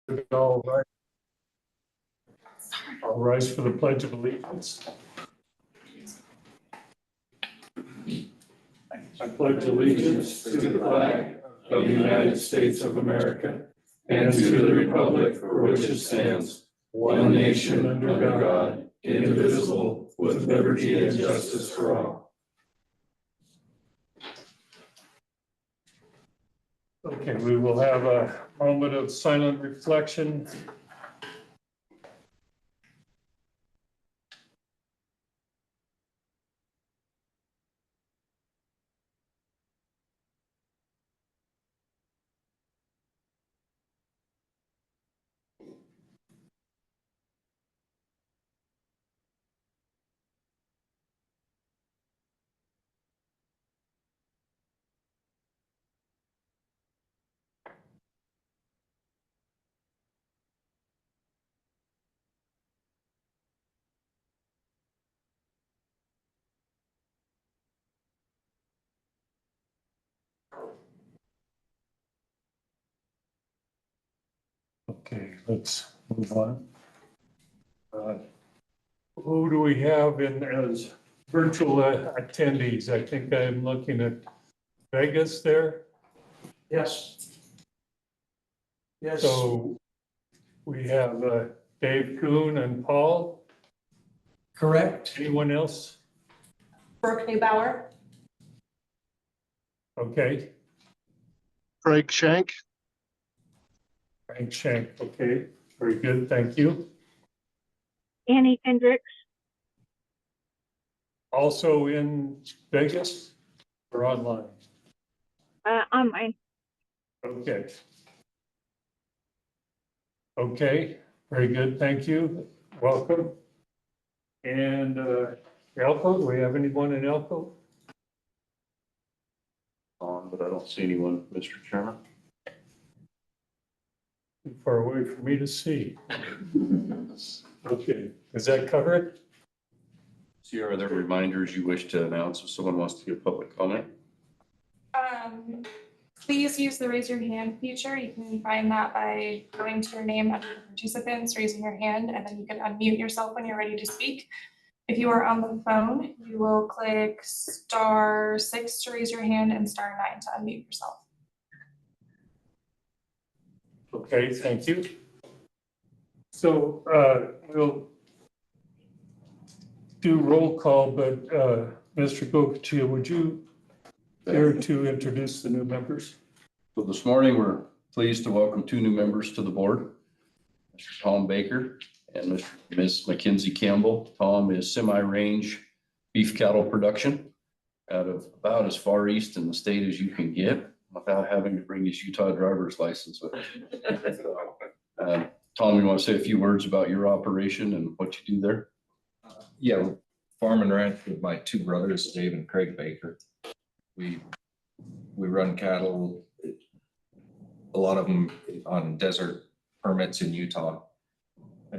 All right. All rise for the Pledge of Allegiance. I pledge allegiance to the flag of the United States of America and to the republic for which it stands, one nation under God, indivisible, with liberty and justice for all. Okay, we will have a moment of silent reflection. Okay, let's move on. Who do we have in as virtual attendees? I think I'm looking at Vegas there. Yes. Yes. So we have Dave Kuhn and Paul. Correct. Anyone else? Brooke Neubauer. Okay. Craig Shank. Frank Shank. Okay, very good. Thank you. Annie Hendricks. Also in Vegas or online? Online. Okay. Okay, very good. Thank you. Welcome. And Elko, do we have anyone in Elko? But I don't see anyone, Mr. Chairman. Too far away for me to see. Okay, does that cover it? Sierra, are there reminders you wish to announce if someone wants to give public comment? Please use the raise your hand feature. You can find that by going to your name under participants, raising your hand, and then you can unmute yourself when you're ready to speak. If you are on the phone, you will click *6 to raise your hand and *9 to unmute yourself. Okay, thank you. So we'll do roll call, but Mr. Gokachia, would you care to introduce the new members? So this morning, we're pleased to welcome two new members to the board, Mr. Tom Baker and Ms. Mackenzie Campbell. Tom is semi-range beef cattle production out of about as far east in the state as you can get without having to bring his Utah driver's license with him. Tom, you want to say a few words about your operation and what you do there? Yeah, farm and ranch with my two brothers, Dave and Craig Baker. We run cattle, a lot of them on desert permits in Utah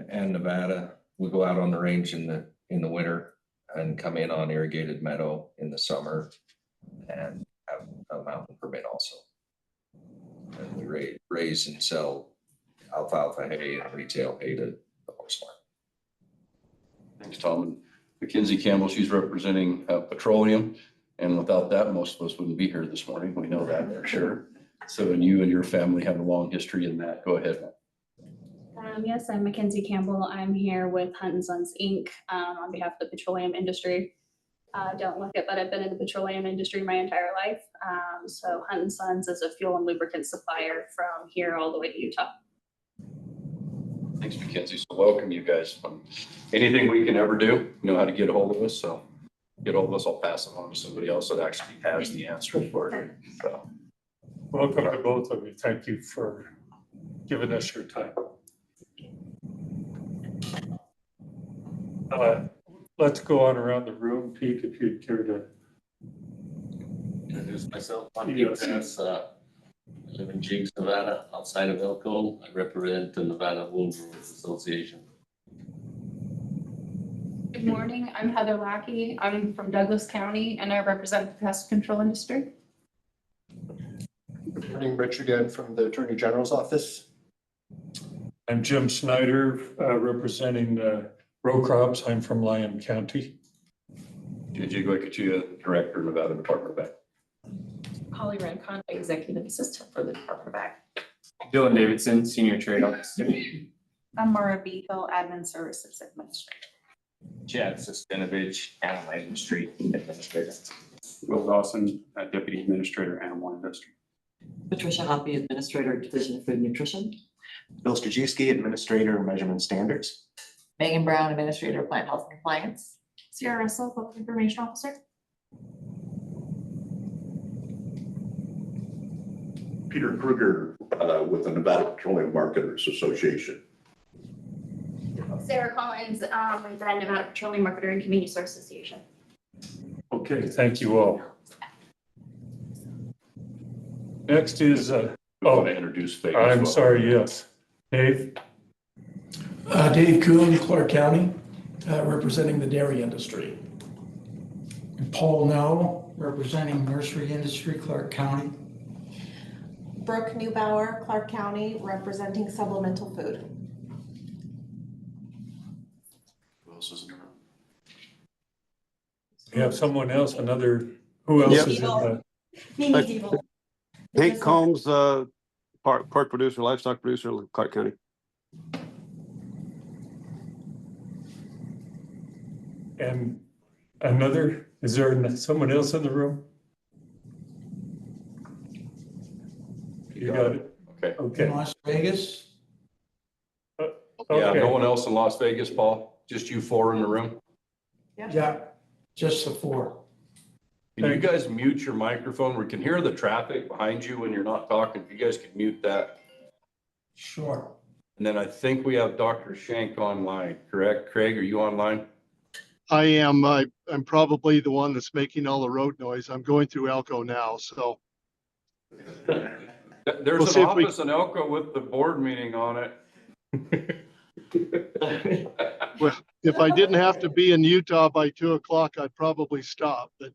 and Nevada. We go out on the range in the winter and come in on irrigated meadow in the summer and have a mountain permit also. And we raise and sell alfalfa hay and retail hay to the horse farm. Thanks, Tom. And Mackenzie Campbell, she's representing petroleum. And without that, most of us wouldn't be here this morning. We know that for sure. So, and you and your family have a long history in that. Go ahead. Yes, I'm Mackenzie Campbell. I'm here with Hunt & Sons, Inc. On behalf of the petroleum industry. Don't look it, but I've been in the petroleum industry my entire life. So Hunt & Sons is a fuel and lubricant supplier from here all the way to Utah. Thanks, Mackenzie. So welcome, you guys. Anything we can ever do, you know how to get a hold of us. So get a hold of us. I'll pass it on to somebody else that actually has the answer for it. So. Welcome to both of you. Thank you for giving us your time. Let's go on around the room. Pete, if you'd care to introduce myself. I'm Pete Pass. I live in James, Nevada, outside of Elko. I represent the Nevada Wool Growers Association. Good morning. I'm Heather Lackey. I'm from Douglas County and I represent the pest control industry. Good morning, Richard Ed from the Attorney General's office. I'm Jim Snyder, representing row crops. I'm from Lyon County. JJ Goykachi, Director, Nevada Department of Ag. Holly Rincon, Executive Assistant for the Department of Ag. Dylan Davidson, Senior Trade Officer. I'm Mara Beagle, Admin Services Administrator. Chad Sustanovich, Animal Industry Administrator. Will Dawson, Deputy Administrator, Animal Industry. Patricia Hoppy, Administrator, Division of Food and Nutrition. Bill Strzewski, Administrator, Measurement Standards. Megan Brown, Administrator, Plant Health and Compliance. Sierra Russell, Public Information Officer. Peter Kruger with the Nevada Petroleum Marketers Association. Sarah Collins, with the Nevada Petroleum Marketer and Community Source Association. Okay, thank you all. Next is, We want to introduce Faye. I'm sorry, yes. Dave? Dave Kuhn, Clark County, representing the dairy industry. And Paul Now, representing nursery industry, Clark County. Brooke Neubauer, Clark County, representing supplemental food. Who else is in the room? We have someone else, who else is in the? Mimi Deeble. Hank Combs, pork producer, livestock producer, Clark County. And is there someone else in the room? You got it? Okay. Okay. In Las Vegas. Yeah, Okay. no one else in Las Vegas, Paul? Just you four in the room? Yeah, just the four. Can you guys mute your microphone? We can hear the traffic behind you when you're not talking. If you guys could mute that. Sure. And then I think we have Dr. Shank online, correct? Craig, are you online? I am. I'm probably the one that's making all the road noise. I'm going through Elko now, so. There's We'll see an if we- office in Elko with the board meeting on it. Well, if I didn't have to be in Utah by 2 o'clock, I'd probably stop, but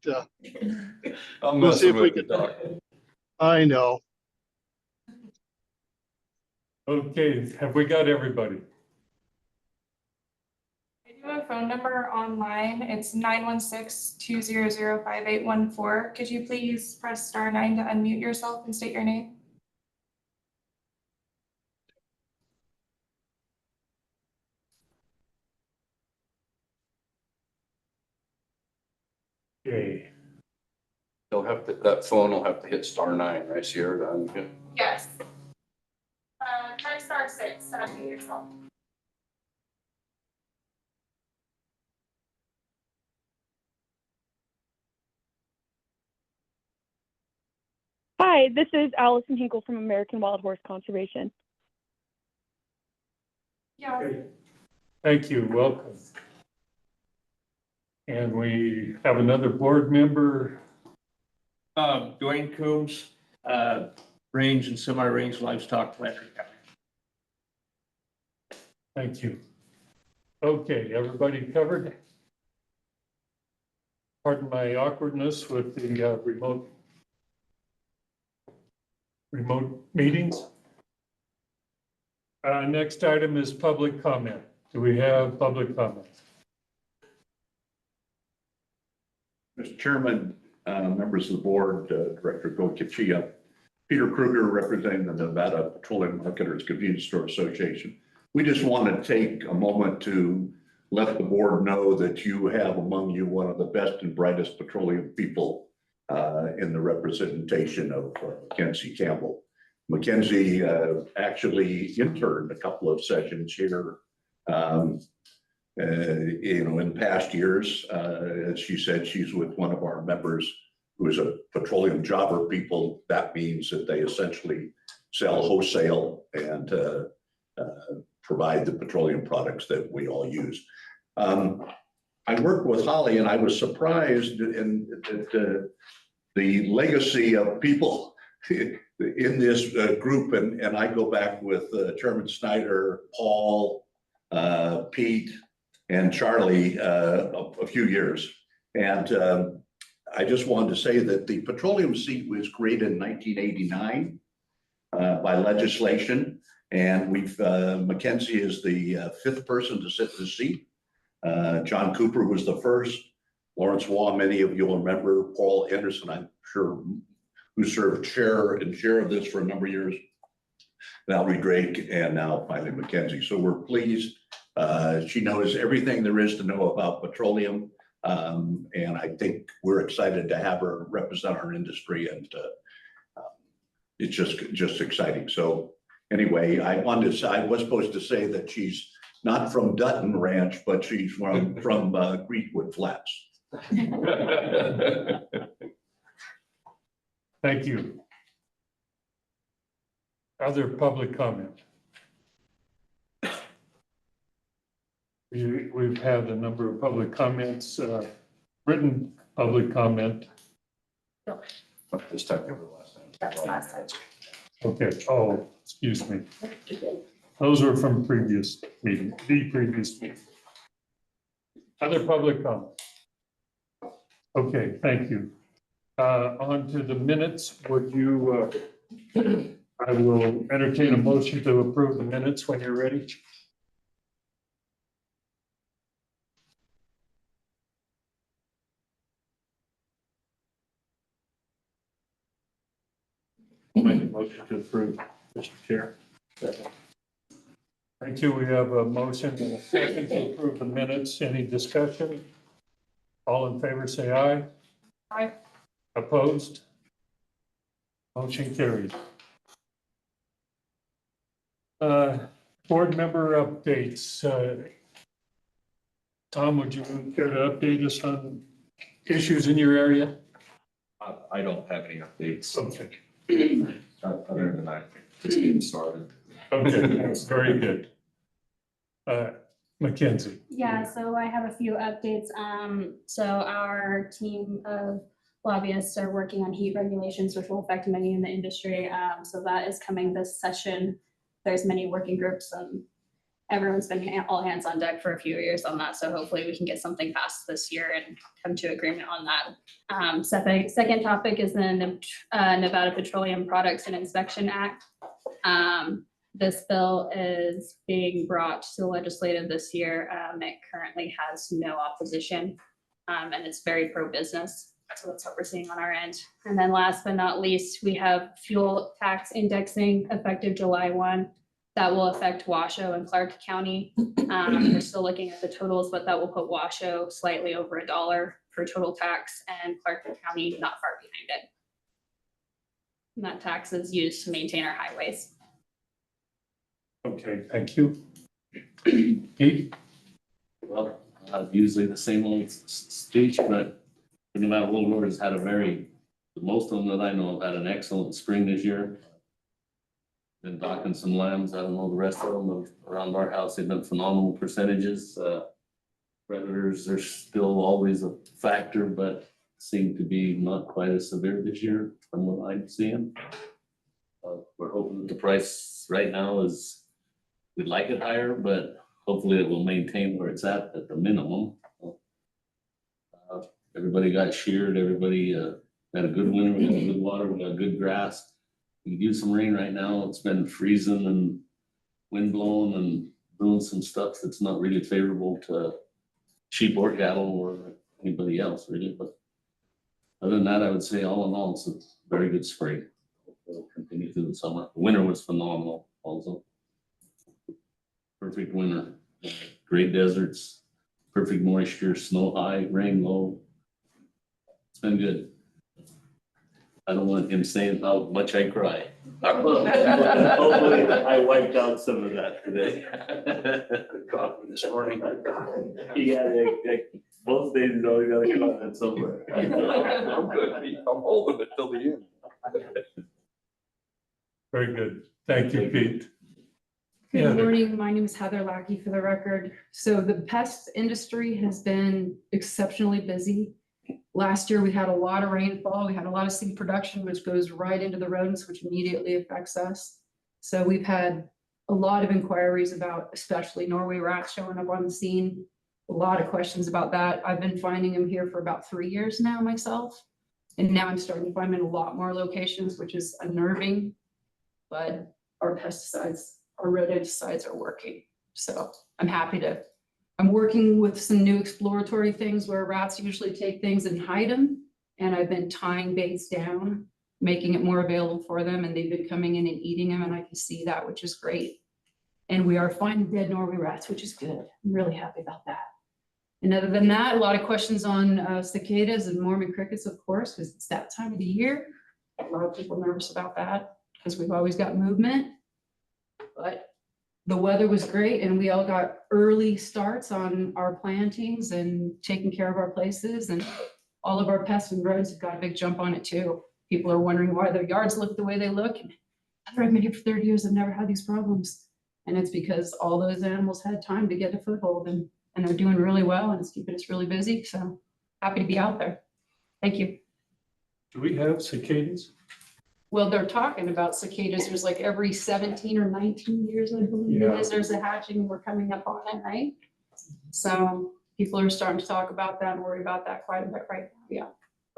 I'm we'll see messing if we with you, can. Doc. I know. Okay, have we got everybody? I do have a phone number online. It's 916-200-5814. Could you please press *9 to unmute yourself and state your name? Okay. That phone will have to hit *9, right, Sierra, to unmute? Yes. Try *6 to unmute yourself. Hi, this is Allison Hinkle from American Wild Horse Conservation. Yeah. Okay. Thank you, welcome. And we have another board member. Dwayne Coombs, range and semi-range livestock planter. Thank you. Okay, everybody covered? Pardon my awkwardness with the remote meetings. Next item is public comment. Do we have public comment? Mr. Chairman, members of the board, Director Goykachi, Peter Kruger, representing the Nevada Petroleum Marketers Convenience Store Association. We just want to take a moment to let the board know that you have among you one of the best and brightest petroleum people in the representation of Mackenzie Campbell. Mackenzie actually interned a couple of sessions here in past years. As she said, she's with one of our members who is a petroleum jobber people. That means that they essentially sell wholesale and provide the petroleum products that we all use. I worked with Holly and I was surprised in the legacy of people in this group. And I go back with Chairman Snyder, Paul, Pete, and Charlie a few years. And I just wanted to say that the petroleum seat was created in 1989 by legislation. And Mackenzie is the fifth person to sit in the seat. John Cooper was the first. Lawrence Waugh, many of you will remember. Paul Anderson, I'm sure, who served chair of this for a number of years. Valerie Drake, and now finally Mackenzie. So we're pleased. She knows everything there is to know about petroleum. And I think we're excited to have her represent our industry, and it's just exciting. So anyway, I was supposed to say that she's not from Dutton Ranch, but she's from Greenwood Flats. Thank you. Other public comment? We've had a number of public comments, written public comment. This time over last time. Okay, oh, excuse me. Those are from previous meeting, the previous meeting. Other public comment? Okay, thank you. On to the minutes. Would you, I will entertain a motion to approve the minutes when you're ready. Make a motion to approve, Mr. Chair. Thank you. We have a motion and a second to approve the minutes. Any discussion? All in favor, say aye. Aye. Opposed? Motion carried. Board member updates. Tom, would you care to update us on issues in your area? I don't have any updates. Okay. Other than I just getting started. Okay, very good. Mackenzie. Yeah, so I have a few updates. So our team of lobbyists are working on heat regulations, which will affect many in the industry. So that is coming this session. There's many working groups and everyone's been all hands on deck for a few years on that. So hopefully we can get something passed this year and come to agreement on that. Second topic is the Nevada Petroleum Products and Inspection Act. This bill is being brought to the legislative this year. It currently has no opposition, and it's very pro-business. So that's what we're seeing on our end. And then last but not least, we have fuel tax indexing effective July 1. That will affect Washoe and Clark County. We're still looking at the totals, but that will put Washoe slightly over $1 for total tax and Clark County not far behind it. And that tax is used to maintain our highways. Okay, thank you. Pete? Well, usually the same old speech, but Nevada Woolworth has had most of them that I know have had an excellent spring this year. Been docking some lambs. I don't know the rest of them, but around our house, they've been phenomenal percentages. Predators are still always a factor, but seem to be not quite as severe this year from what I'm seeing. We're hoping that the price right now is, we'd like it higher, but hopefully it will maintain where it's at the minimum. Everybody got sheared. Everybody had a good winter. We got good water. We got good grass. We could use some rain right now. It's been freezing and wind blowing and doing some stuff that's not really favorable to sheep or cattle or anybody else really. But other than that, I would say all in all, it's a very good spring. It'll continue through the summer. The winter was phenomenal also. Perfect winter. Great deserts, perfect moisture, snow high, rain low. It's been good. I don't want him saying how much I cry. Hopefully I wiped out some of that today. Coffee this morning. Yeah, both days you always gotta comment somewhere. I'm good. I'm holding it till the end. Very good. Thank you, Pete. Good morning. My name is Heather Lackey for the record. So the pest industry has been exceptionally busy. Last year, we had a lot of rainfall. We had a lot of seed production, which goes right into the rodents, which immediately affects us. So we've had a lot of inquiries about, especially Norway rats showing up on the scene. A lot of questions about that. I've been finding them here for about 3 years now myself. And now I'm starting to find them in a lot more locations, which is unnerving. But our pesticides our rodenticides are working. So I'm working with some new exploratory things where rats usually take things and hide them. And I've been tying baits down, making it more available for them. And they've been coming in and eating them, and I can see that, which is great. And we are finding dead Norway rats, which is good. I'm really happy about that. And other than that, a lot of questions on cicadas and Mormon crickets, of course, because it's that time of the year. A lot of people nervous about that because we've always got movement. But the weather was great, and we all got early starts on our plantings and taking care of our places, and all of our pests and roads have got a big jump on it too. People are wondering why their yards look the way they look. And I've been here for 30 years. I've never had these problems. And it's because all those animals had time to get a foothold, and they're doing really well, and it's keeping us really busy. So happy to be out there. Thank you. Do we have cicadas? Well, they're talking about cicadas. There's like every 17 or 19 years, I believe it is, there's a hatching. We're coming up on it, right? So people are starting to talk about that and worry about that quite a bit right now. Yeah.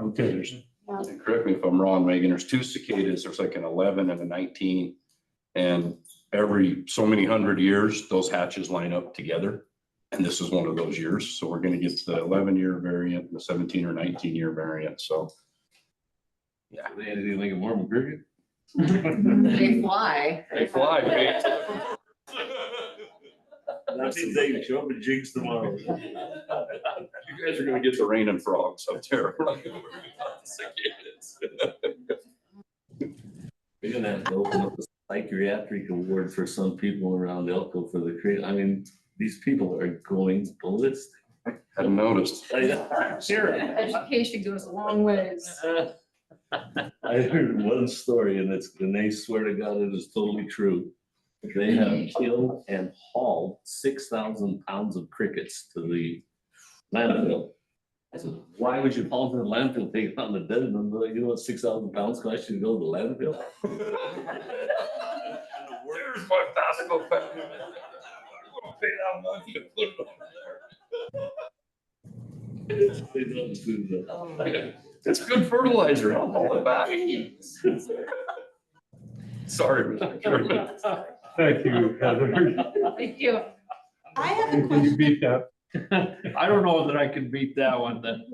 Okay. And correct me if I'm wrong, Megan, there's 2 cicadas. There's like an 11 and a 19. And every so many 100 years, those hatches line up together. And this is one of those years. So we're going to get the 11-year variant, the 17 or 19-year variant. So Yeah. They had anything like a Mormon cricket? They fly. they fly, man. That means they show up in jigs tomorrow. You guys are gonna get the rain and frogs up there. We're gonna have to open up a psychiatric award for some people around Elko for the create. I mean, these people are going ballistic. Hadn't noticed. Sure. Education goes a long ways. I heard one story, and they swear to God it is totally true. They have killed and hauled 6,000 pounds of crickets to the landfill. I said, why would you haul to the landfill, take it on the dead, and they're like, you know what 6,000 pounds cost you to go to the landfill? There's my basketball fan. We'll pay that money to put it on there. It's good fertilizer. I'll haul it back. Sorry, Mr. Chairman. Thank you, Heather. Thank you. I have a Can you question. beat that? I don't know that I can beat that one then.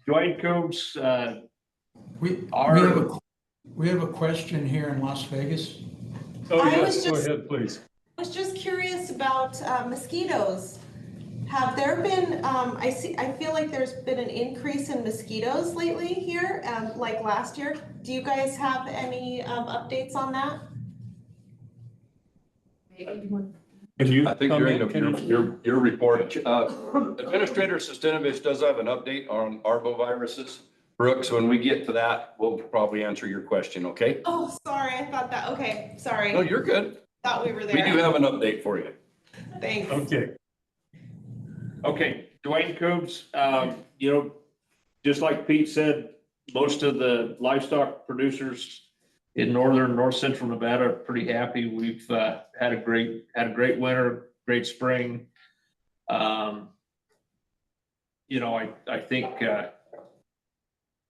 Dwayne Coombs, We have a question here in Las Vegas. Oh, I yes, was go just- ahead, please. I was just curious about mosquitoes. Have there been, I feel like there's been an increase in mosquitoes lately here, like last year. Do you guys have any updates on that? Can you I think you're comment, Kenny? your report. Administrator Sustanovich does have an update on arboviruses. Brooks, when we get to that, we'll probably answer your question, okay? Oh, sorry, I thought that, okay, sorry. No, you're good. Thought we were there. We do have an update for you. Thanks. Okay, Dwayne Coombs, just like Pete said, most of the livestock producers in north central Nevada are pretty happy. We've had a great winter, great spring. I think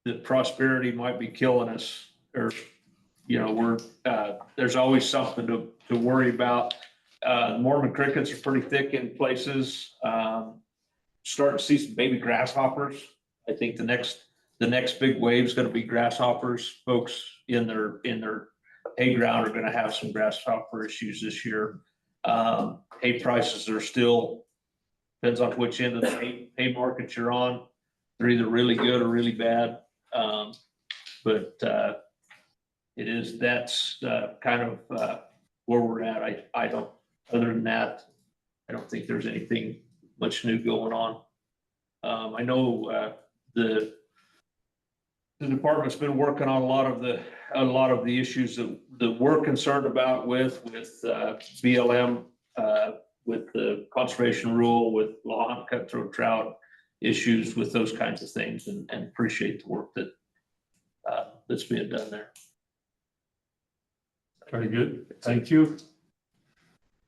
that prosperity might be killing us, or there's always something to worry about. Mormon crickets are pretty thick in places. Starting to see some baby grasshoppers. I think the next big wave is going to be grasshoppers. Folks in their hay ground are going to have some grasshopper issues this year. Hay prices are still, depends on which end of the hay market you're on. They're either really good or really bad. That's kind of where we're at. I don't, other than that, I don't think there's anything much new going on. I know the department's been working on a lot of the issues that we're concerned about with BLM, with the conservation rule, with law on cutthroat trout issues, with those kinds of things, and appreciate the work that's being done there. Very good, thank you.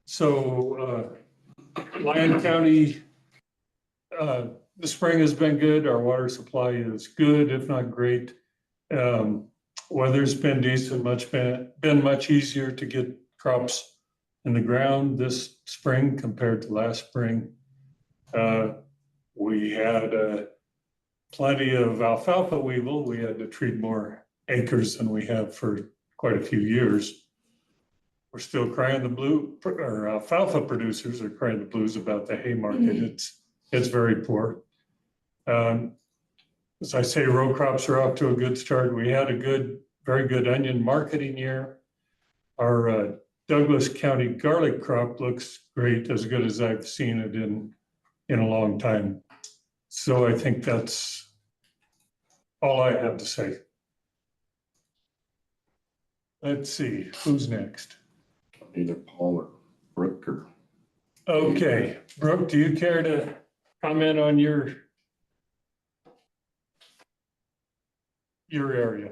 So, Lyon County, the spring has been good. Our water supply is good, if not great. weather's been decent, been much easier to get crops in the ground this spring compared to last spring. We had plenty of alfalfa weevil. We had to treat more acres than we have for quite a few years. We're still crying the blue, or alfalfa producers are crying the blues about the hay market. It's very poor. As I say, row crops are off to a good start. We had a very good onion marketing year. Our Douglas County garlic crop looks great, as good as I've seen it in a long time. So I think that's all I have to say. Let's see, who's next? Either Paul or Brooke or. Okay, Brooke, do you care to comment on your area?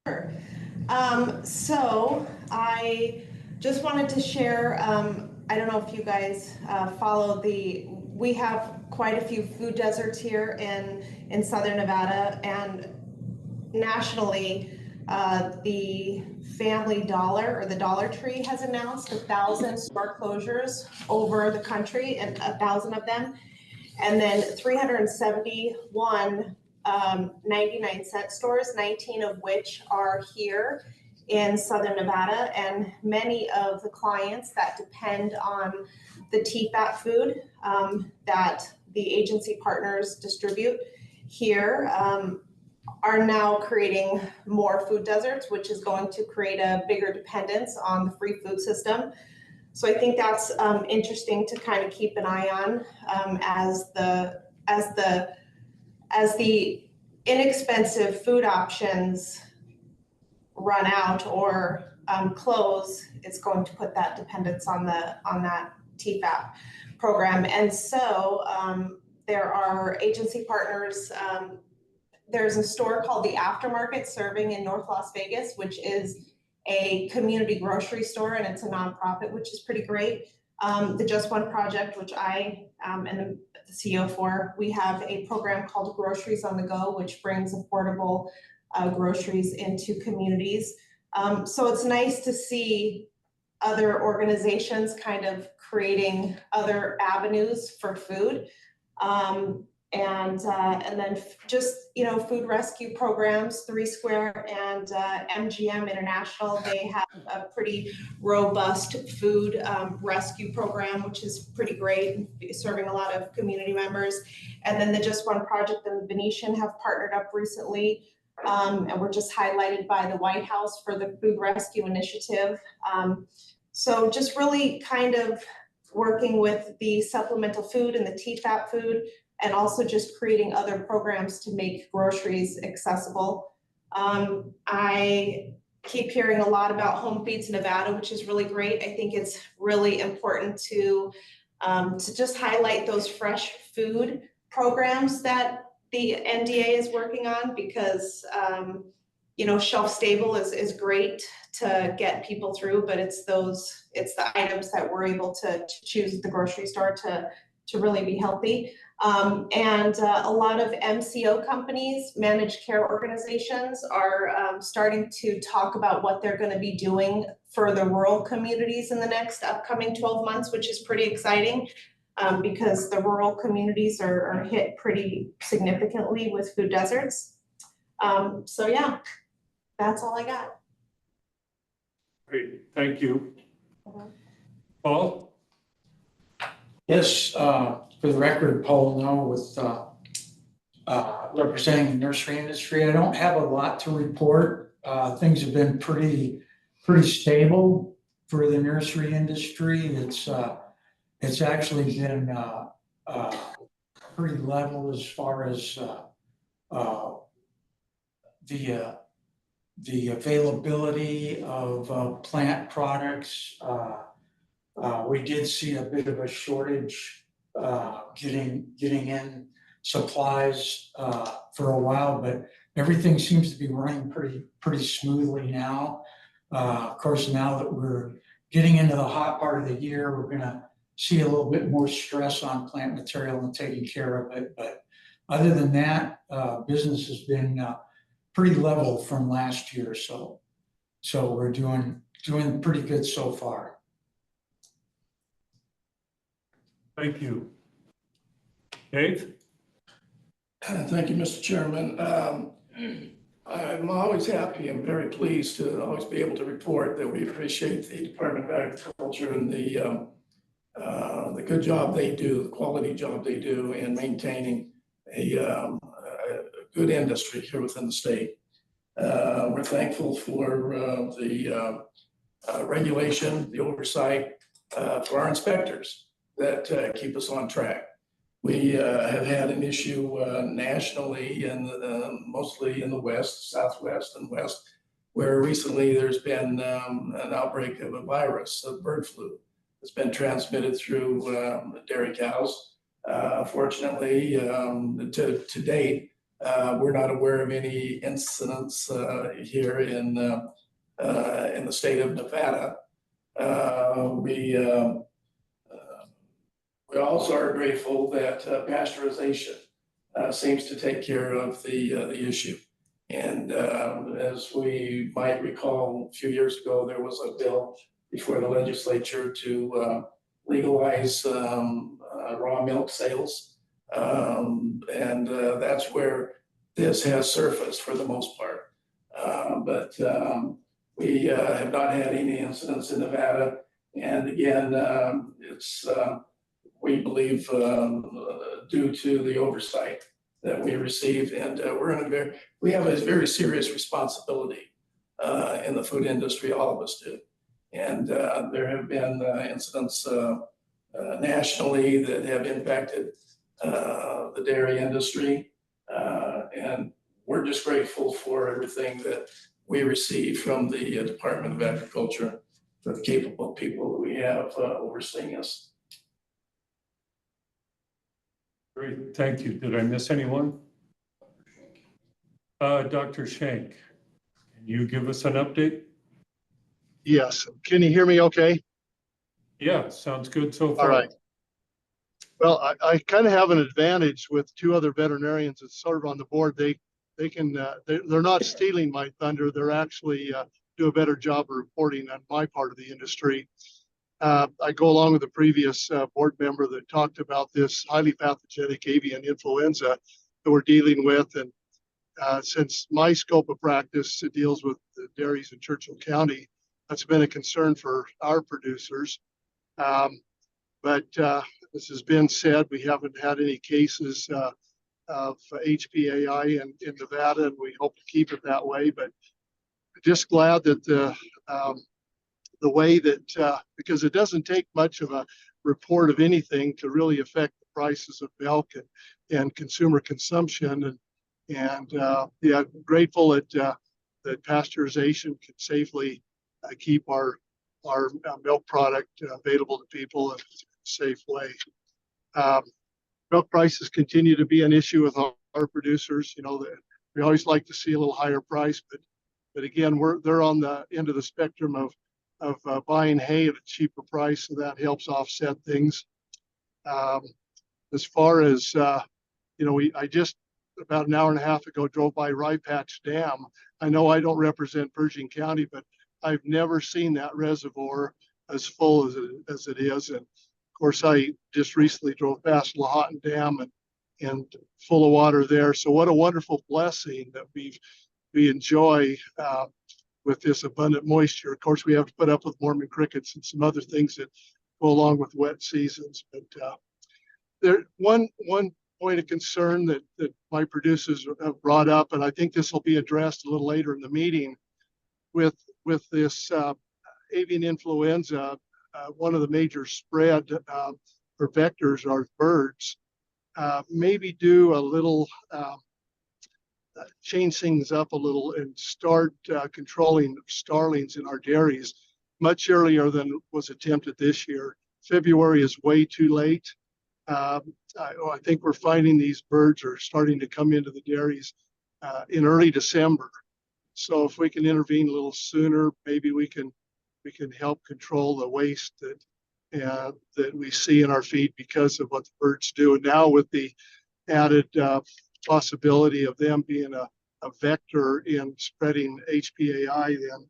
Sure. So I just wanted to share, I don't know if you guys follow we have quite a few food deserts here in Southern Nevada, and nationally, the Family Dollar or the Dollar Tree has announced 1,000 store closures over the country, and 1,000 of them, and then 371 99-cent stores, 19 of which are here in Southern Nevada, and many of the clients that depend on the TFAP food that the agency partners distribute here are now creating more food deserts, which is going to create a bigger dependence on the free food system. So I think that's interesting to kind of keep an eye on as the inexpensive food options run out or close. It's going to put that dependence on that TFAP program. And so there are agency partners. There's a store called the Aftermarket serving in North Las Vegas, which is a community grocery store, and it's a nonprofit, which is pretty great. The Just One Project, which I am the CEO for, we have a program called Groceries on the Go, which brings affordable groceries into communities. So it's nice to see other organizations kind of creating other avenues for food. And then just, food rescue programs, 3 Square and MGM International, they have a pretty robust food rescue program, which is pretty great, serving a lot of community members. And then the Just One Project and the Venetian have partnered up recently, and were just highlighted by the White House for the food rescue initiative. So just really kind of working with the supplemental food and the TFAP food, and also just creating other programs to make groceries accessible. I keep hearing a lot about Home Feeds Nevada, which is really great. I think it's really important to just highlight those fresh food programs that the NDA is working on, because shelf stable is great to get people through, but it's the items that we're able to choose at the grocery store to really be healthy. And a lot of MCO companies, managed care organizations, are starting to talk about what they're going to be doing for the rural communities in the next upcoming 12 months, which is pretty exciting, because the rural communities are hit pretty significantly with food deserts. So yeah, that's all I got. Great, thank you. Paul? Yes, for the record, Paul Noe with representing the nursery industry. I don't have a lot to report. Things have been pretty stable for the nursery industry. It's actually been pretty level as far as the availability of plant products. We did see a bit of a shortage getting in supplies for a while, but everything seems to be running pretty smoothly now. Of course, now that we're getting into the hot part of the year, we're gonna see a little bit more stress on plant material and taking care of it. But other than that, business has been pretty level from last year, so we're doing pretty good so far. Thank you. Dave? Thank you, Mr. Chairman. I'm always happy and very pleased to always be able to report that we appreciate the Department of Agriculture and the good job they do, the quality job they do in maintaining a good industry here within the state. We're thankful for the regulation, the oversight, for our inspectors that keep us on track. We have had an issue nationally and mostly in the West, Southwest and West, where recently there's been an outbreak of a virus, of bird flu, that's been transmitted through dairy cows. Fortunately, to date, we're not aware of any incidents here in the state of Nevada. We also are grateful that pasteurization seems to take care of the issue. And as we might recall, a few years ago, there was a bill before the legislature to legalize raw milk sales. And that's where this has surfaced for the most part. But we have not had any incidents in Nevada. And again, it's we believe due to the oversight that we receive, and we have a very serious responsibility in the food industry. All of us do, and there have been incidents nationally that have impacted the dairy industry, and we're just grateful for everything that we receive from the Department of Agriculture, for the capable people that we have overseeing us. Great, thank you. Did I miss anyone? Dr. Shank, can you give us an update? Yes. Can you hear me okay? Yeah, sounds good so far. All right. Well, I kind of have an advantage with two other veterinarians that serve on the board. They're not stealing my thunder. They're actually do a better job of reporting on my part of the industry. I go along with the previous board member that talked about this highly pathogenic avian influenza that we're dealing with. And since my scope of practice deals with the dairies in Churchill County, that's been a concern for our producers. But this has been said, we haven't had any cases of HPAI in Nevada, and we hope to keep it that way. But just glad that the way that, because it doesn't take much of a report of anything to really affect the prices of milk and consumer consumption. And yeah, grateful that pasteurization can safely keep our milk product available to people in a safe way. Milk prices continue to be an issue with our producers. You know, we always like to see a little higher price, but again, they're on the end of the spectrum of buying hay at a cheaper price, so that helps offset things. As far as you know, I just about an hour and a half ago drove by Rye Patch Dam. I know I don't represent Pershing County, but I've never seen that reservoir as full as it is. And of course, I just recently drove past Lahontan Dam and full of water there. So what a wonderful blessing that we enjoy with this abundant moisture. Of course, we have to put up with Mormon crickets and some other things that go along with wet seasons. But there one point of concern that my producers have brought up, and I think this will be addressed a little later in the meeting, with this avian influenza. One of the major spread or vectors are birds. Maybe do a little change things up a little and start controlling starlings in our dairies much earlier than was attempted this year. February is way too late. I think we're finding these birds are starting to come into the dairies in early December. So if we can intervene a little sooner, maybe we can help control the waste that we see in our feed because of what the birds do. And now with the added possibility of them being a vector in spreading HPAI, then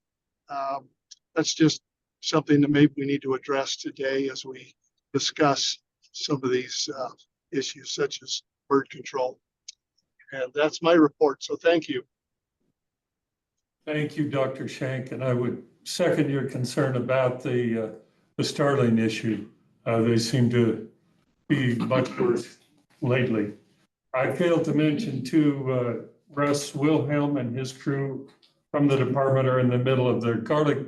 that's just something that maybe we need to address today as we discuss some of these issues such as bird control. And that's my report. So thank you. Thank you, Dr. Shank, and I would second your concern about the starling issue. They seem to be much worse lately. I failed to mention too, Russ Wilhelm and his crew from the department are in the middle of their garlic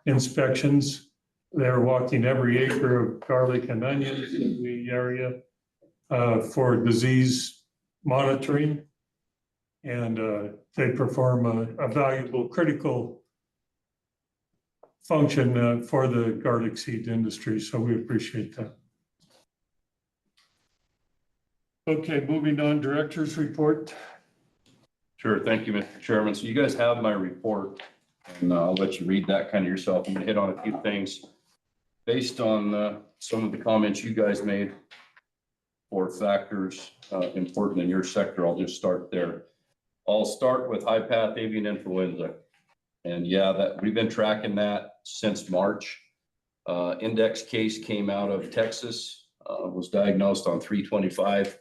inspections. They're walking every acre of garlic and onions in the area for disease monitoring. And they perform a valuable, critical function for the garlic seed industry. So we appreciate that. Okay, moving on, director's report. Sure, thank you, Mr. Chairman. So you guys have my report, and I'll let you read that kind of yourself. I'm gonna hit on a few things based on some of the comments you guys made for factors important in your sector. I'll just start there. I'll start with high path avian influenza. And yeah, that we've been tracking that since March. Index case came out of Texas, was diagnosed on 3/25.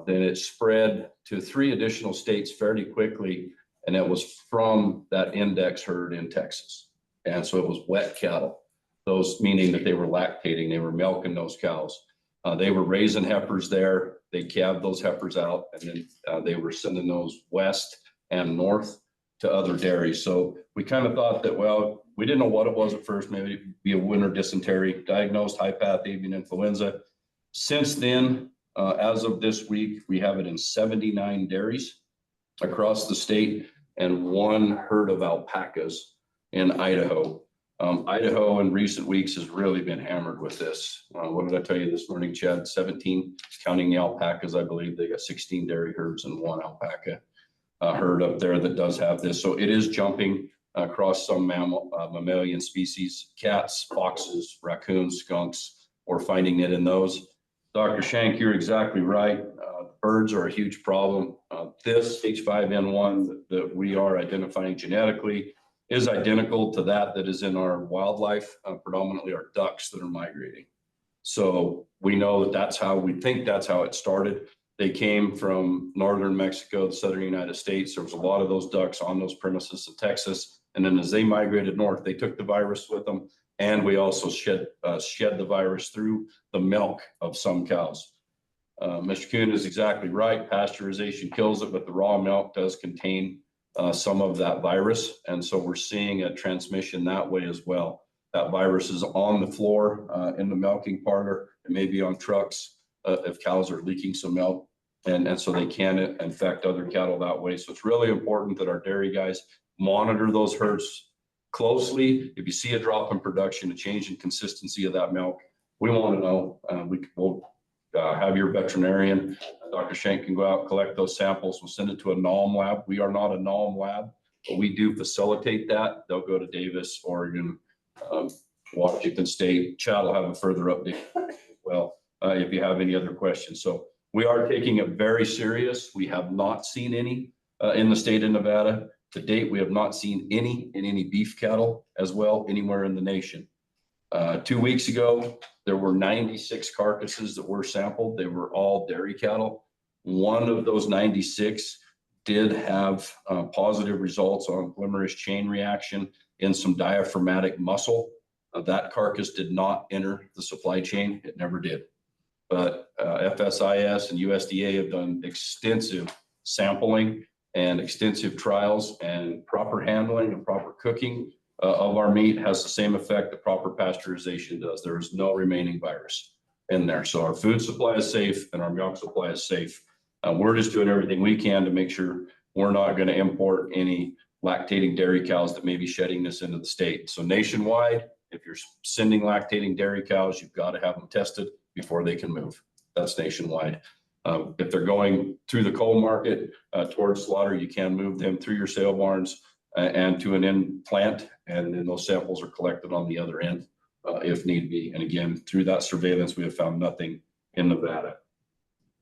Then it spread to 3 additional states fairly quickly, and it was from that index herd in Texas. And so it was wet cattle, those meaning that they were lactating, they were milking those cows. They were raising heifers there. They calved those heifers out, and then they were sending those west and north to other dairies. So we kind of thought that, well, we didn't know what it was at first. Maybe it'd be a winter dysentery, diagnosed high path avian influenza. Since then, as of this week, we have it in 79 dairies across the state and 1 herd of alpacas in Idaho. Idaho in recent weeks has really been hammered with this. What did I tell you this morning, Chad? 17, counting the alpacas, I believe they got 16 dairy herds and 1 alpaca herd up there that does have this. So it is jumping across some mammalian species, cats, foxes, raccoons, skunks. We're finding it in those. Dr. Shank, you're exactly right. Birds are a huge problem. This H5N1 that we are identifying genetically is identical to that is in our wildlife, predominantly our ducks that are migrating. So we know we think that's how it started. They came from northern Mexico, the southern United States. There was a lot of those ducks on those premises in Texas. And then as they migrated north, they took the virus with them. And we also shed the virus through the milk of some cows. Mr. Kuhn is exactly right. Pasteurization kills it, but the raw milk does contain some of that virus. And so we're seeing a transmission that way as well. That virus is on the floor in the milking parlor. It may be on trucks if cows are leaking some milk. And so they can infect other cattle that way. So it's really important that our dairy guys monitor those herds closely. If you see a drop in production, a change in consistency of that milk, we want to know. We'll have your veterinarian, Dr. Shank, can go out, collect those samples. We'll send it to a NALM lab. We are not a NALM lab, but we do facilitate that. They'll go to Davis, Oregon, Washington State. Chad will have a further update as well if you have any other questions. So we are taking it very serious. We have not seen any in the state of Nevada. To date, we have not seen any in any beef cattle as well anywhere in the nation. 2 weeks ago, there were 96 carcasses that were sampled. They were all dairy cattle. One of those 96 did have positive results on polymerase chain reaction in some diaphragmatic muscle. That carcass did not enter the supply chain. It never did. But FSIS and USDA have done extensive sampling and extensive trials, and proper handling and proper cooking of our meat has the same effect that proper pasteurization does. There is no remaining virus in there. So our food supply is safe and our milk supply is safe. We're just doing everything we can to make sure we're not going to import any lactating dairy cows that may be shedding this into the state. So nationwide, if you're sending lactating dairy cows, you've got to have them tested before they can move. That's nationwide. If they're going through the coal market towards slaughter, you can move them through your sale barns and to an end plant, and then those samples are collected on the other end if need be. And again, through that surveillance, we have found nothing in Nevada.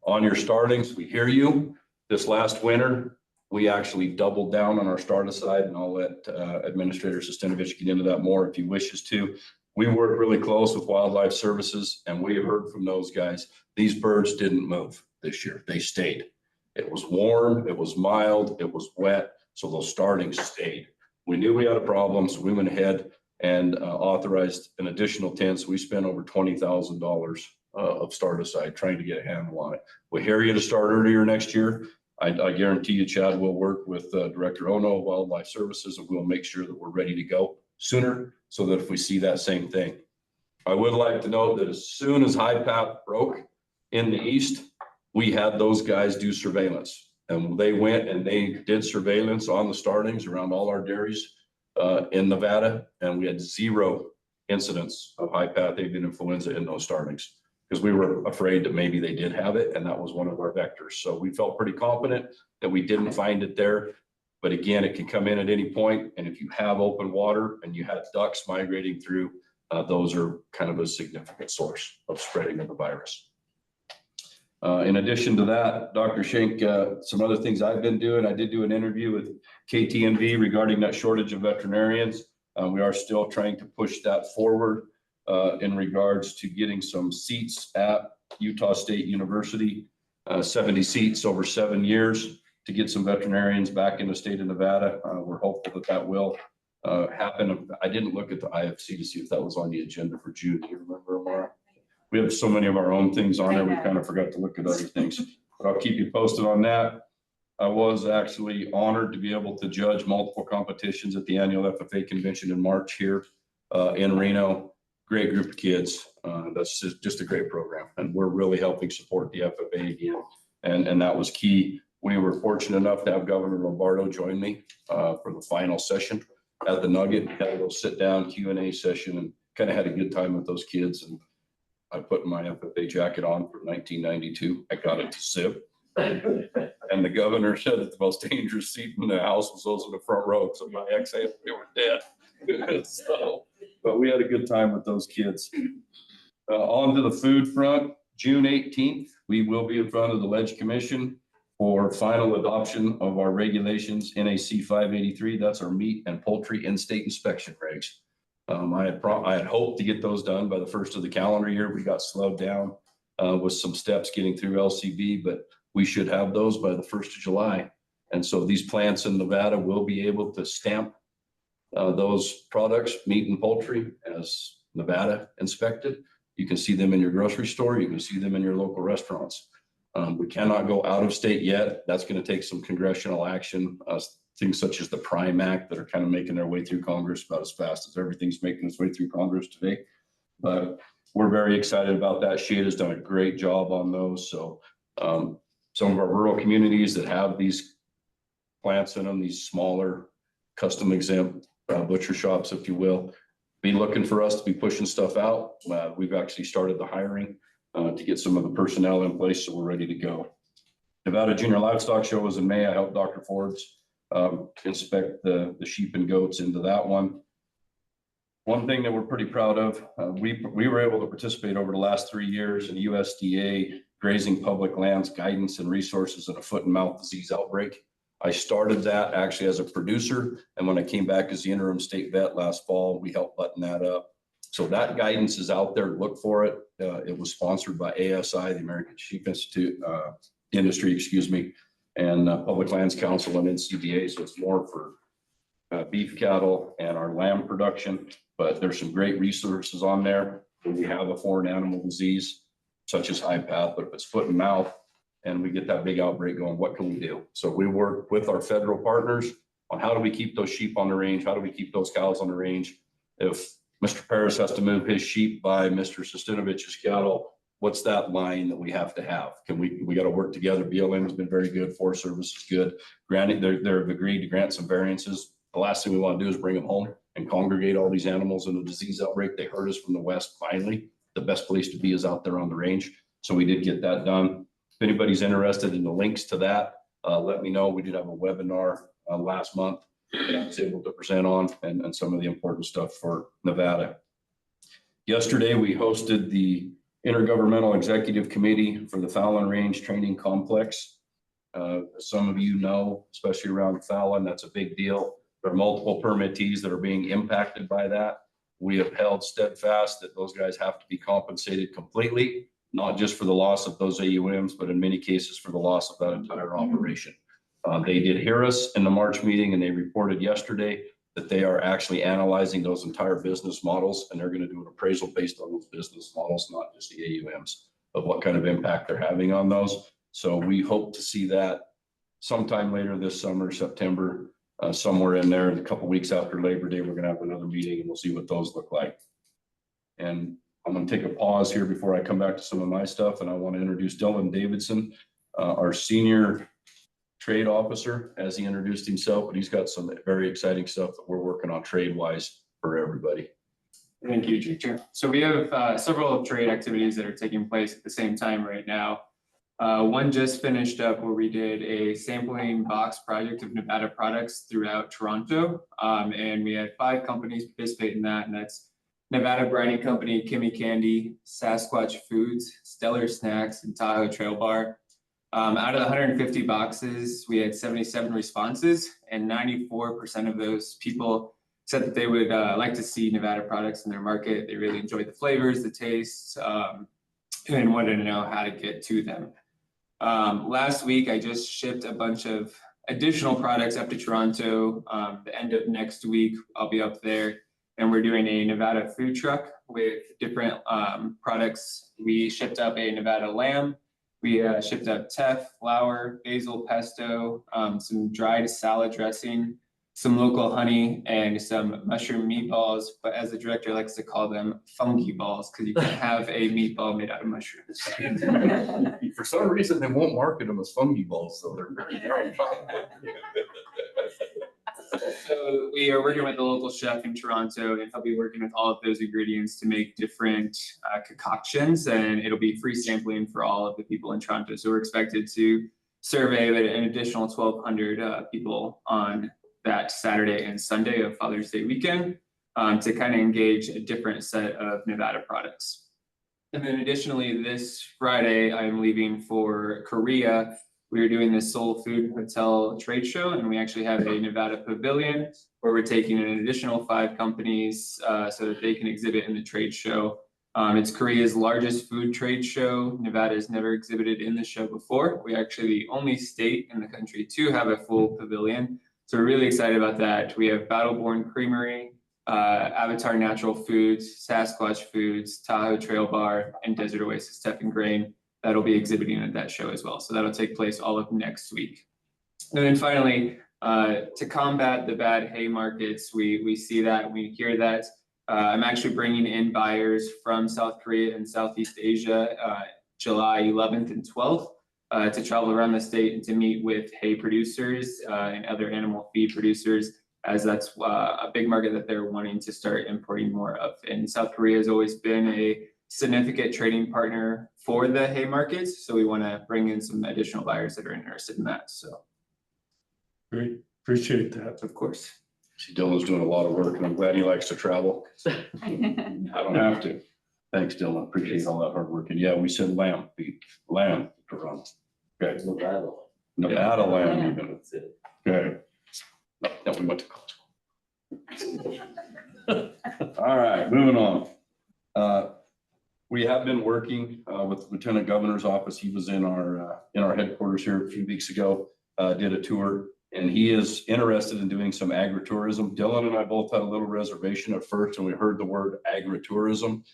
On your starlings, we hear you. This last winter, We actually doubled down on our Start-Aside, and I'll let Administrator Sustanovich get into that more if he wishes to. We work really close with Wildlife Services, and we heard from those guys. These birds didn't move this year. They stayed. It was warm, it was mild, it was wet, so those startings stayed. We knew we had a problem, so we went ahead and authorized an additional 10. So we spent over $20,000 of Start-Aside trying to get a handle on it. We hear you to start earlier next year. I guarantee you, Chad, will work with Director Ono of Wildlife Services, and we'll make sure that we're ready to go sooner so that if we see that same thing. I would like to note that as soon as High Path broke in the east, we had those guys do surveillance. And they went and they did surveillance on the startings around all our dairies in Nevada, and we had 0 incidents of high path avian influenza in those startings because we were afraid that maybe they did have it, and that was one of our vectors. So we felt pretty confident that we didn't find it there. But again, it can come in at any point, and if you have open water and you have ducks migrating through, those are kind of a significant source of spreading of the virus. In addition to that, Dr. Schenk, some other things I've been doing. I did do an interview with KTNV regarding that shortage of veterinarians. We are still trying to push that forward in regards to getting some seats at Utah State University, 70 seats over 7 years to get some veterinarians back in the state of Nevada. We're hopeful that that will happen. I didn't look at the IFC to see if that was on the agenda for June. Do you remember, Amara? We have so many of our own things on there, we kind of forgot to look at other things, but I'll keep you posted on that. I was actually honored to be able to judge multiple competitions at the annual FFA convention in March here in Reno. Great group of kids. That's just a great program, and we're really helping support the FFA again. And that was key. We were fortunate enough to have Governor Lombardo join me for the final session at the Nugget. Had a little sit down Q&A session and kind of had a good time with those kids. And I put my FFA jacket on from 1992. I got it to zip. And the governor said that the most dangerous seat in the house was those in the front row. So my ex-husband, they were dead. So, but we had a good time with those kids. On to the food front, June 18th, we will be in front of the Ledge Commission for final adoption of our regulations, NAC 583. That's our meat and poultry in-state inspection regs. I had hoped to get those done by the 1st of the calendar year. We got slowed down with some steps getting through LCB, but we should have those by the 1st of July. And so these plants in Nevada will be able to stamp those products, meat and poultry, as Nevada inspected. You can see them in your grocery store. You can see them in your local restaurants. We cannot go out of state yet. That's going to take some congressional action. Things such as the Prime Act that are kind of making their way through Congress about as fast as everything's making its way through Congress today. But we're very excited about that. Shade has done a great job on those. So some of our rural communities that have these plants in them, these smaller custom exempt butcher shops, if you will, be looking for us to be pushing stuff out. We've actually started the hiring to get some of the personnel in place, so we're ready to go. Nevada Junior Livestock Show was in May. I helped Dr. Forbes inspect the sheep and goats into that one. One thing that we're pretty proud of, we were able to participate over the last 3 years in USDA Grazing Public Lands Guidance and Resources in a foot and mouth disease outbreak. I started that actually as a producer, and when I came back as the interim state vet last fall, we helped button that up. So that guidance is out there. Look for it. It was sponsored by ASI, the American Sheep Institute Industry, excuse me, and Public Lands Council and NCBA. So it's more for beef cattle and our lamb production, but there's some great resources on there. When we have a foreign animal disease, such as high path, but if it's foot and mouth and we get that big outbreak going, what can we do? So we work with our federal partners on how do we keep those sheep on the range? How do we keep those cows on the range? If Mr. Paris has to move his sheep by Mr. Sustinovich's cattle, what's that line that we have to have? We got to work together. BLM has been very good. Forest Service is good. Granted, they've agreed to grant some variances. The last thing we want to do is bring them home and congregate all these animals in a disease outbreak. They heard us from the west. Finally, the best place to be is out there on the range. So we did get that done. If anybody's interested in the links to that, let me know. We did have a webinar last month that I was able to present on and some of the important stuff for Nevada. Yesterday, we hosted the Intergovernmental Executive Committee for the Fallon Range Training Complex. Some of you know, especially around Fallon, that's a big deal. There are multiple permittees that are being impacted by that. We have held steadfast that those guys have to be compensated completely, not just for the loss of those AUMs, but in many cases for the loss of that entire operation. They did hear us in the March meeting, and they reported yesterday that they are actually analyzing those entire business models, and they're going to do an appraisal based on those business models, not just the AUMs, of what kind of impact they're having on those. So we hope to see that sometime later this summer, September, somewhere in there. And a couple of weeks after Labor Day, we're going to have another meeting, and we'll see what those look like. And I'm going to take a pause here before I come back to some of my stuff, and I want to introduce Dylan Davidson, our senior trade officer, as he introduced himself, but he's got some very exciting stuff that we're working on trade-wise for everybody. Thank you, Chair. So we have several trade activities that are taking place at the same time right now. One just finished up where we did a sampling box project of Nevada products throughout Toronto. And we had 5 companies participate in that, and that's Nevada Brining Company, Kimmy Candy, Sasquatch Foods, Stellar Snacks, and Tahoe Trail Bar. Out of the 150 boxes, we had 77 responses, and 94% of those people said that they would like to see Nevada products in their market. They really enjoyed the flavors, the tastes, and wanted to know how to get to them. Last week, I just shipped a bunch of additional products up to Toronto. The end of next week, I'll be up there, and we're doing a Nevada food truck with different products. We shipped up a Nevada lamb. We shipped up teff, flour, basil pesto, some dried salad dressing, some local honey, and some mushroom meatballs. But as the director likes to call them, funky balls, because you can have a meatball made out of mushrooms. For some reason, they won't market them as fungi balls, so they're very So we are working with a local chef in Toronto, and he'll be working with all of those ingredients to make different concoctions, and it'll be free sampling for all of the people in Toronto. So we're expected to survey an additional 1,200 people on that Saturday and Sunday of Father's Day weekend to kind of engage a different set of Nevada products. And then additionally, this Friday, I'm leaving for Korea. We are doing the Seoul Food Hotel trade show, and we actually have a Nevada pavilion where we're taking an additional 5 companies so that they can exhibit in the trade show. It's Korea's largest food trade show. Nevada has never exhibited in the show before. We're actually the only state in the country to have a full pavilion. So we're really excited about that. We have Battleborn Creamery, Avatar Natural Foods, Sasquatch Foods, Tahoe Trail Bar, and Desert Oasis Teff and Grain that'll be exhibiting at that show as well. So that'll take place all of next week. And then finally, to combat the bad hay markets, we see that, we hear that. I'm actually bringing in buyers from South Korea and Southeast Asia, July 11th and 12th, to travel around the state and to meet with hay producers and other animal feed producers, as that's a big market that they're wanting to start importing more of. And South Korea has always been a significant trading partner for the hay markets. So we want to bring in some additional buyers that are interested in that. So. Great, appreciate that. Of course. See, Dylan's doing a lot of work, and I'm glad he likes to travel. I don't have to. Thanks, Dylan. Appreciate all that hard work. And yeah, we said lamb to run. Okay. Nevada lamb even. Okay. No, we went to college. All right, moving on. We have been working with the Lieutenant Governor's office. He was in our headquarters here a few weeks ago, did a tour, and he is interested in doing some agritourism. Dylan and I both had a little reservation at first, and we heard the word agritourism.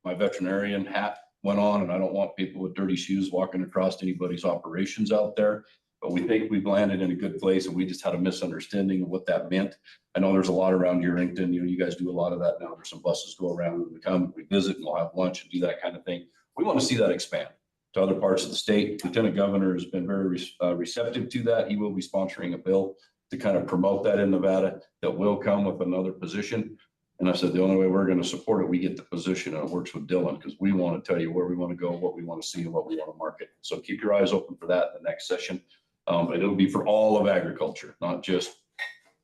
My veterinarian hat went on, and I don't want people with dirty shoes walking across anybody's operations out there. But we think we've landed in a good place, and we just had a misunderstanding of what that meant. I know there's a lot around Urington. You guys do a lot of that now. There's some buses go around, and we come, we visit, and we'll have lunch and do that kind of thing. We want to see that expand to other parts of the state. Lieutenant Governor has been very receptive to that. He will be sponsoring a bill to kind of promote that in Nevada that will come with another position. And I said, the only way we're going to support it, we get the position, and it works with Dylan, because we want to tell you where we want to go, what we want to see, and what we want to market. So keep your eyes open for that in the next session. But it'll be for all of agriculture, not just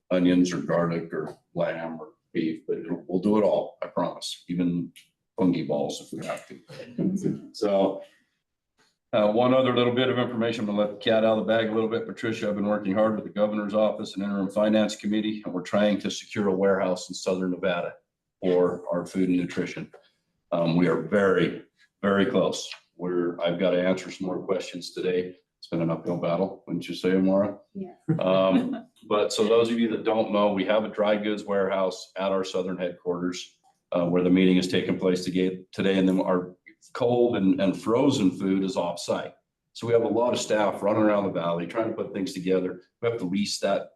onions or garlic or lamb or beef, but we'll do it all, I promise, even fungi balls if we have to. So One other little bit of information, I'm gonna let the cat out of the bag a little bit. Patricia, I've been working hard with the governor's office and interim finance committee, and we're trying to secure a warehouse in Southern Nevada for our food and nutrition. We are very, very close. I've got to answer some more questions today. It's been an uphill battle, wouldn't you say, Amara? Yeah. But so those of you that don't know, we have a dry goods warehouse at our southern headquarters where the meeting is taking place today, and then our cold and frozen food is off-site. So we have a lot of staff running around the valley trying to put things together. We have to lease that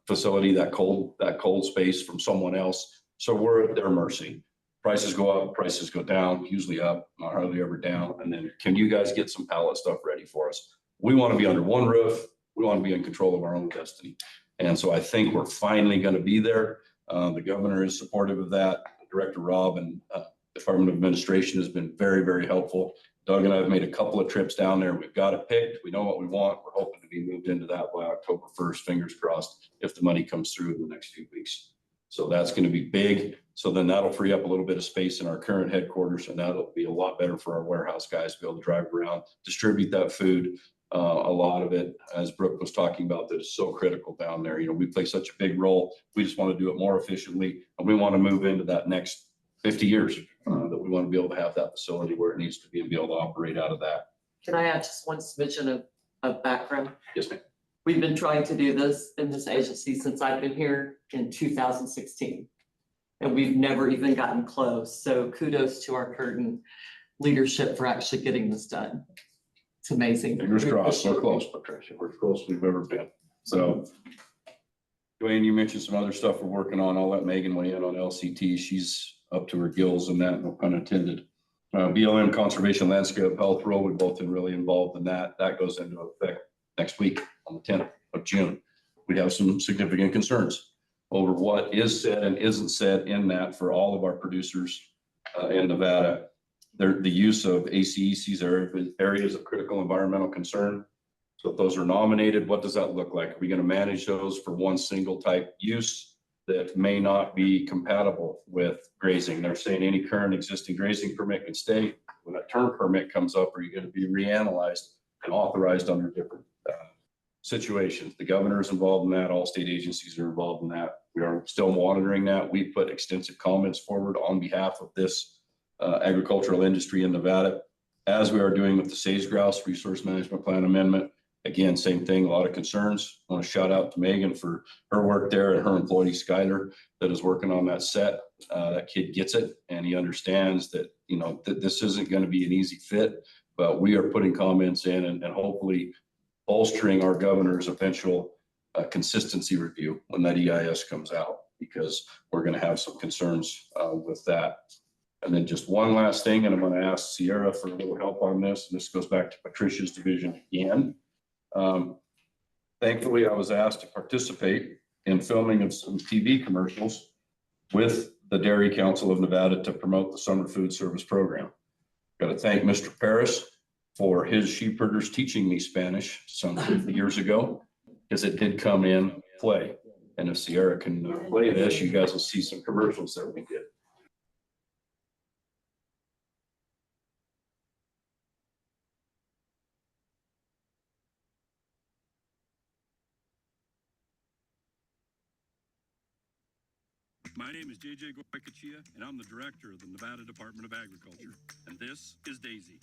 facility, that cold space from someone else. So we're at their mercy. Prices go up, prices go down, usually up, not hardly ever down. And then can you guys get some pallet stuff ready for us? We want to be under one roof. We want to be in control of our own destiny. And so I think we're finally going to be there. The governor is supportive of that. Director Rob and Department of Administration has been very, very helpful. Doug and I have made a couple of trips down there. We've got it picked. We know what we want. We're hoping to be moved into that by October 1st, fingers crossed, if the money comes through in the next few weeks. So that's going to be big. So then that'll free up a little bit of space in our current headquarters, and that'll be a lot better for our warehouse guys to be able to drive around, distribute that food. A lot of it, as Brooke was talking about, that is so critical down there. You know, we play such a big role. We just want to do it more efficiently, and we want to move into that next 50 years that we want to be able to have that facility where it needs to be and be able to operate out of that. Can I add just one smidgen of background? Yes, ma'am. We've been trying to do this in this agency since I've been here in 2016. And we've never even gotten close. So kudos to our current leadership for actually getting this done. It's amazing. Fingers crossed, we're close, Patricia. We're as close as we've ever been. So, Dwayne, you mentioned some other stuff we're working on. I'll let Megan weigh in on LCT. She's up to her gills in that, no pun intended. BLM Conservation Landscape Health Rule, we've both been really involved in that. That goes into effect next week on the 10th of June. We have some significant concerns over what is said and isn't said in that for all of our producers in Nevada. The use of ACEC's areas of critical environmental concern. So if those are nominated, what does that look like? Are we going to manage those for one single type use that may not be compatible with grazing? They're saying any current existing grazing permit can stay. When that term permit comes up, are you going to be reanalyzed and authorized under different situations? The governor is involved in that. All state agencies are involved in that. We are still monitoring that. We put extensive comments forward on behalf of this agricultural industry in Nevada, as we are doing with the sage grouse resource management plan amendment. Again, same thing, a lot of concerns. I want to shout out to Megan for her work there and her employee Skyler that is working on that set. That kid gets it, and he understands that, you know, that this isn't going to be an easy fit, but we are putting comments in and hopefully bolstering our governor's eventual consistency review when that EIS comes out, because we're going to have some concerns with that. And then just one last thing, and I'm going to ask Sierra for a little help on this, and this goes back to Patricia's division again. Thankfully, I was asked to participate in filming of some TV commercials with the Dairy Council of Nevada to promote the summer food service program. Got to thank Mr. Paris for his sheep herders teaching me Spanish some 50 years ago, because it did come in play. And if Sierra can play this, you guys will see some commercials that we did. My name is JJ Goycochea, and I'm the director of the Nevada Department of Agriculture. And this is Daisy.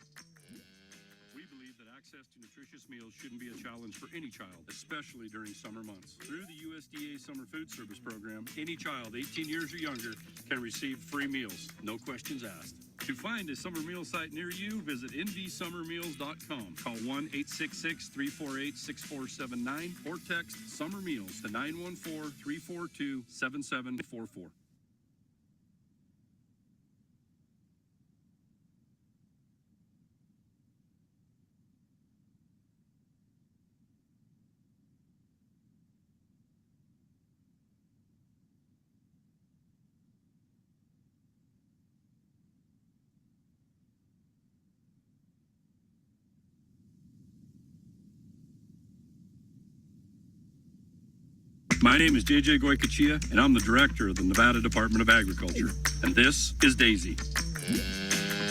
We believe that access to nutritious meals shouldn't be a challenge for any child, especially during summer months. Through the USDA Summer Food Service Program, any child 18 years or younger can receive free meals, no questions asked. To find a summer meal site near you, visit nvsummermeals.com. Call 1-866-348-6479 or text Summer Meals to 914-342-7744. My name is JJ Goycochea, and I'm the director of the Nevada Department of Agriculture. And this is Daisy.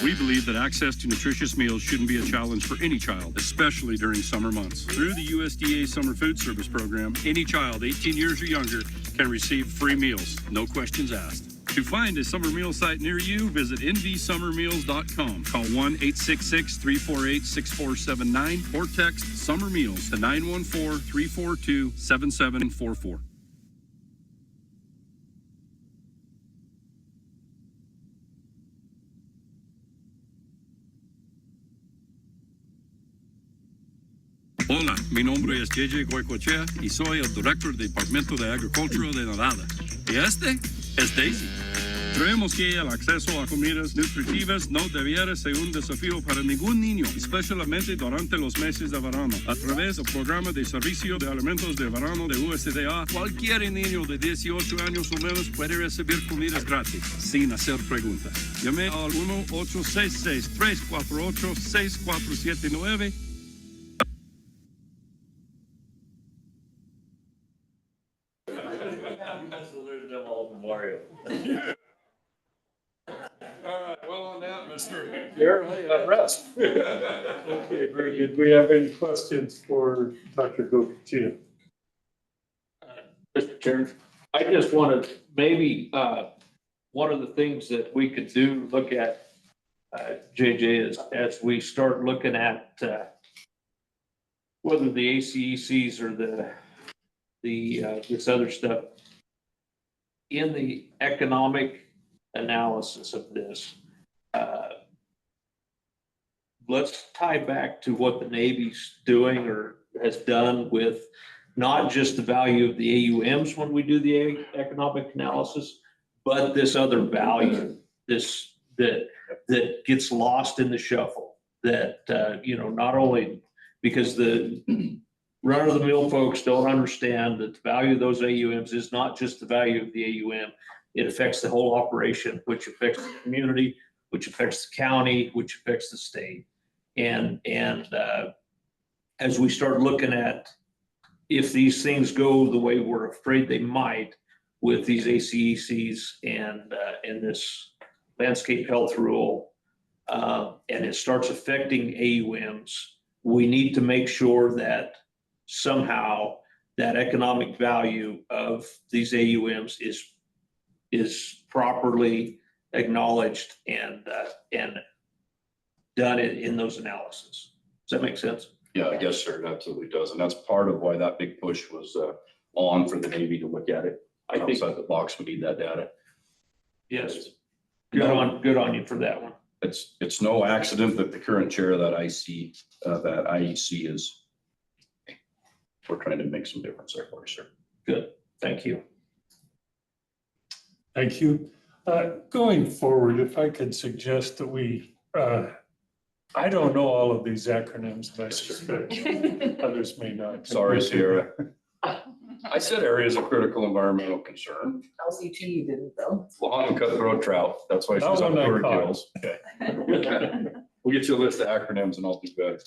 We believe that access to nutritious meals shouldn't be a challenge for any child, especially during summer months. Through the USDA Summer Food Service Program, any child 18 years or younger can receive free meals, no questions asked. To find a summer meal site near you, visit nvsummermeals.com. Call 1-866-348-6479 or text Summer Meals to 914-342-7744. Hola, mi nombre es JJ Goicoechea y soy el director del Departamento de Agricultura de Nevada. Y este es Daisy. Creemos que el acceso a comidas nutritivas no debiera ser un desafío para ningún niño, especialmente durante los meses de verano. A través del programa de servicio de alimentos de verano de USDA, cualquier niño de 18 años o menos puede recibir comidas gratis, sin hacer preguntas. Llame al 1-866-348-6479. All right, well, on that, Mr. Garrett, rest. Okay, very good. Do we have any questions for Dr. Goicoechea? Mr. Chair, I just wanted, maybe, one of the things that we could do, look at, JJ, is as we start looking at, whether the ACECs or this other stuff, in the economic analysis of this, let's tie back to what the Navy's doing or has done with not just the value of the AUMs when we do the economic analysis, but this other value, that gets lost in the shuffle. That not only because the run-of-the-mill folks don't understand that the value of those AUMs is not just the value of the AUM. It affects the whole operation, which affects the community, which affects the county, which affects the state. And as we start looking at if these things go the way we're afraid they might with these ACECs and this landscape health rule, and it starts affecting AUMs, we need to make sure that somehow that economic value of these AUMs is properly acknowledged and done in those analyses. Does that make sense? Yeah, yes, sir, it absolutely does. And that's part of why that big push was on for the Navy to look at it. I think outside the box, we need that data. Yes. Good on you for that one. It's no accident that the current chair of that IEC is, we're trying to make some difference there for you, sir. Good, thank you. Thank you. Going forward, if I could suggest that we, I don't know all of these acronyms, but I suspect others may not. Sorry, Sierra. I said areas of critical environmental concern. LCT you didn't though. Long and cutthroat trout. That's why she's on tour deals. Okay. We'll get you a list of acronyms and I'll do better.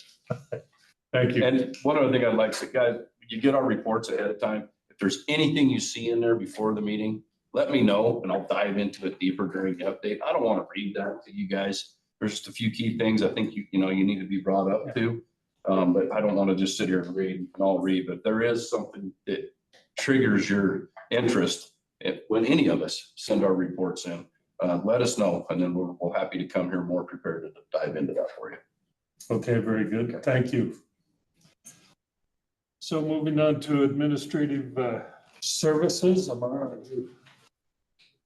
Thank you. And one other thing I'd like to say, guys, you get our reports ahead of time. If there's anything you see in there before the meeting, let me know and I'll dive into it deeper during the update. I don't want to read that to you guys. There's just a few key things I think you need to be brought up to. But I don't want to just sit here and read and I'll read, but there is something that triggers your interest when any of us send our reports in. Let us know and then we're happy to come here more prepared to dive into that for you. Okay, very good. Thank you. So moving on to administrative services, Amara.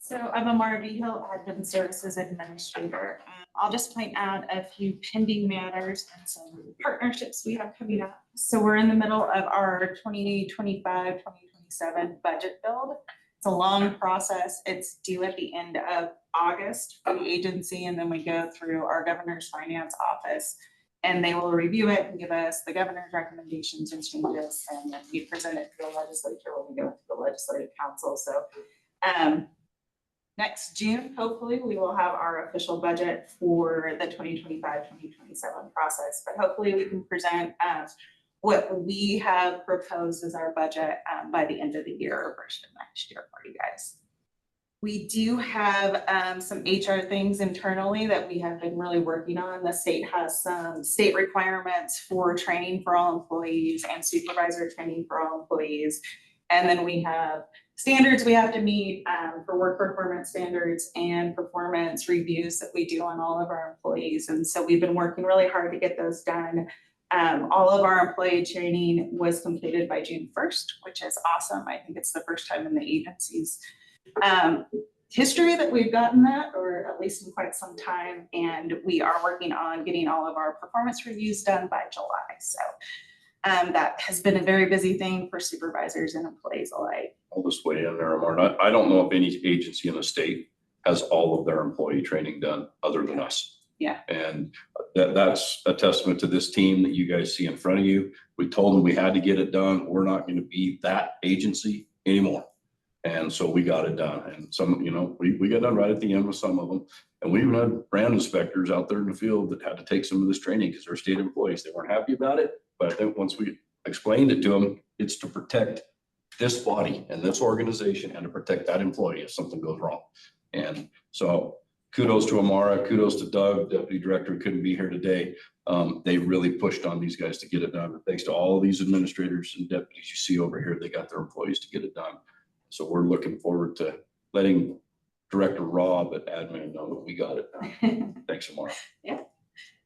So I'm Amara Behill, Admin Services Administrator. I'll just point out a few pending matters and some partnerships we have coming up. So we're in the middle of our 2025-2027 budget build. It's a long process. It's due at the end of August for the agency, and then we go through our governor's finance office, and they will review it and give us the governor's recommendations and changes, and then we present it to the legislature when we go to the legislative council. So next June, hopefully, we will have our official budget for the 2025-2027 process, but hopefully we can present what we have proposed as our budget by the end of the year or first of next year for you guys. We do have some HR things internally that we have been really working on. The state has some state requirements for training for all employees and supervisor training for all employees. And then we have standards we have to meet for work performance standards and performance reviews that we do on all of our employees. And so we've been working really hard to get those done. All of our employee training was completed by June 1st, which is awesome. I think it's the first time in the agency's history that we've gotten that, or at least in quite some time. And we are working on getting all of our performance reviews done by July. So that has been a very busy thing for supervisors and employees alike. I'll just weigh in there, Martin. I don't know if any agency in the state has all of their employee training done other than us. Yeah. And that's a testament to this team that you guys see in front of you. We told them we had to get it done. We're not going to be that agency anymore. And so we got it done. And some, you know, we got done right at the end with some of them. And we even had brand inspectors out there in the field that had to take some of this training because they're state employees. They weren't happy about it. But I think once we explained it to them, it's to protect this body and this organization and to protect that employee if something goes wrong. And so kudos to Amara, kudos to Doug, Deputy Director, who couldn't be here today. They really pushed on these guys to get it done. And thanks to all of these administrators and deputies you see over here, they got their employees to get it done. So we're looking forward to letting Director Rob at admin know that we got it done. Thanks, Amara. Yeah.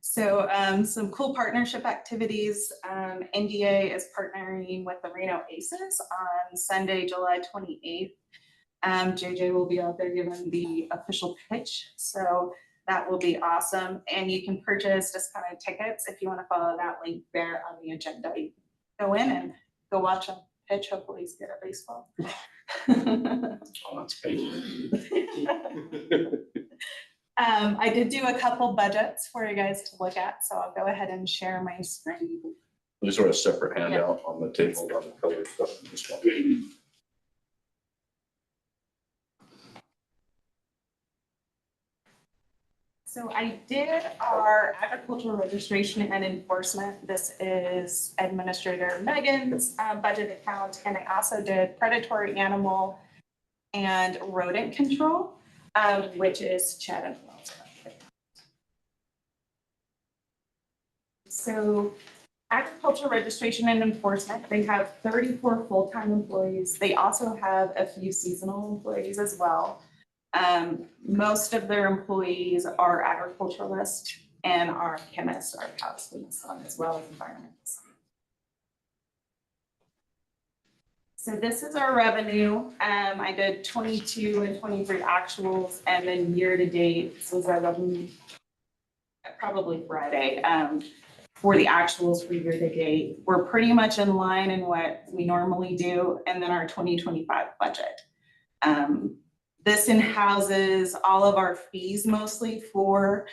So some cool partnership activities. NDA is partnering with the Reno Aces on Sunday, July 28th. JJ will be out there giving the official pitch. So that will be awesome. And you can purchase discounted tickets if you want to follow that link there on the agenda. You can go in and go watch them pitch. Hopefully he's good at baseball. Oh, that's great. I did do a couple budgets for you guys to look at, so I'll go ahead and share my screen. There's sort of a separate handout on the table on the color stuff in this one. So I did our agricultural registration and enforcement. This is Administrator Megan's budget account, and I also did predatory animal and rodent control, which is Chad and Wells. So agricultural registration and enforcement, they have 34 full-time employees. They also have a few seasonal employees as well. Most of their employees are agriculturalists and our chemists are housekeepers as well as environmentalists. So this is our revenue. I did 22 and 23 actuals, and then year to date, this was our revenue, probably Friday, for the actuals for year to date. We're pretty much in line in what we normally do, and then our 2025 budget. This in-houses all of our fees mostly for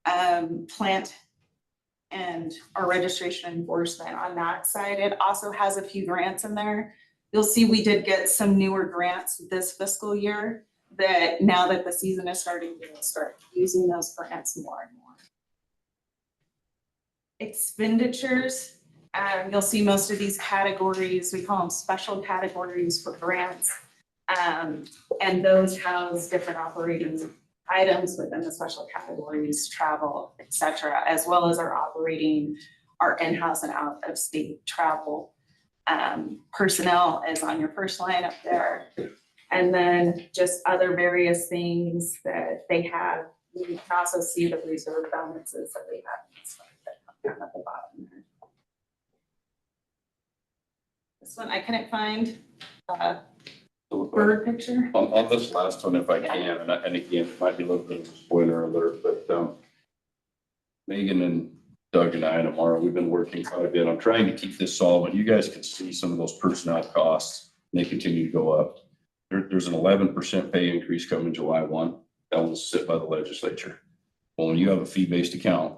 plant and our registration enforcement on that side. It also has a few grants in there. You'll see we did get some newer grants this fiscal year that now that the season is starting, we'll start using those grants more and more. Expenditures, you'll see most of these categories, we call them special categories for grants. And those house different operating items within the special categories, travel, et cetera, as well as our operating, our in-house and out of state travel. Personnel is on your first line up there. And then just other various things that they have. You can also see the reserve balances that they have at the bottom there. This one I couldn't find. Bird picture? On this last one, if I can, and again, it might be a little bit of a spoiler alert, but Megan and Doug and I and Amara, we've been working quite a bit. I'm trying to keep this solvent. You guys can see some of those personnel costs, and they continue to go up. There's an 11% pay increase coming July 1. That was set by the legislature. Well, when you have a fee-based account,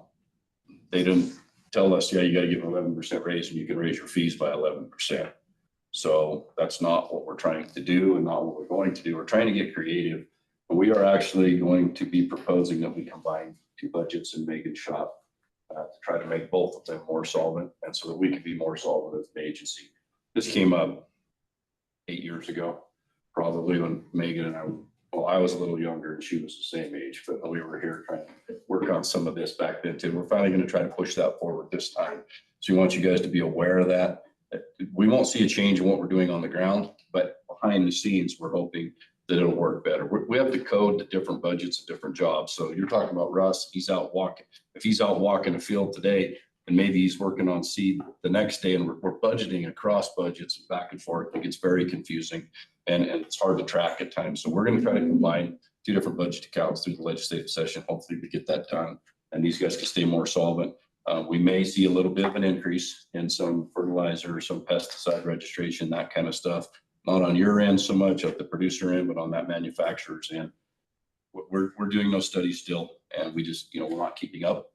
they didn't tell us, yeah, you got to give an 11% raise and you can raise your fees by 11%. So that's not what we're trying to do and not what we're going to do. We're trying to get creative. But we are actually going to be proposing that we combine two budgets in Megan's shop to try to make both of them more solvent and so that we can be more solvent as an agency. This came up 8 years ago, probably when Megan and I well, I was a little younger and she was the same age, but we were here trying to work on some of this back then too. We're finally gonna try to push that forward this time. So we want you guys to be aware of that. We won't see a change in what we're doing on the ground, but behind the scenes, we're hoping that it'll work better. We have to code the different budgets of different jobs. So you're talking about Russ, he's out walking. If he's out walking the field today, and maybe he's working on seed the next day, and we're budgeting across budgets back and forth. It gets very confusing and it's hard to track at times. So we're going to try to combine two different budget accounts through the legislative session. Hopefully we get that done and these guys can stay more solvent. We may see a little bit of an increase in some fertilizer, some pesticide registration, that kind of stuff. Not on your end so much, at the producer end, but on that manufacturer's end. We're doing those studies still, and we just, we're not keeping up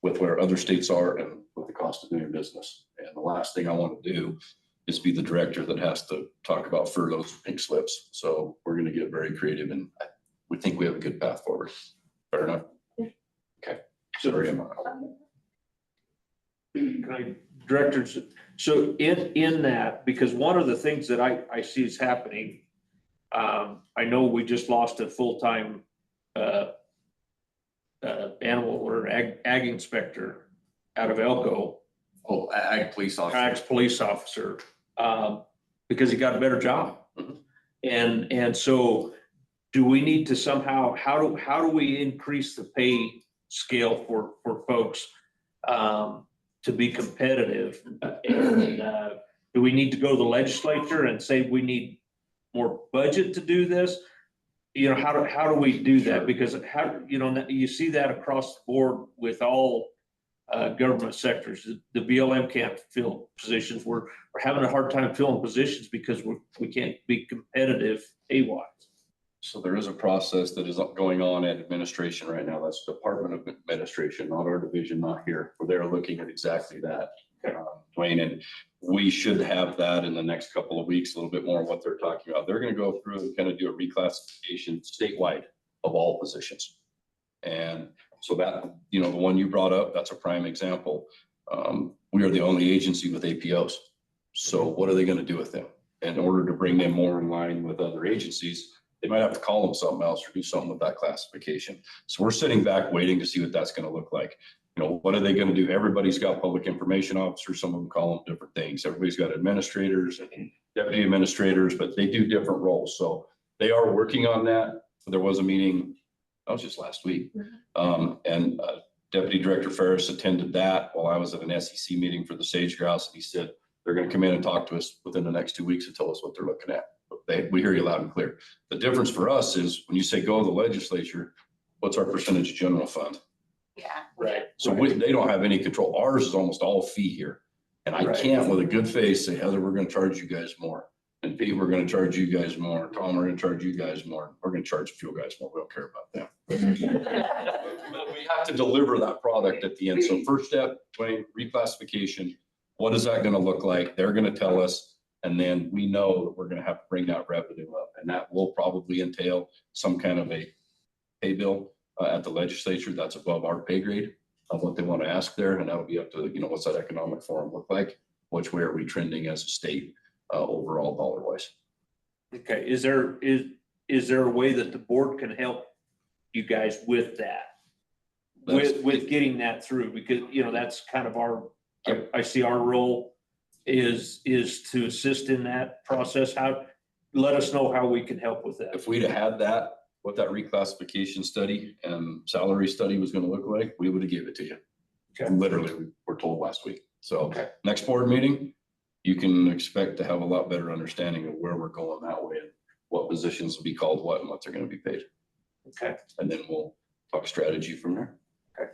with where other states are and with the cost of doing business. And the last thing I want to do is be the director that has to talk about furloughs and pink slips. So we're going to get very creative, and we think we have a good path forward. Fair enough? Yeah. Okay. Directors, so in that, because one of the things that I see is happening, I know we just lost a full-time animal or ag inspector out of Elko. Oh, ag police officer. Ag police officer, because he got a better job. And so do we need to somehow, how do we increase the pay scale for folks to be competitive? And do we need to go to the legislature and say we need more budget to do this? How do we do that? Because you see that across the board with all government sectors. The BLM can't fill positions. We're having a hard time filling positions because we can't be competitive pay-wise. So there is a process that is going on at administration right now. That's Department of Administration, not our division, not here. They're looking at exactly that, Dwayne, and we should have that in the next couple of weeks, a little bit more of what they're talking about. They're going to go through and kind of do a reclassification statewide of all positions. And so that, the one you brought up, that's a prime example. We are the only agency with APOs. So what are they going to do with them? In order to bring them more in line with other agencies, they might have to call them something else or do something with that classification. So we're sitting back waiting to see what that's going to look like. What are they going to do? Everybody's got public information officers. Some of them call them different things. Everybody's got administrators and deputy administrators, but they do different roles. So they are working on that. There was a meeting, that was just last week. And Deputy Director Ferris attended that while I was at an SEC meeting for the sage grouse. And he said, they're going to come in and talk to us within the next 2 weeks and tell us what they're looking at. We hear you loud and clear. The difference for us is when you say go to the legislature, what's our percentage general fund? Yeah. Right. So they don't have any control. Ours is almost all fee here. And I can't with a good face say, Heather, we're going to charge you guys more. And Pete, we're going to charge you guys more. Tom, we're going to charge you guys more. We're going to charge the fuel guys more. We don't care about them. But we have to deliver that product at the end. So first step, Dwayne, reclassification. What is that going to look like? They're going to tell us. And then we know that we're going to have to bring that revenue up. And that will probably entail some kind of a pay bill at the legislature. That's above our pay grade of what they want to ask there. And that'll be up to, what's that economic forum look like? Which way are we trending as a state overall dollar wise? Okay. Is there a way that the board can help you guys with that? With getting that through? Because, that's kind of I see our role is to assist in that process. Let us know how we can help with that. If we'd have had that, what that reclassification study and salary study was going to look like, we would have gave it to you. Okay. Literally, we were told last week. So next board meeting, you can expect to have a lot better understanding of where we're going that way and what positions will be called what and what they're going to be paid. Okay. And then we'll talk strategy from there. Okay.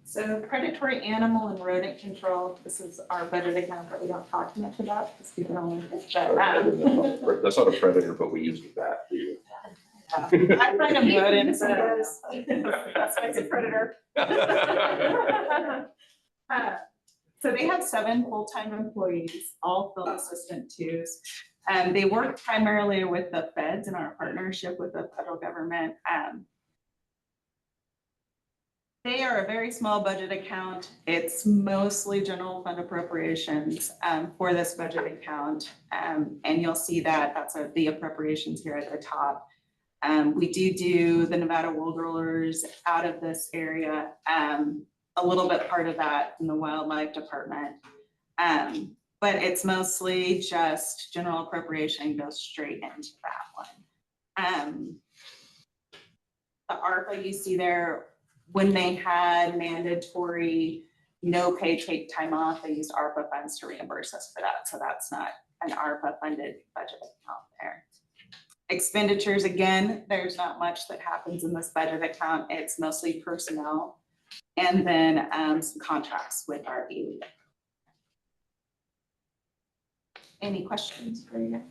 So predatory animal and rodent control, this is our budget account that we don't talk much about because people don't like it. But, that's not a predator, but we use that. I find them good and so that's why it's a predator. So they have 7 full-time employees, all field assistant twos. They work primarily with the feds in our partnership with the federal government. They are a very small budget account. It's mostly general fund appropriations for this budget account. And you'll see that that's the appropriations here at the top. We do the Nevada wool growers out of this area, a little bit part of that in the wildlife department. But it's mostly just general appropriation goes straight into that one. The ARPA you see there, when they had mandatory no pay take time off, they used ARPA funds to reimburse us for that. So that's not an ARPA funded budget account there. Expenditures, again, there's not much that happens in this budget account. It's mostly personnel and then some contracts with our EE. Any questions for you?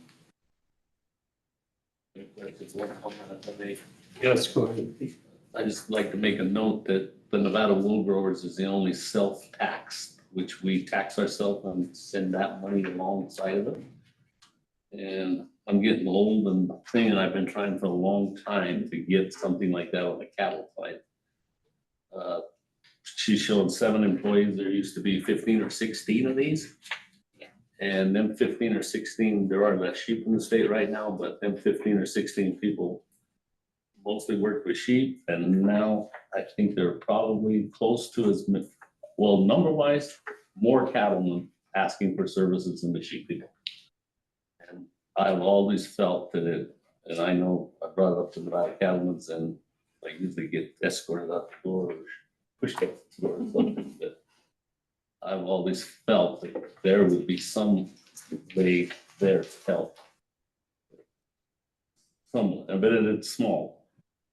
Yes, go ahead. I just like to make a note that the Nevada wool growers is the only self-tax, which we tax ourselves and send that money alongside of it. And I'm getting old and thin, and I've been trying for a long time to get something like that on the cattle side. She showed 7 employees. There used to be 15 or 16 of these. And them 15 or 16, there are less sheep in the state right now, but them 15 or 16 people mostly work with sheep. And now I think they're probably close to as, well, number wise, more cattlemen asking for services than the sheep people. And I've always felt that it, and I know I brought it up to the Nevada cattlemen's, and I usually get escorted out the door or pushed out the door or something, but I've always felt that there would be some way there to help. Some, I bet it's small.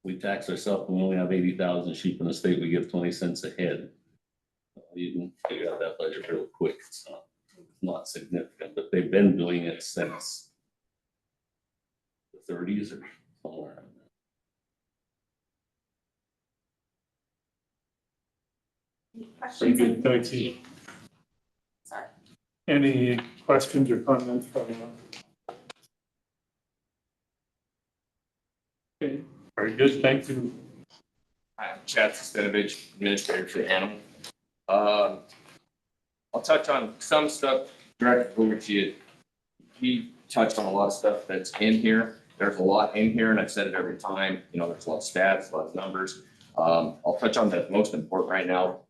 We tax ourselves, we only have 80,000 sheep in the state, we give 20 cents a head. You can figure out that budget real quick. It's not significant, but they've been doing it since the 30s or somewhere. Very good, thank you. Sorry. Any questions or comments from Okay, very good, thank you. Hi, I'm Chad Sustanovich, Administrator for the Animal. I'll touch on some stuff directly over to you. He touched on a lot of stuff that's in here. There's a lot in here, and I've said it every time. You know, there's a lot of stats, a lot of numbers. I'll touch on the most important right now.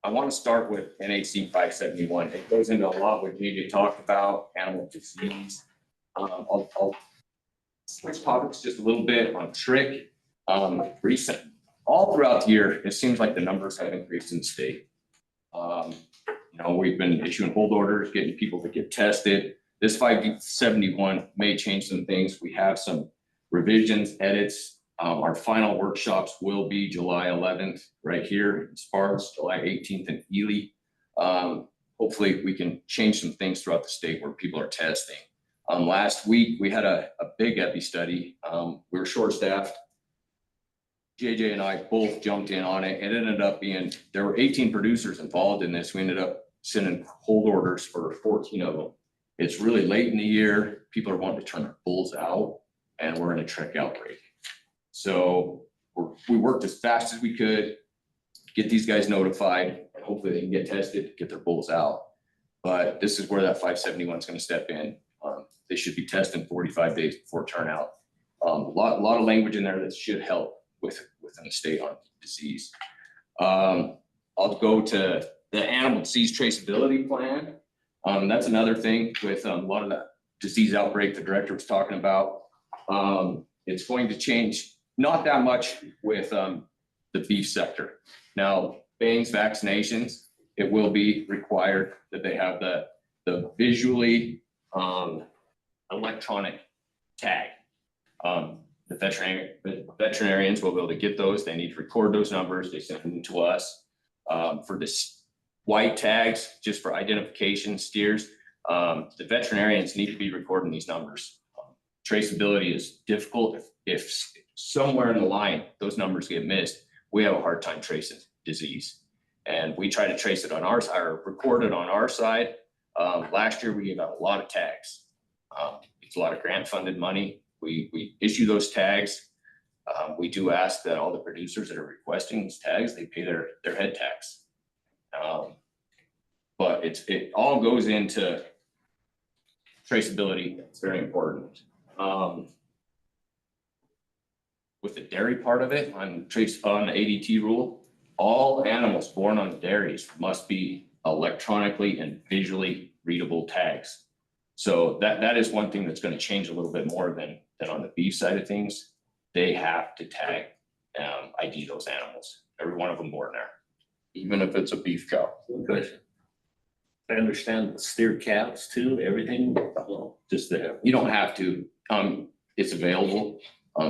I want to start with NAC 571. It goes into a lot what JJ talked about, animal disease. I'll switch topics just a little bit on trick. Recent, all throughout the year, it seems like the numbers have increased in the state. You know, we've been issuing hold orders, getting people to get tested. This 571 may change some things. We have some revisions, edits. Our final workshops will be July 11th right here in Sparks, July 18th in Ely. Hopefully we can change some things throughout the state where people are testing. Last week we had a big epi study. We were short staffed. JJ and I both jumped in on it. It ended up being, there were 18 producers involved in this. We ended up sending hold orders for 14 of them. It's really late in the year. People are wanting to turn their bulls out, and we're in a trick outbreak. So we worked as fast as we could, get these guys notified, and hopefully they can get tested, get their bulls out. But this is where that 571 is going to step in. They should be tested 45 days before turnout. A lot of language in there that should help within the state on disease. I'll go to the animal disease traceability plan. That's another thing with a lot of the disease outbreak the director was talking about. It's going to change not that much with the beef sector. Now, bangs, vaccinations, it will be required that they have the visually electronic tag. The veterinarians will be able to get those. They need to record those numbers. They send them to us. For this white tags, just for identification steers, the veterinarians need to be recording these numbers. Traceability is difficult. If somewhere in the line those numbers get missed, we have a hard time tracing disease. And we try to trace it on our side or record it on our side. Last year we gave out a lot of tags. It's a lot of grant funded money. We issue those tags. We do ask that all the producers that are requesting these tags, they pay their head tax. But it all goes into traceability. It's very important. With the dairy part of it, on the ADT rule, all animals born on dairies must be electronically and visually readable tags. So that is one thing that's going to change a little bit more than on the beef side of things. They have to tag, ID those animals, every one of them born there. Even if it's a beef cow. Good. I understand the steer calves too, everything, just there. You don't have to, it's available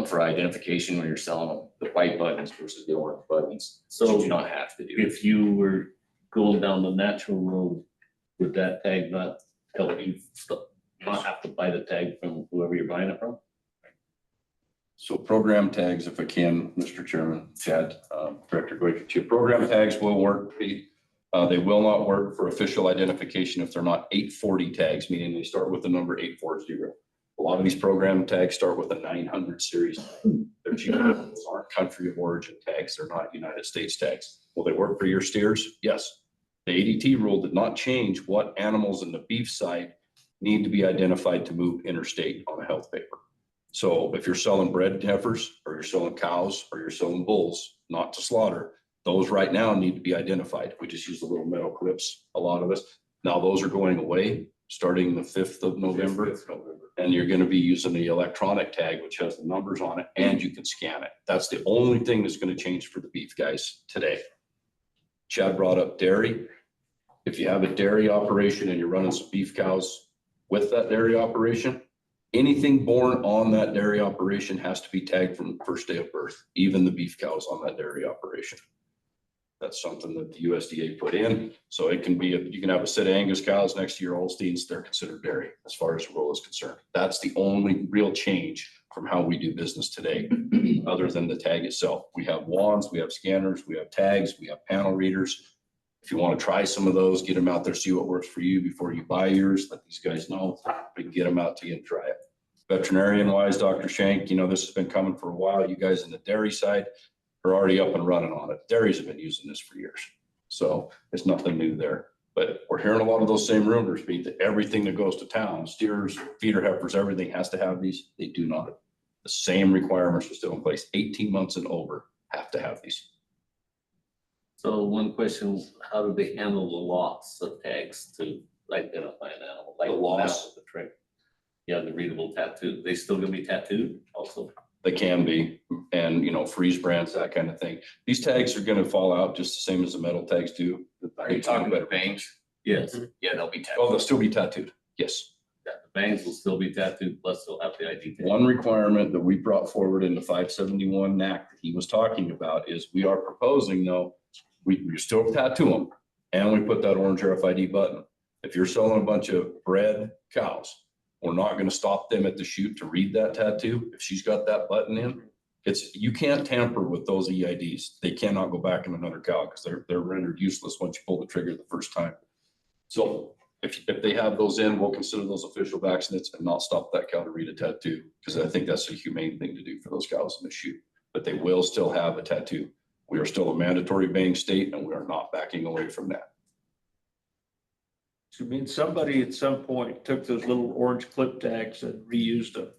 for identification when you're selling them, the white buttons versus the orange buttons. So you do not have to do it. If you were going down the natural road, would that tag not help you not have to buy the tag from whoever you're buying it from? So program tags, if I can, Mr. Chairman, Chad, Director Goyke, program tags will work. They will not work for official identification if they're not 840 tags, meaning they start with the number 840. A lot of these program tags start with a 900 series. They're cheap. Those aren't country of origin tags. They're not United States tags. Will they work for your steers? Yes. The ADT rule did not change what animals in the beef side need to be identified to move interstate on a health paper. So if you're selling bred heifers or you're selling cows or you're selling bulls, not to slaughter, those right now need to be identified. We just use the little metal clips, a lot of us. Now those are going away starting the 5th of November. And you're going to be using the electronic tag, which has the numbers on it, and you can scan it. That's the only thing that's going to change for the beef guys today. Chad brought up dairy. If you have a dairy operation and you're running some beef cows with that dairy operation, anything born on that dairy operation has to be tagged from the first day of birth, even the beef cows on that dairy operation. That's something that the USDA put in. So it can be, you can have a set of Angus cows next to your Holsteins, they're considered dairy as far as the rule is concerned. That's the only real change from how we do business today, other than the tag itself. We have wands, we have scanners, we have tags, we have panel readers. If you want to try some of those, get them out there, see what works for you before you buy yours. Let these guys know. We can get them out to you and try it. Veterinarian wise, Dr. Shank, this has been coming for a while. You guys in the dairy side are already up and running on it. Dairies have been using this for years. So it's nothing new there. But we're hearing a lot of those same rumors, Pete, that everything that goes to town, steers, feeder heifers, everything has to have these. They do not. The same requirements are still in place. 18 months and over have to have these. So one question, how do they handle the loss of tags to identify an animal? Like the loss? The trick. Yeah, the readable tattoo, they still gonna be tattooed also? They can be, and freeze brands, that kind of thing. These tags are gonna fall out just the same as the metal tags do. Are you talking about bangs? Yes. Yeah, they'll be tagged. Oh, they'll still be tattooed. Yes. Yeah, the bangs will still be tattooed, plus they'll have the ID tag. One requirement that we brought forward in the 571 NAC that he was talking about is we are proposing, though, we still tattoo them and we put that orange RFID button. If you're selling a bunch of bred cows, we're not going to stop them at the chute to read that tattoo. If she's got that button in, you can't tamper with those EIDs. They cannot go back in another cow because they're rendered useless once you pull the trigger the first time. So if they have those in, we'll consider those official vaccinates and not stop that cow to read a tattoo, because I think that's a humane thing to do for those cows in the chute. But they will still have a tattoo. We are still a mandatory baying state, and we are not backing away from that. So I mean, somebody at some point took those little orange clip tags and reused them.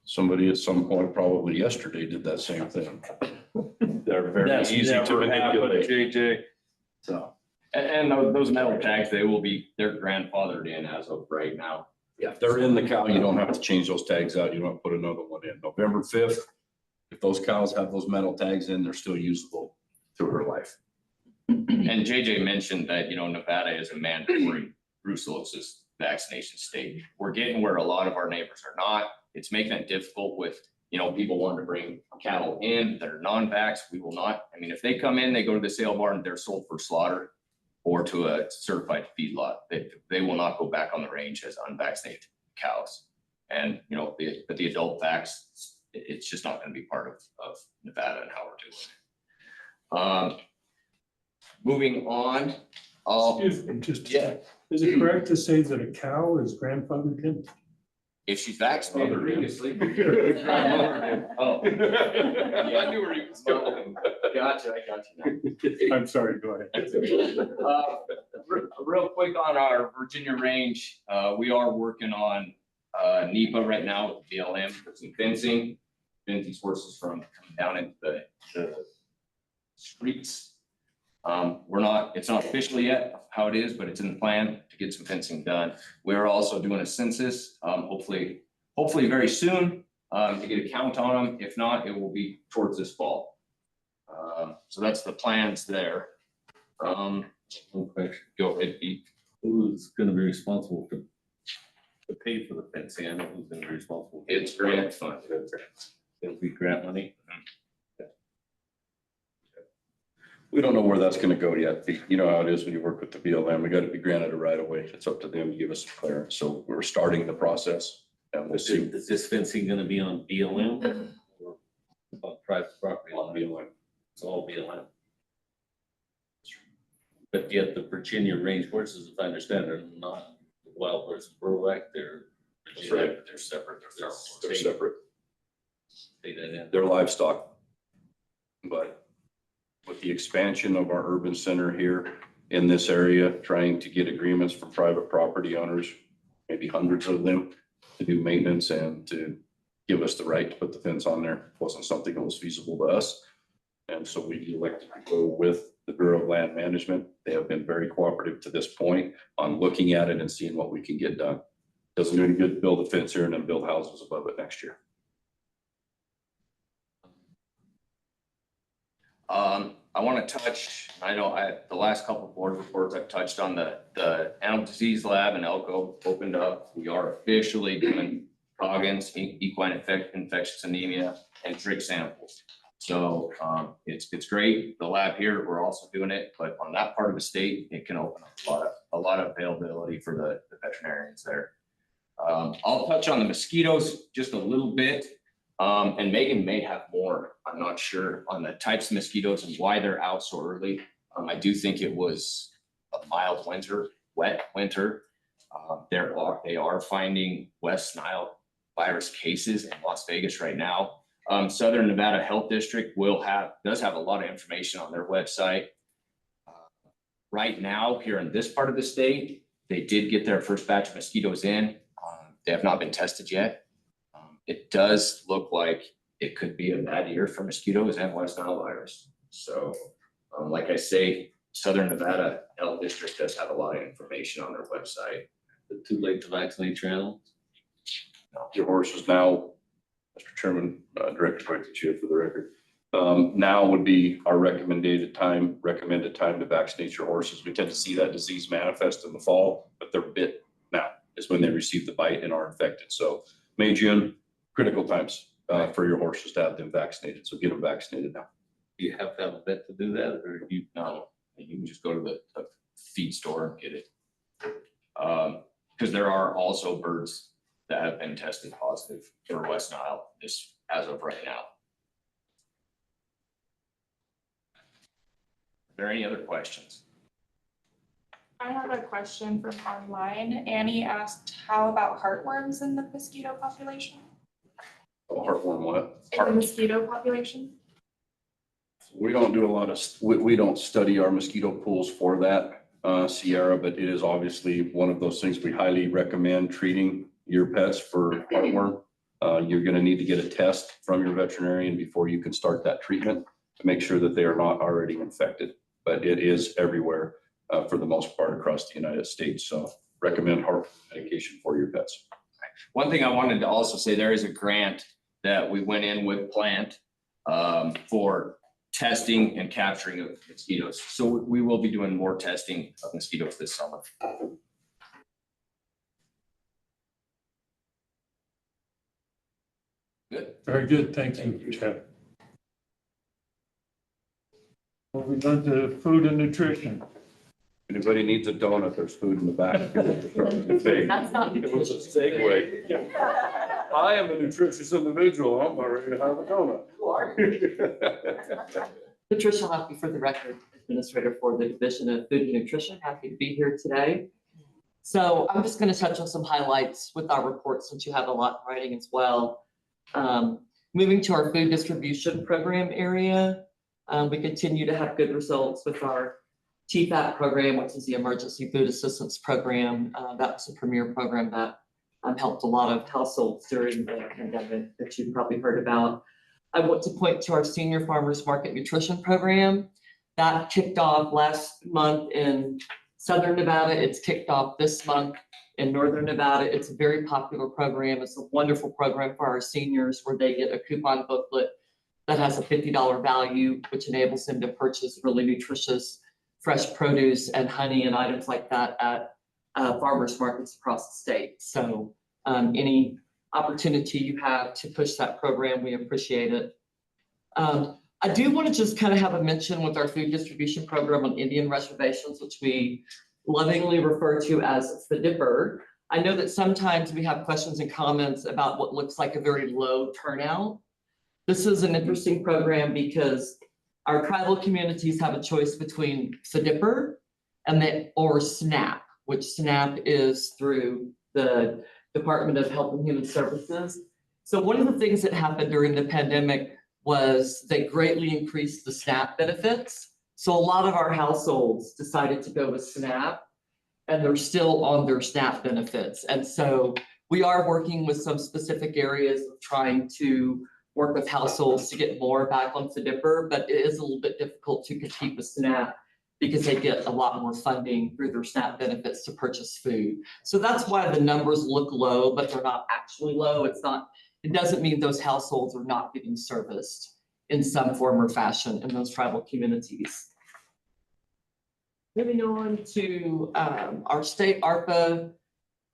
Somebody at some point, probably yesterday, did that same thing. They're very That's easy to never happened, manipulate. JJ. So, And those metal tags, they're grandfathered in as of right now. yeah, if they're in the cow, you don't have to change those tags out. You don't put another one in. November 5th, if those cows have those metal tags in, they're still usable through her life. And JJ mentioned that, Nevada is a mandatory brucellosis vaccination state. We're getting where a lot of our neighbors are not. It's making it difficult with, people wanting to bring cattle in that are non-vax. We will not. I mean, if they come in, they go to the sale barn, they're sold for slaughter or to a certified feedlot. They will not go back on the range as unvaccinated cows. And, but the adult vax, it's just not going to be part of Nevada and how we're doing it. Moving on. Excuse me, is it correct to say that a cow is grandfathered in? If she's vaccinated previously. Oh. I knew where you was going. Gotcha, I got you now. I'm sorry, go ahead. Real quick on our Virginia range, we are working on NEPA right now with BLM for some fencing. Prevent these horses from coming down into the streets. It's not officially yet how it is, but it's in the plan to get some fencing done. We're also doing a census, hopefully very soon, to get a count on them. If not, it will be towards this fall. So that's the plans there. One question. Go ahead, Pete. Who's gonna be responsible to pay for the fencing? I know who's gonna be responsible. It's grant fund. It'll be grant money. We don't know where that's gonna go yet. You know how it is when you work with the BLM. We gotta be granted a right of way. It's up to them to give us clearance. So we're starting the process. And we'll see. Is this fencing gonna be on BLM or on private property? On BLM. It's all BLM. But yet the Virginia range horses, if I understand, are not wild horses, Burwack, they're. That's right. They're separate. They're separate. Say that in. They're livestock. But with the expansion of our urban center here in this area, trying to get agreements from private property owners, maybe hundreds of them, to do maintenance and to give us the right to put the fence on there, wasn't something that was feasible to us. And so we elected to go with the Bureau of Land Management. They have been very cooperative to this point on looking at it and seeing what we can get done. Doesn't do any good to build a fence here and then build houses above it next year. I want to touch, I know the last couple of board reports I've touched on the animal disease lab in Elko opened up. We are officially doing Coggins, equine infectious anemia, and trick samples. So it's great. The lab here, we're also doing it, but on that part of the state, it can open up a lot of availability for the veterinarians there. I'll touch on the mosquitoes just a little bit. And Megan may have more, I'm not sure, on the types of mosquitoes and why they're out so early. I do think it was a mild winter, wet winter. They are finding West Nile virus cases in Las Vegas right now. Southern Nevada Health District does have a lot of information on their website. Right now, here in this part of the state, they did get their first batch of mosquitoes in. They have not been tested yet. It does look like it could be a bad year for mosquitoes and West Nile virus. So, like I say, Southern Nevada Health District does have a lot of information on their website. Too late to vaccinate your animals? Your horses now, Mr. Chairman, Director Chair for the record, now would be our recommended time to vaccinate your horses. We tend to see that disease manifest in the fall, but they're bit now is when they receive the bite and are infected. So May, June, critical times for your horses to have them vaccinated. So get them vaccinated now. Do you have to have a vet to do that, or do you? No, you can just go to the feed store and get it. Because there are also birds that have been tested positive for West Nile as of right now. Are there any other questions? I have a question from online. Annie asked, how about heartworms in the mosquito population? Oh, heartworm what? In the mosquito population? We don't do a lot of, we don't study our mosquito pools for that, Sierra, but it is obviously one of those things we highly recommend treating your pets for heartworm. You're going to need to get a test from your veterinarian before you can start that treatment to make sure that they are not already infected. But it is everywhere for the most part across the United States. So recommend heartworm medication for your pets. One thing I wanted to also say, there is a grant that we went in with Plant for testing and capturing of mosquitoes. So we will be doing more testing of mosquitoes this summer. Good. Very good. Thank you, Chad. Moving on to food and nutrition. Anybody needs a donut, there's food in the back. That's not. It was a segue. I am a nutritious individual. I'm not ready to have a donut. Patricia Hockey for the record, Administrator for the Division of Food and Nutrition. Happy to be here today. So I'm just going to touch on some highlights with our report since you have a lot in writing as well. Moving to our food distribution program area, we continue to have good results with our TFAP program, which is the Emergency Food Assistance Program. That's a premier program that helped a lot of households during the pandemic that you've probably heard about. I want to point to our Senior Farmers Market Nutrition Program. That kicked off last month in Southern Nevada. It's kicked off this month in Northern Nevada. It's a very popular program. It's a wonderful program for our seniors where they get a coupon booklet that has a $50 value, which enables them to purchase really nutritious fresh produce and honey and items like that at farmers markets across the state. So any opportunity you have to push that program, we appreciate it. I do want to just kind of have a mention with our food distribution program on Indian reservations, which we lovingly refer to as the Dipper. I know that sometimes we have questions and comments about what looks like a very low turnout. This is an interesting program because our tribal communities have a choice between SNAP or SNAP, which SNAP is through the Department of Health and Human Services. So one of the things that happened during the pandemic was they greatly increased the SNAP benefits. So a lot of our households decided to go with SNAP, and they're still on their SNAP benefits. And so we are working with some specific areas of trying to work with households to get more back on FDIPR, but it is a little bit difficult to compete with SNAP because they get a lot more funding through their SNAP benefits to purchase food. So that's why the numbers look low, but they're not actually low. It doesn't mean those households are not getting serviced in some form or fashion in those tribal communities. Moving on to our state ARPA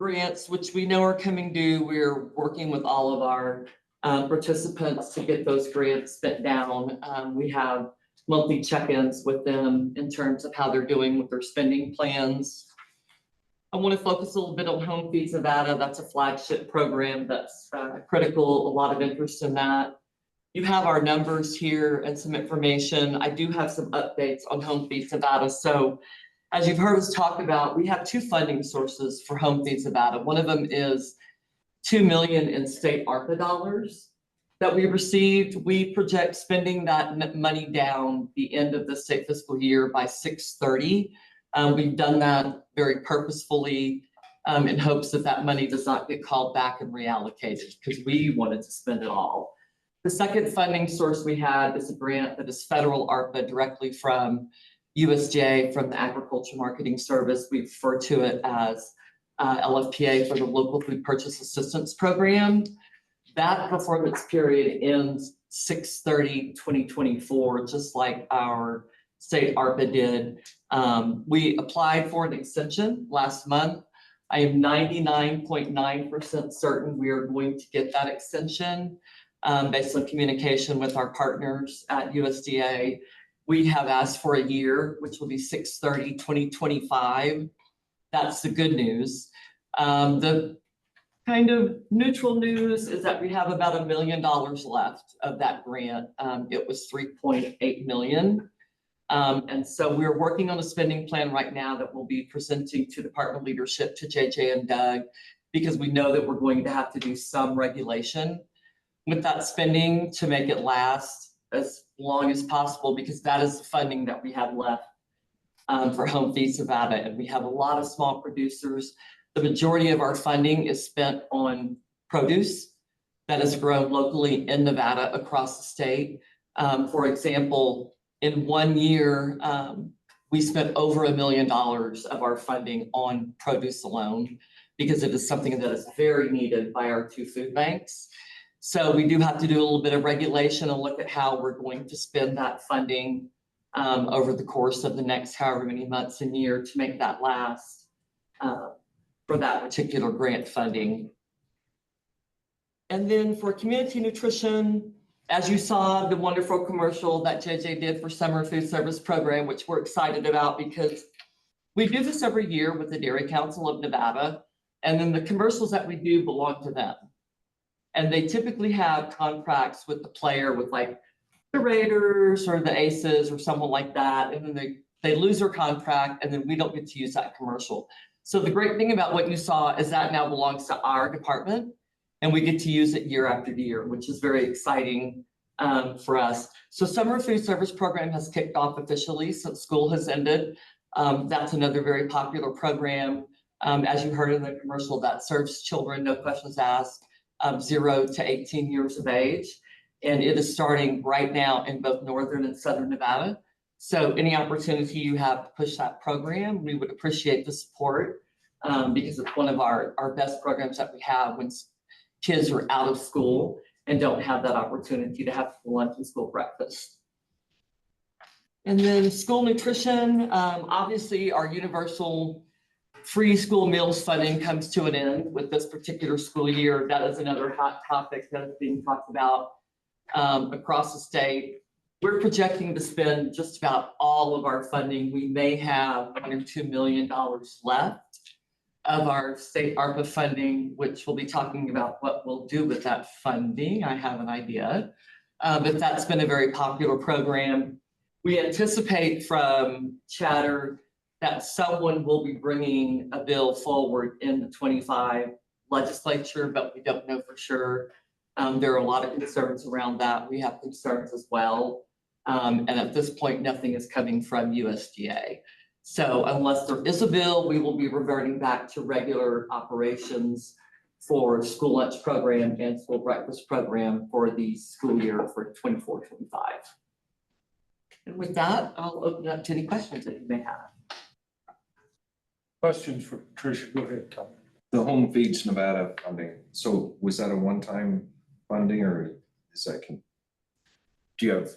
grants, which we know are coming due. We're working with all of our participants to get those grants spent down. We have monthly check-ins with them in terms of how they're doing with their spending plans. I want to focus a little bit on Home Feeds Nevada. That's a flagship program that's critical, a lot of interest in that. You have our numbers here and some information. I do have some updates on Home Feeds Nevada. So as you've heard us talk about, we have two funding sources for Home Feeds Nevada. One of them is $2 million in state ARPA dollars that we received. We project spending that money down the end of the state fiscal year by 6/30. We've done that very purposefully in hopes that that money does not get called back and reallocated because we wanted to spend it all. The second funding source we had is a grant that is federal ARPA directly from USDA, from the Agriculture Marketing Service. We refer to it as LFPA for the Local Food Purchase Assistance Program. That performance period ends 6/30/2024, just like our state ARPA did. We applied for an extension last month. I am 99.9% certain we are going to get that extension based on communication with our partners at USDA. We have asked for a year, which will be 6/30/2025. That's the good news. The kind of neutral news is that we have about $1 million left of that grant. It was $3.8 million. And so we're working on a spending plan right now that we'll be presenting to department leadership, to JJ and Doug, because we know that we're going to have to do some regulation with that spending to make it last as long as possible, because that is the funding that we have left for Home Feeds Nevada. And we have a lot of small producers. The majority of our funding is spent on produce that is grown locally in Nevada across the state. For example, in 1 year, we spent over $1 million of our funding on produce alone because it is something that is very needed by our two food banks. So we do have to do a little bit of regulation and look at how we're going to spend that funding over the course of the next however many months and year to make that last for that particular grant funding. And then for community nutrition, as you saw, the wonderful commercial that JJ did for Summer Food Service Program, which we're excited about because we do this every year with the Dairy Council of Nevada, and then the commercials that we do belong to them. And they typically have contracts with the player, with like the Raiders or the Aces or someone like that, and then they lose their contract, and then we don't get to use that commercial. So the great thing about what you saw is that now belongs to our department, and we get to use it year after year, which is very exciting for us. So summer food service program has kicked off officially since school has ended. That's another very popular program. As you heard in the commercial, that serves children, no questions asked, 0 to 18 years of age. And it is starting right now in both Northern and Southern Nevada. So any opportunity you have to push that program, we would appreciate the support because it's one of our best programs that we have when kids are out of school and don't have that opportunity to have school lunch and school breakfast. And then school nutrition, obviously our universal free school meals funding comes to an end with this particular school year. That is another hot topic that is being talked about across the state. We're projecting to spend just about all of our funding. We may have $1 or $2 million left of our state ARPA funding, which we'll be talking about what we'll do with that funding. I have an idea, but that's been a very popular program. We anticipate from chatter that someone will be bringing a bill forward in the 25 legislature, but we don't know for sure. There are a lot of concerns around that. We have concerns as well. And at this point, nothing is coming from USDA. So unless there is a bill, we will be reverting back to regular operations for school lunch program and school breakfast program for the school year for 24-25. And with that, I'll open up to any questions that you may have. Questions for Patricia? Go ahead, Tom. The Home Feeds Nevada funding. So was that a one-time funding, or is that do you have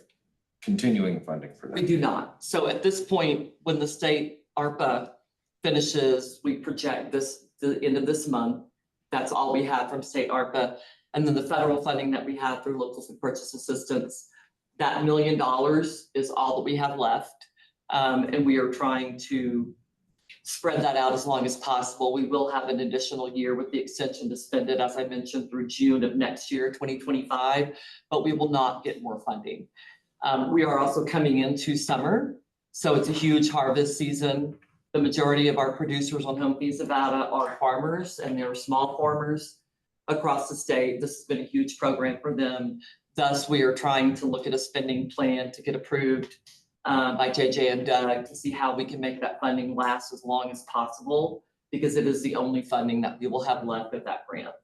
continuing funding for that? We do not. So at this point, when the state ARPA finishes, we project the end of this month. That's all we have from state ARPA. And then the federal funding that we have through local food purchase assistance, that $1 million is all that we have left. And we are trying to spread that out as long as possible. We will have an additional year with the extension to spend it, as I mentioned, through June of next year, 2025, but we will not get more funding. We are also coming into summer, so it's a huge harvest season. The majority of our producers on Home Feeds Nevada are farmers, and they're small farmers across the state. This has been a huge program for them. Thus, we are trying to look at a spending plan to get approved by JJ and Doug to see how we can make that funding last as long as possible, because it is the only funding that we will have left of that grant.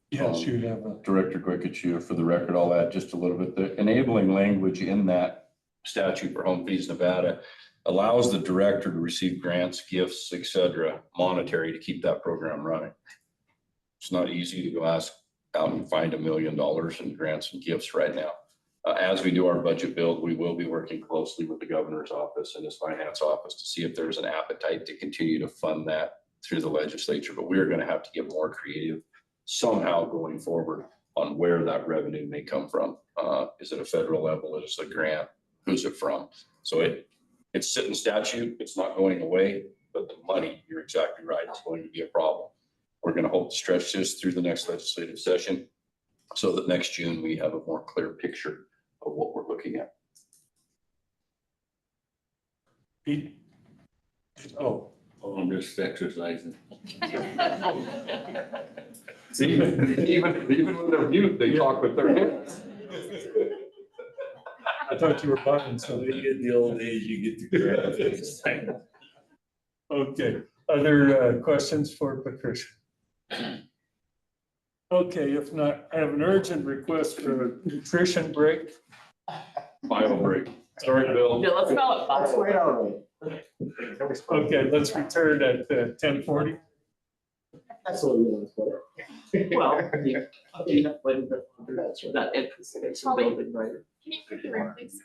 Yes, you have a. Director Goycochea, for the record, I'll add just a little bit. The enabling language in that statute for Home Feeds Nevada allows the director to receive grants, gifts, etc., monetary, to keep that program running. It's not easy to go ask out and find $1 million in grants and gifts right now. As we do our budget build, we will be working closely with the governor's office and his finance office to see if there's an appetite to continue to fund that through the legislature. But we're going to have to get more creative somehow going forward on where that revenue may come from. Is it a federal level? Is it a grant? Who's it from? So it's sitting statute. It's not going away, but the money, you're exactly right, it's going to be a problem. We're going to hope to stretch this through the next legislative session so that next June we have a more clear picture of what we're looking at. Pete? Oh, I'm just exercising. See, even when they're mute, they talk with their hands. I thought you were buying something. When you get the old age, you get the crap. Okay, other questions for Patricia? Okay, if not, I have an urgent request for a nutrition break. Bio break. Sorry, Bill. Yeah, let's call it bio. Okay, let's return at 10:40. That's what we want to put. Well, that anticipation building, right? Can you click the room, please?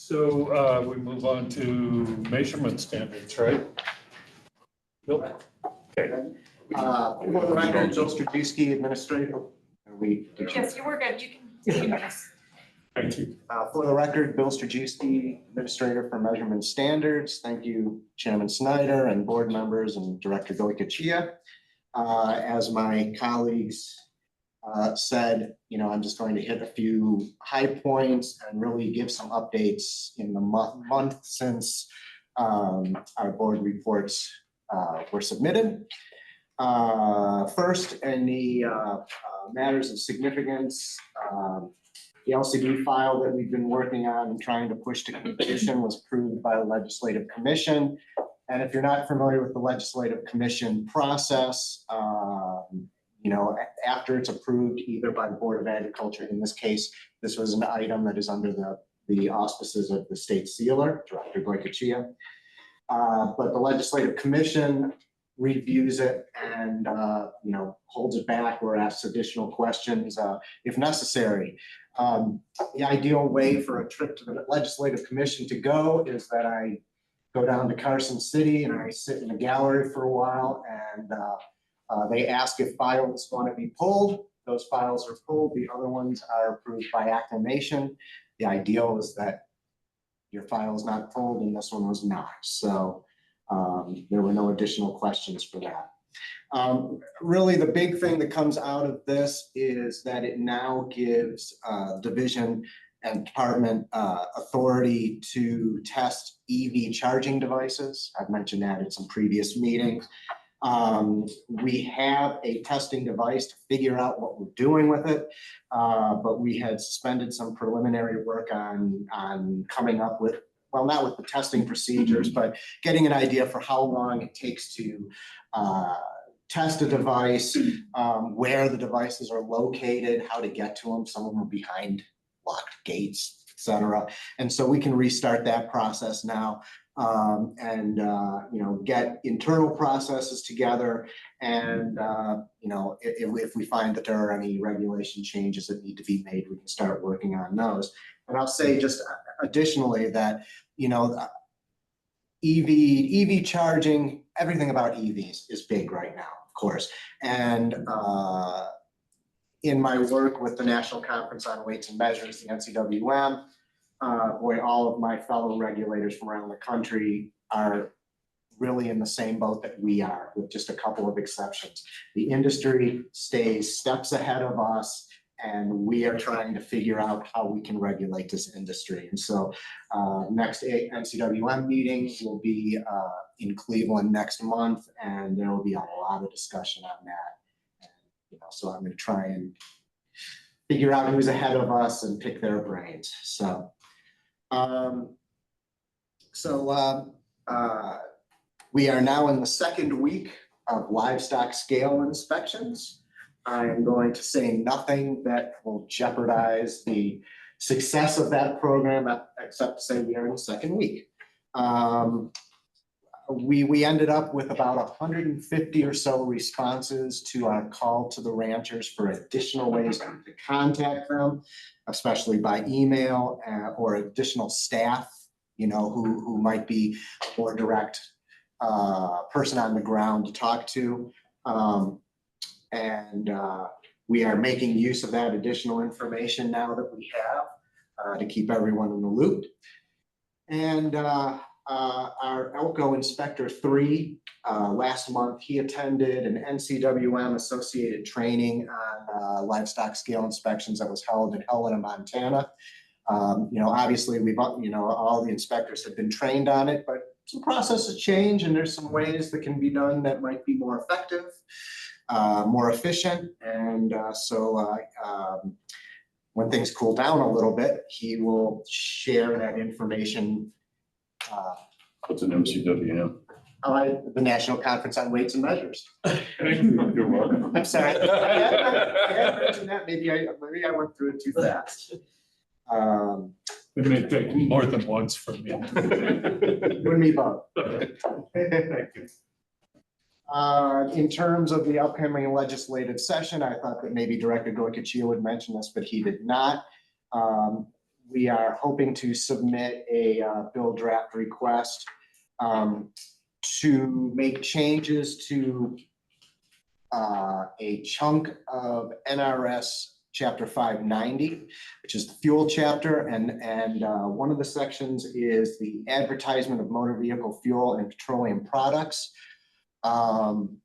So we move on to measurement standards, right? Bill? Okay. For the record, Joe Strajewski, Administrator. Yes, you were good. You can continue this. Thank you. For the record, Bill Strajewski, Administrator for Measurement Standards. Thank you, Chairman Snyder and board members and Director Goikachia. As my colleagues said, I'm just going to hit a few high points and really give some updates in the month since our board reports were submitted. First, any matters of significance, the LCD file that we've been working on and trying to push to completion was approved by the Legislative Commission. And if you're not familiar with the Legislative Commission process, after it's approved either by the Board of Agriculture, in this case, this was an item that is under the auspices of the state sealer, Director Goikachia. But the Legislative Commission reviews it and holds it back or asks additional questions if necessary. The ideal way for a trip to the Legislative Commission to go is that I go down to Carson City and I sit in the gallery for a while, and they ask if files want to be pulled. Those files are pulled. The other ones are approved by acclamation. The ideal is that your file is not pulled, and this one was not. So there were no additional questions for that. Really, the big thing that comes out of this is that it now gives division and department authority to test EV charging devices. I've mentioned that in some previous meetings. We have a testing device to figure out what we're doing with it, but we had suspended some preliminary work on coming up with, well, not with the testing procedures, but getting an idea for how long it takes to test a device, where the devices are located, how to get to them. Some of them are behind locked gates, et cetera. And so we can restart that process now and get internal processes together. And if we find that there are any regulation changes that need to be made, we can start working on those. And I'll say just additionally that, EV charging, everything about EVs is big right now, of course. And in my work with the National Conference on Weights and Measures, the NCWM, all of my fellow regulators from around the country are really in the same boat that we are, with just a couple of exceptions. The industry stays steps ahead of us, and we are trying to figure out how we can regulate this industry. And so next NCWM meeting will be in Cleveland next month, and there will be a lot of discussion on that. And, so I'm going to try and figure out who's ahead of us and pick their brains. So, we are now in the second week of livestock scale inspections. I am going to say nothing that will jeopardize the success of that program, except to say we are in the second week. We ended up with about 150 or so responses to our call to the ranchers for additional ways to contact them, especially by email or additional staff, who might be a more direct person on the ground to talk to. We are making use of that additional information now that we have to keep everyone in the loop. And our Elko Inspector 3, last month, he attended an NCWM associated training on livestock scale inspections that was held in Helena, Montana. Obviously all the inspectors have been trained on it, but some processes change, and there's some ways that can be done that might be more effective, more efficient. And when things cool down a little bit, he will share that information. What's an MCWM? The National Conference on Weights and Measures. You're welcome. I'm sorry. I had mentioned that. Maybe I went through it too fast. It may take more than once from me. You and me both. Thank you. In terms of the upcoming legislative session, I thought that maybe Director Goikachia would mention this, but he did not. we are hoping to submit a bill draft request to make changes to a chunk of NRS Chapter 590, which is the fuel chapter, and one of the sections is the advertisement of motor vehicle fuel and petroleum products. In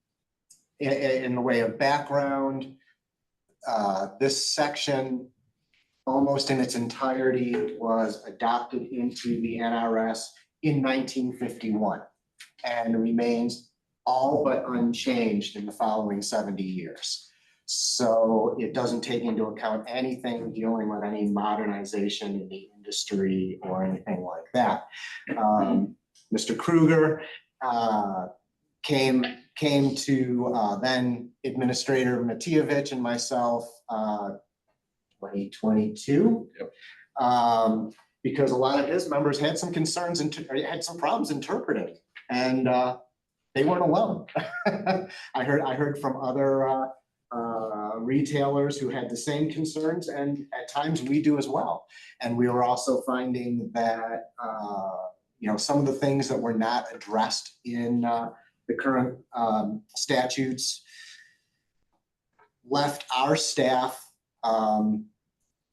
the way of background, this section, almost in its entirety, was adopted into the NRS in 1951 and remains all but unchanged in the following 70 years. So it doesn't take into account anything dealing with any modernization in the industry or anything like that. Mr. Kruger came to then Administrator Matijevich and myself 2022. Yep. Because a lot of his members had some concerns and had some problems interpreting, and they weren't alone. I heard from other retailers who had the same concerns, and at times we do as well. And we were also finding that some of the things that were not addressed in the current statutes left our staff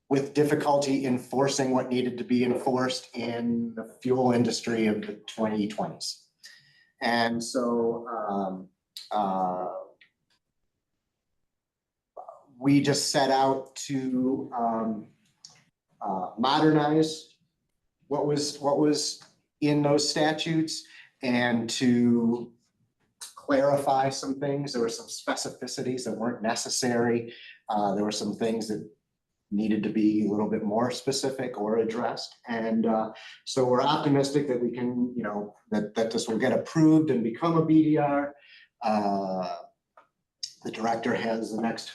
with difficulty enforcing what needed to be enforced in the fuel industry of the 2020s. And so we just set out to modernize what was in those statutes and to clarify some things. There were some specificities that weren't necessary. There were some things that needed to be a little bit more specific or addressed. And so we're optimistic that we can, that this will get approved and become a BDR. The director has the next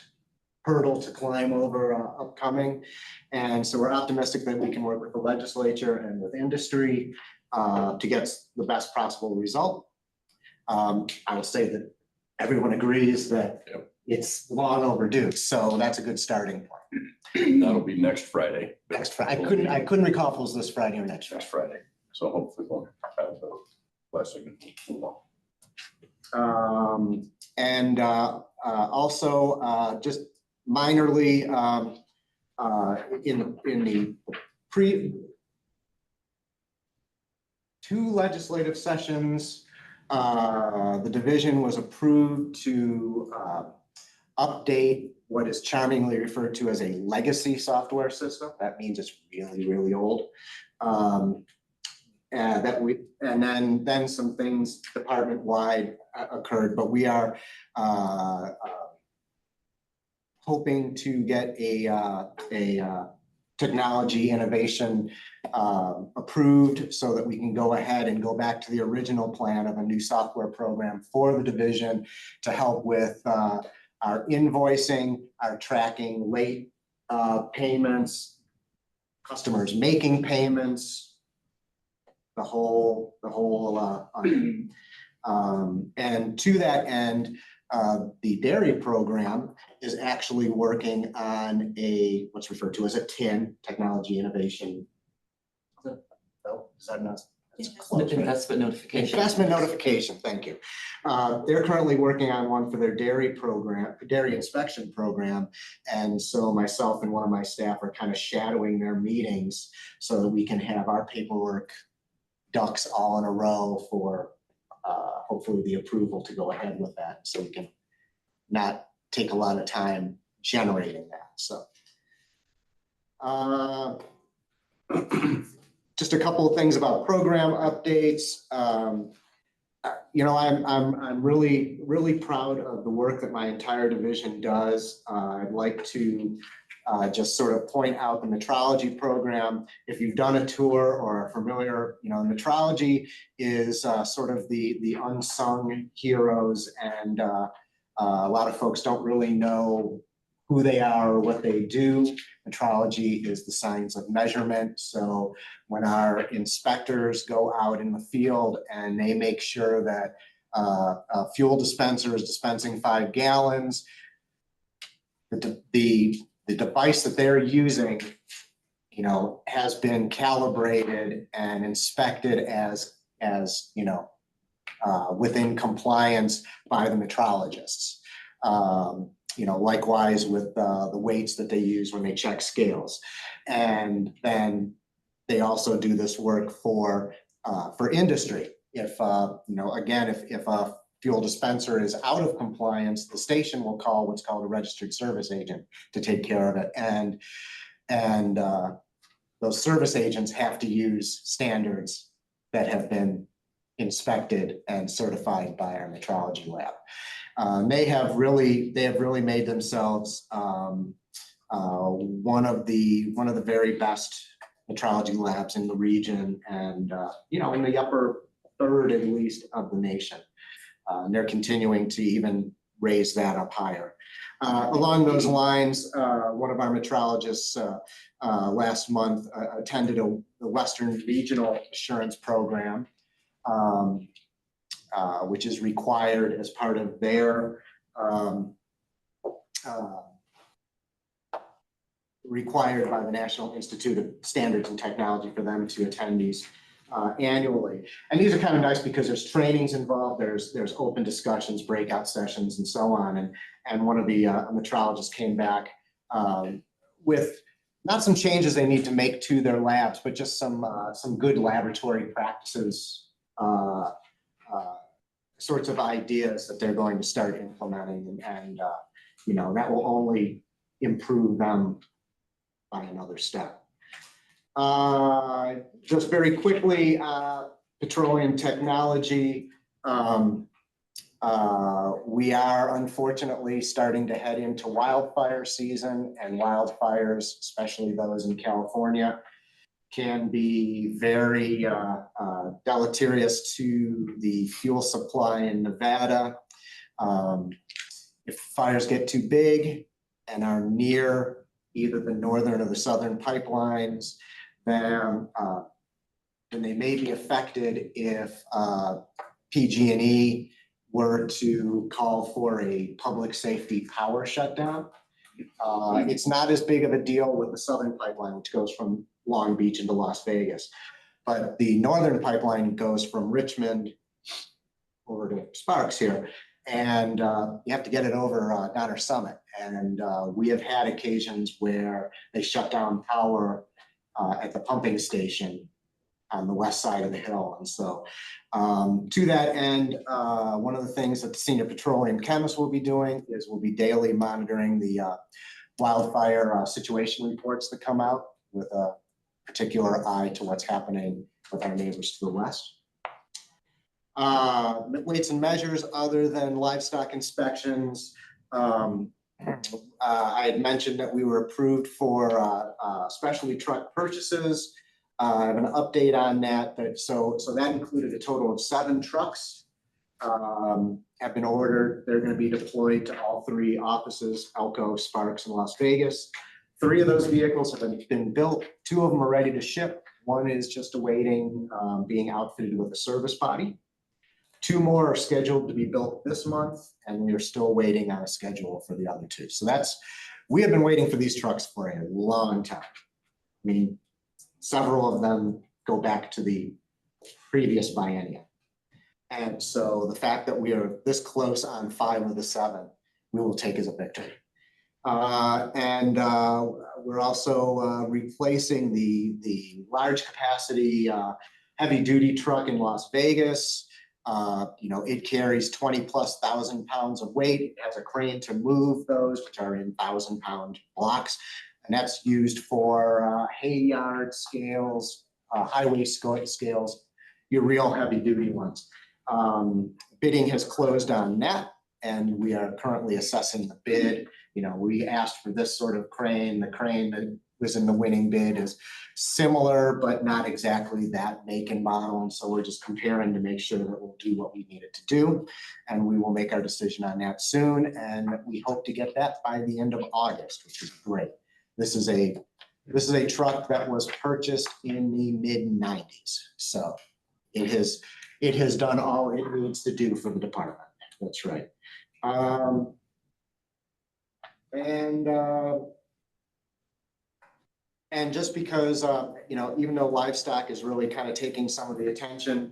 hurdle to climb over upcoming. And so we're optimistic that we can work with the legislature and with industry to get the best possible result. I will say that everyone agrees that it's long overdue. So that's a good starting point. That'll be next Friday. Next Friday. I couldn't recall if it was this Friday or next Friday. So hopefully we'll have a blessing. And also just minorly in the two legislative sessions, the division was approved to update what is charmingly referred to as a legacy software system. That means it's really, really old. And then some things department-wide occurred, but we are hoping to get a technology innovation approved so that we can go ahead and go back to the original plan of a new software program for the division to help with our invoicing, our tracking late payments, customers making payments, the whole and to that end, the dairy program is actually working on what's referred to as a TIN, technology innovation. Is that enough? Investment notification. Investment notification, thank you. They're currently working on one for their dairy program, dairy inspection program. And so myself and one of my staff are kind of shadowing their meetings so that we can have our paperwork ducks all in a row for hopefully the approval to go ahead with that. So we can not take a lot of time generating that. So just a couple of things about program updates. I'm really, really proud of the work that my entire division does. I'd like to just sort of point out the metrology program. If you've done a tour or are familiar, metrology is sort of the unsung heroes, and a lot of folks don't really know who they are or what they do. Metrology is the science of measurement. So when our inspectors go out in the field and they make sure that a fuel dispenser is dispensing 5 gallons, the device that they're using you know, has been calibrated and inspected as, you know, within compliance by the metrologists. You know, likewise with the weights that they use when they check scales. And then they also do this work for industry. If, you know, again, if a fuel dispenser is out of compliance, the station will call what's called a registered service agent to take care of it. And those service agents have to use standards that have been inspected and certified by our metrology lab. They have really made themselves one of the very best metrology labs in the region, and you know, in the upper third at least of the nation. And they're continuing to even raise that up higher. Along those lines, one of our metrologists last month attended the Western Regional Assurance Program, which is required as part of their required by the National Institute of Standards and Technology for them to attend these annually. And these are kind of nice because there's trainings involved, there's open discussions, breakout sessions, and so on. And one of the metrologists came back with not some changes they need to make to their labs, but just some good laboratory practices, sorts of ideas that they're going to start implementing, and you know, that will only improve them by another step. Just very quickly, petroleum technology. We are unfortunately starting to head into wildfire season, and wildfires, especially those in California, can be very deleterious to the fuel supply in Nevada. If fires get too big and are near either the northern or the southern pipelines, then they may be affected if PG&E were to call for a public safety power shutdown. It's not as big of a deal with the southern pipeline, which goes from Long Beach into Las Vegas. But the northern pipeline goes from Richmond over to Sparks here. And you have to get it over Donner Summit. And we have had occasions where they shut down power at the pumping station on the west side of the hill. And so to that end, one of the things that the senior petroleum chemist will be doing is we'll be daily monitoring the wildfire situation reports that come out, with a particular eye to what's happening with our neighbors to the west. Weights and measures other than livestock inspections. I had mentioned that we were approved for specialty truck purchases. I have an update on that. So that included a total of 7 trucks have been ordered. They're going to be deployed to all 3 offices, Elko, Sparks, and Las Vegas. 3 of those vehicles have been built. 2 of them are ready to ship. 1 is just awaiting being outfitted with a service body. 2 more are scheduled to be built this month, and we are still waiting on a schedule for the other 2. So we have been waiting for these trucks for a long time. I mean, several of them go back to the previous biennium. And so the fact that we are this close on 5 of the 7, we will take as a victory. We're also replacing the large capacity heavy duty truck in Las Vegas. You know, it carries 20,000+ pounds of weight. It has a crane to move those, which are in 1,000-pound blocks. And that's used for hay yard scales, highway scales, your real heavy duty ones. Bidding has closed on that, and we are currently assessing the bid. You know, we asked for this sort of crane. The crane that was in the winning bid is similar, but not exactly that make and model. And so we're just comparing to make sure that we'll do what we need it to do. And we will make our decision on that soon. And we hope to get that by the end of August, which is great. This is a truck that was purchased in the mid-90s. So it has done all it needs to do for the department. That's right. And just because, even though livestock is really kind of taking some of the attention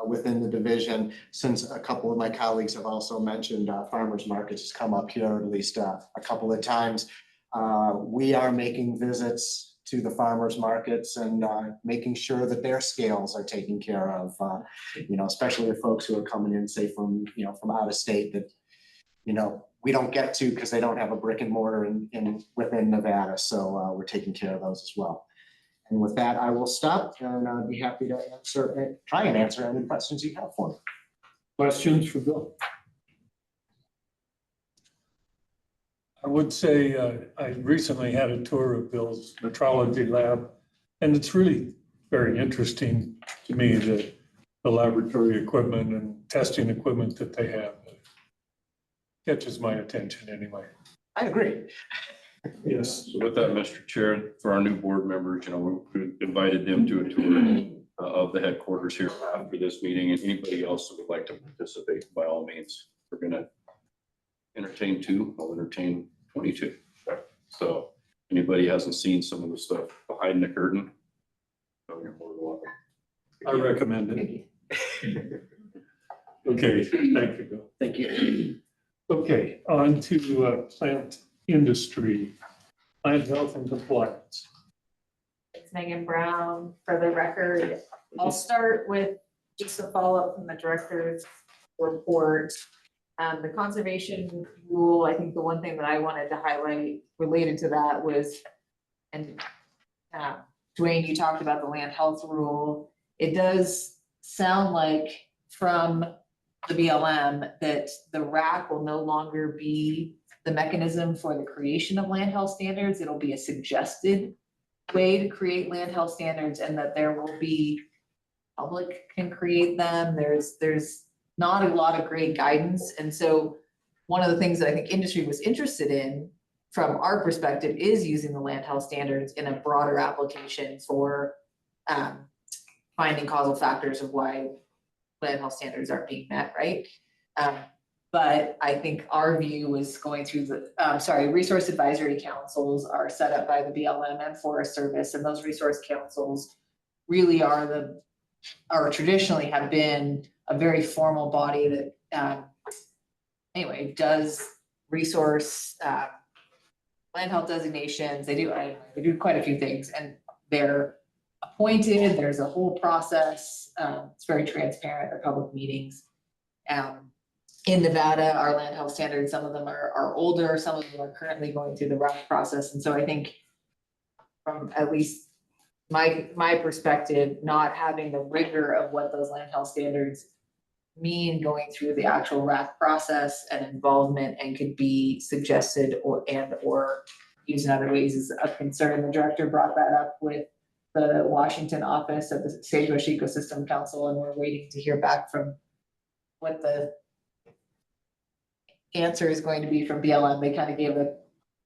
within the division, since a couple of my colleagues have also mentioned farmers markets has come up here at least a couple of times. We are making visits to the farmers markets and making sure that their scales are taken care of, especially the folks who are coming in, say from out of state that, we don't get to because they don't have a brick and mortar within Nevada. So we're taking care of those as well. And with that, I will stop and I'd be happy to try and answer any questions you have for me. Questions for Bill? I would say I recently had a tour of Bill's metrology lab, and it's really very interesting to me, the laboratory equipment and testing equipment that they have. Catches my attention anyway. I agree. Yes. So with that, Mr. Chair, for our new board members, we invited them to a tour of the headquarters here after this meeting, and anybody else who would like to participate, by all means, we're gonna entertain 2, I'll entertain 22. So anybody hasn't seen some of the stuff behind the curtain, you're more than welcome. I recommend it. Okay, thank you, Bill. Thank you. Okay, on to plant industry, plant health and compliance. It's Megan Brown. For the record, I'll start with just a follow-up from the director's report. The conservation rule, I think the one thing that I wanted to highlight related to that was, and Dwayne, you talked about the land health rule. It does sound like from the BLM that the RAC will no longer be the mechanism for the creation of land health standards. It'll be a suggested way to create land health standards, and that there will be, public can create them. There's not a lot of great guidance. And so one of the things that I think industry was interested in from our perspective is using the land health standards in a broader application for finding causal factors of why land health standards aren't being met, right? But I think our view was going through the, resource advisory councils are set up by the BLM and Forest Service, and those resource councils really are traditionally have been a very formal body that, does resource land health designations. They do quite a few things, and they're appointed. There's a whole process. It's very transparent. They're public meetings. In Nevada, our land health standards, some of them are older, some of them are currently going through the RAC process. And so I think from at least my perspective, not having the rigor of what those land health standards mean going through the actual RAC process and involvement and could be suggested or used in other ways is a concern. The director brought that up with the Washington office of the Sagebrush Ecosystem Council, and we're waiting to hear back from what the answer is going to be from BLM. They kind of gave a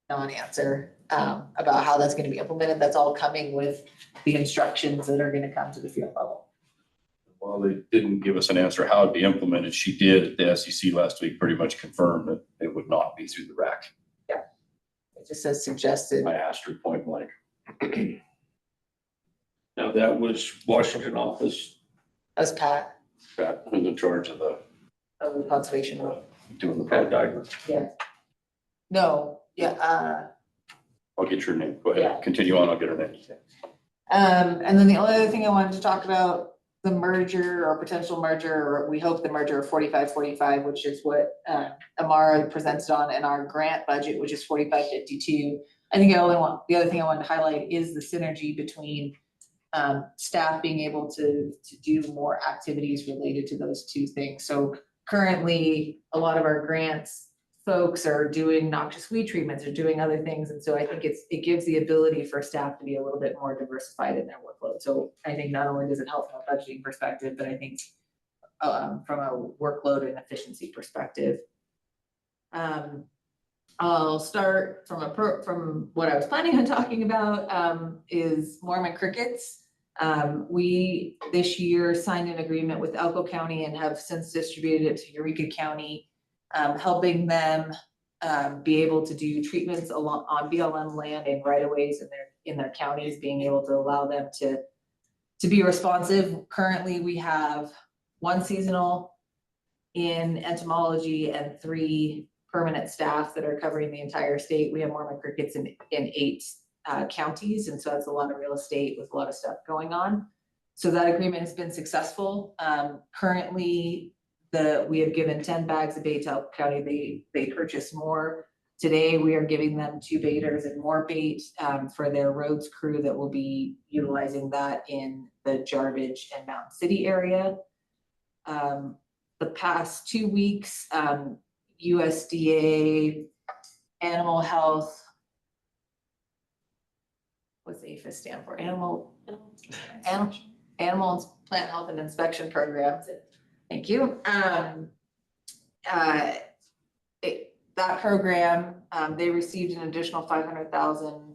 non-answer about how that's going to be implemented. That's all coming with the instructions that are going to come to the field level. While they didn't give us an answer how it'd be implemented, she did at the SEC last week pretty much confirm that it would not be through the RAC. Yeah, it just says suggested. I asked her point blank. Now that was Washington office. That's Pat. Pat, who's in charge of the conservation rule. Doing the Pat diagram. Yeah. No, yeah, I'll get your name. Go ahead. Yeah. Continue on. I'll get her name. and then the only other thing I wanted to talk about, the merger or potential merger, or we hope the merger of 4545, which is what Amara presented on in our grant budget, which is 4552. I think the other thing I wanted to highlight is the synergy between staff being able to do more activities related to those two things. So currently, a lot of our grants folks are doing noxious weed treatments or doing other things. And so I think it gives the ability for staff to be a little bit more diversified in their workload. So I think not only does it help from a budgeting perspective, but I think from a workload and efficiency perspective. I'll start from what I was planning on talking about is Mormon crickets. We this year signed an agreement with Elko County and have since distributed it to Eureka County, helping them be able to do treatments along on BLM land and right of ways in their counties, being able to allow them to be responsive. Currently, we have 1 seasonal in entomology and 3 permanent staff that are covering the entire state. We have Mormon crickets in 8 counties, and so that's a lot of real estate with a lot of stuff going on. So that agreement has been successful. Currently, we have given 10 bags of bait to Elko County. They purchased more. Today, we are giving them 2 baiters and more bait for their roads crew that will be utilizing that in the Jarvidge and Mountain City area. The past 2 weeks, USDA Animal Health, what's APHIS stand for? Animal and Plant Health and Inspection Programs. Thank you. That program, they received an additional $500,000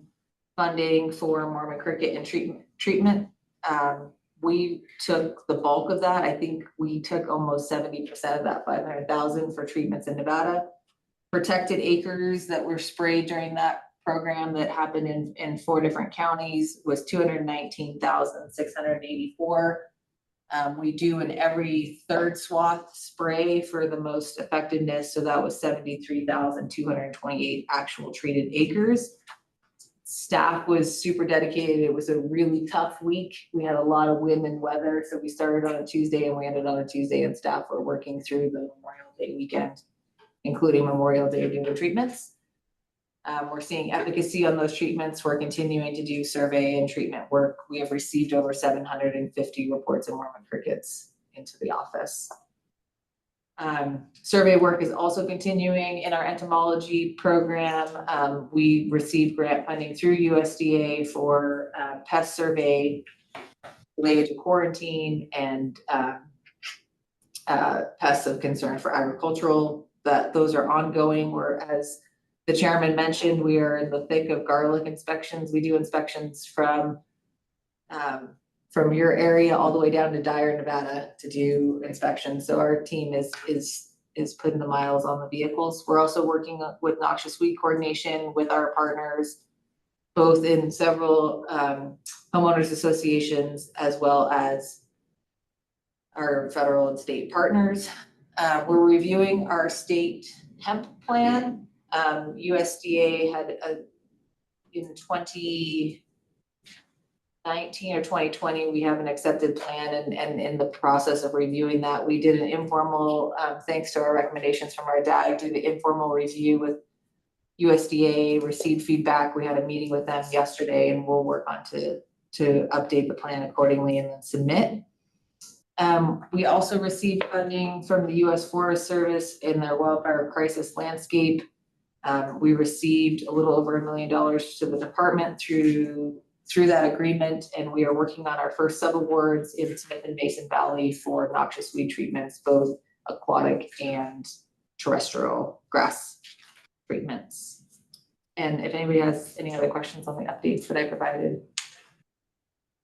funding for Mormon cricket and treatment. We took the bulk of that. I think we took almost 70% of that $500,000 for treatments in Nevada. Protected acres that were sprayed during that program that happened in 4 different counties was 219,684. We do an every 3rd swath spray for the most effectiveness. So that was 73,228 actual treated acres. Staff was super dedicated. It was a really tough week. We had a lot of wind and weather. So we started on a Tuesday and we ended on a Tuesday, and staff were working through the Memorial Day weekend, including Memorial Day doing the treatments. We're seeing efficacy on those treatments. We're continuing to do survey and treatment work. We have received over 750 reports of Mormon crickets into the office. Survey work is also continuing in our entomology program. We received grant funding through USDA for pest survey related to quarantine and pests of concern for agricultural. Those are ongoing. As the chairman mentioned, we are in the thick of garlic inspections. We do inspections from your area all the way down to Dyer, Nevada to do inspections. So our team is putting the miles on the vehicles. We're also working with noxious weed coordination with our partners, both in several homeowners associations as well as our federal and state partners. We're reviewing our state hemp plan. USDA had in 2019 or 2020, we have an accepted plan, and in the process of reviewing that, we did an informal, thanks to our recommendations from our DAG, do the informal review with USDA, received feedback. We had a meeting with them yesterday, and we'll work on to update the plan accordingly and then submit. We also received funding from the U.S. Forest Service in their wildfire crisis landscape. We received a little over $1 million to the department through that agreement, and we are working on our first subawards in Smith and Mason Valley for noxious weed treatments, both aquatic and terrestrial grass treatments. And if anybody has any other questions on the updates that I provided.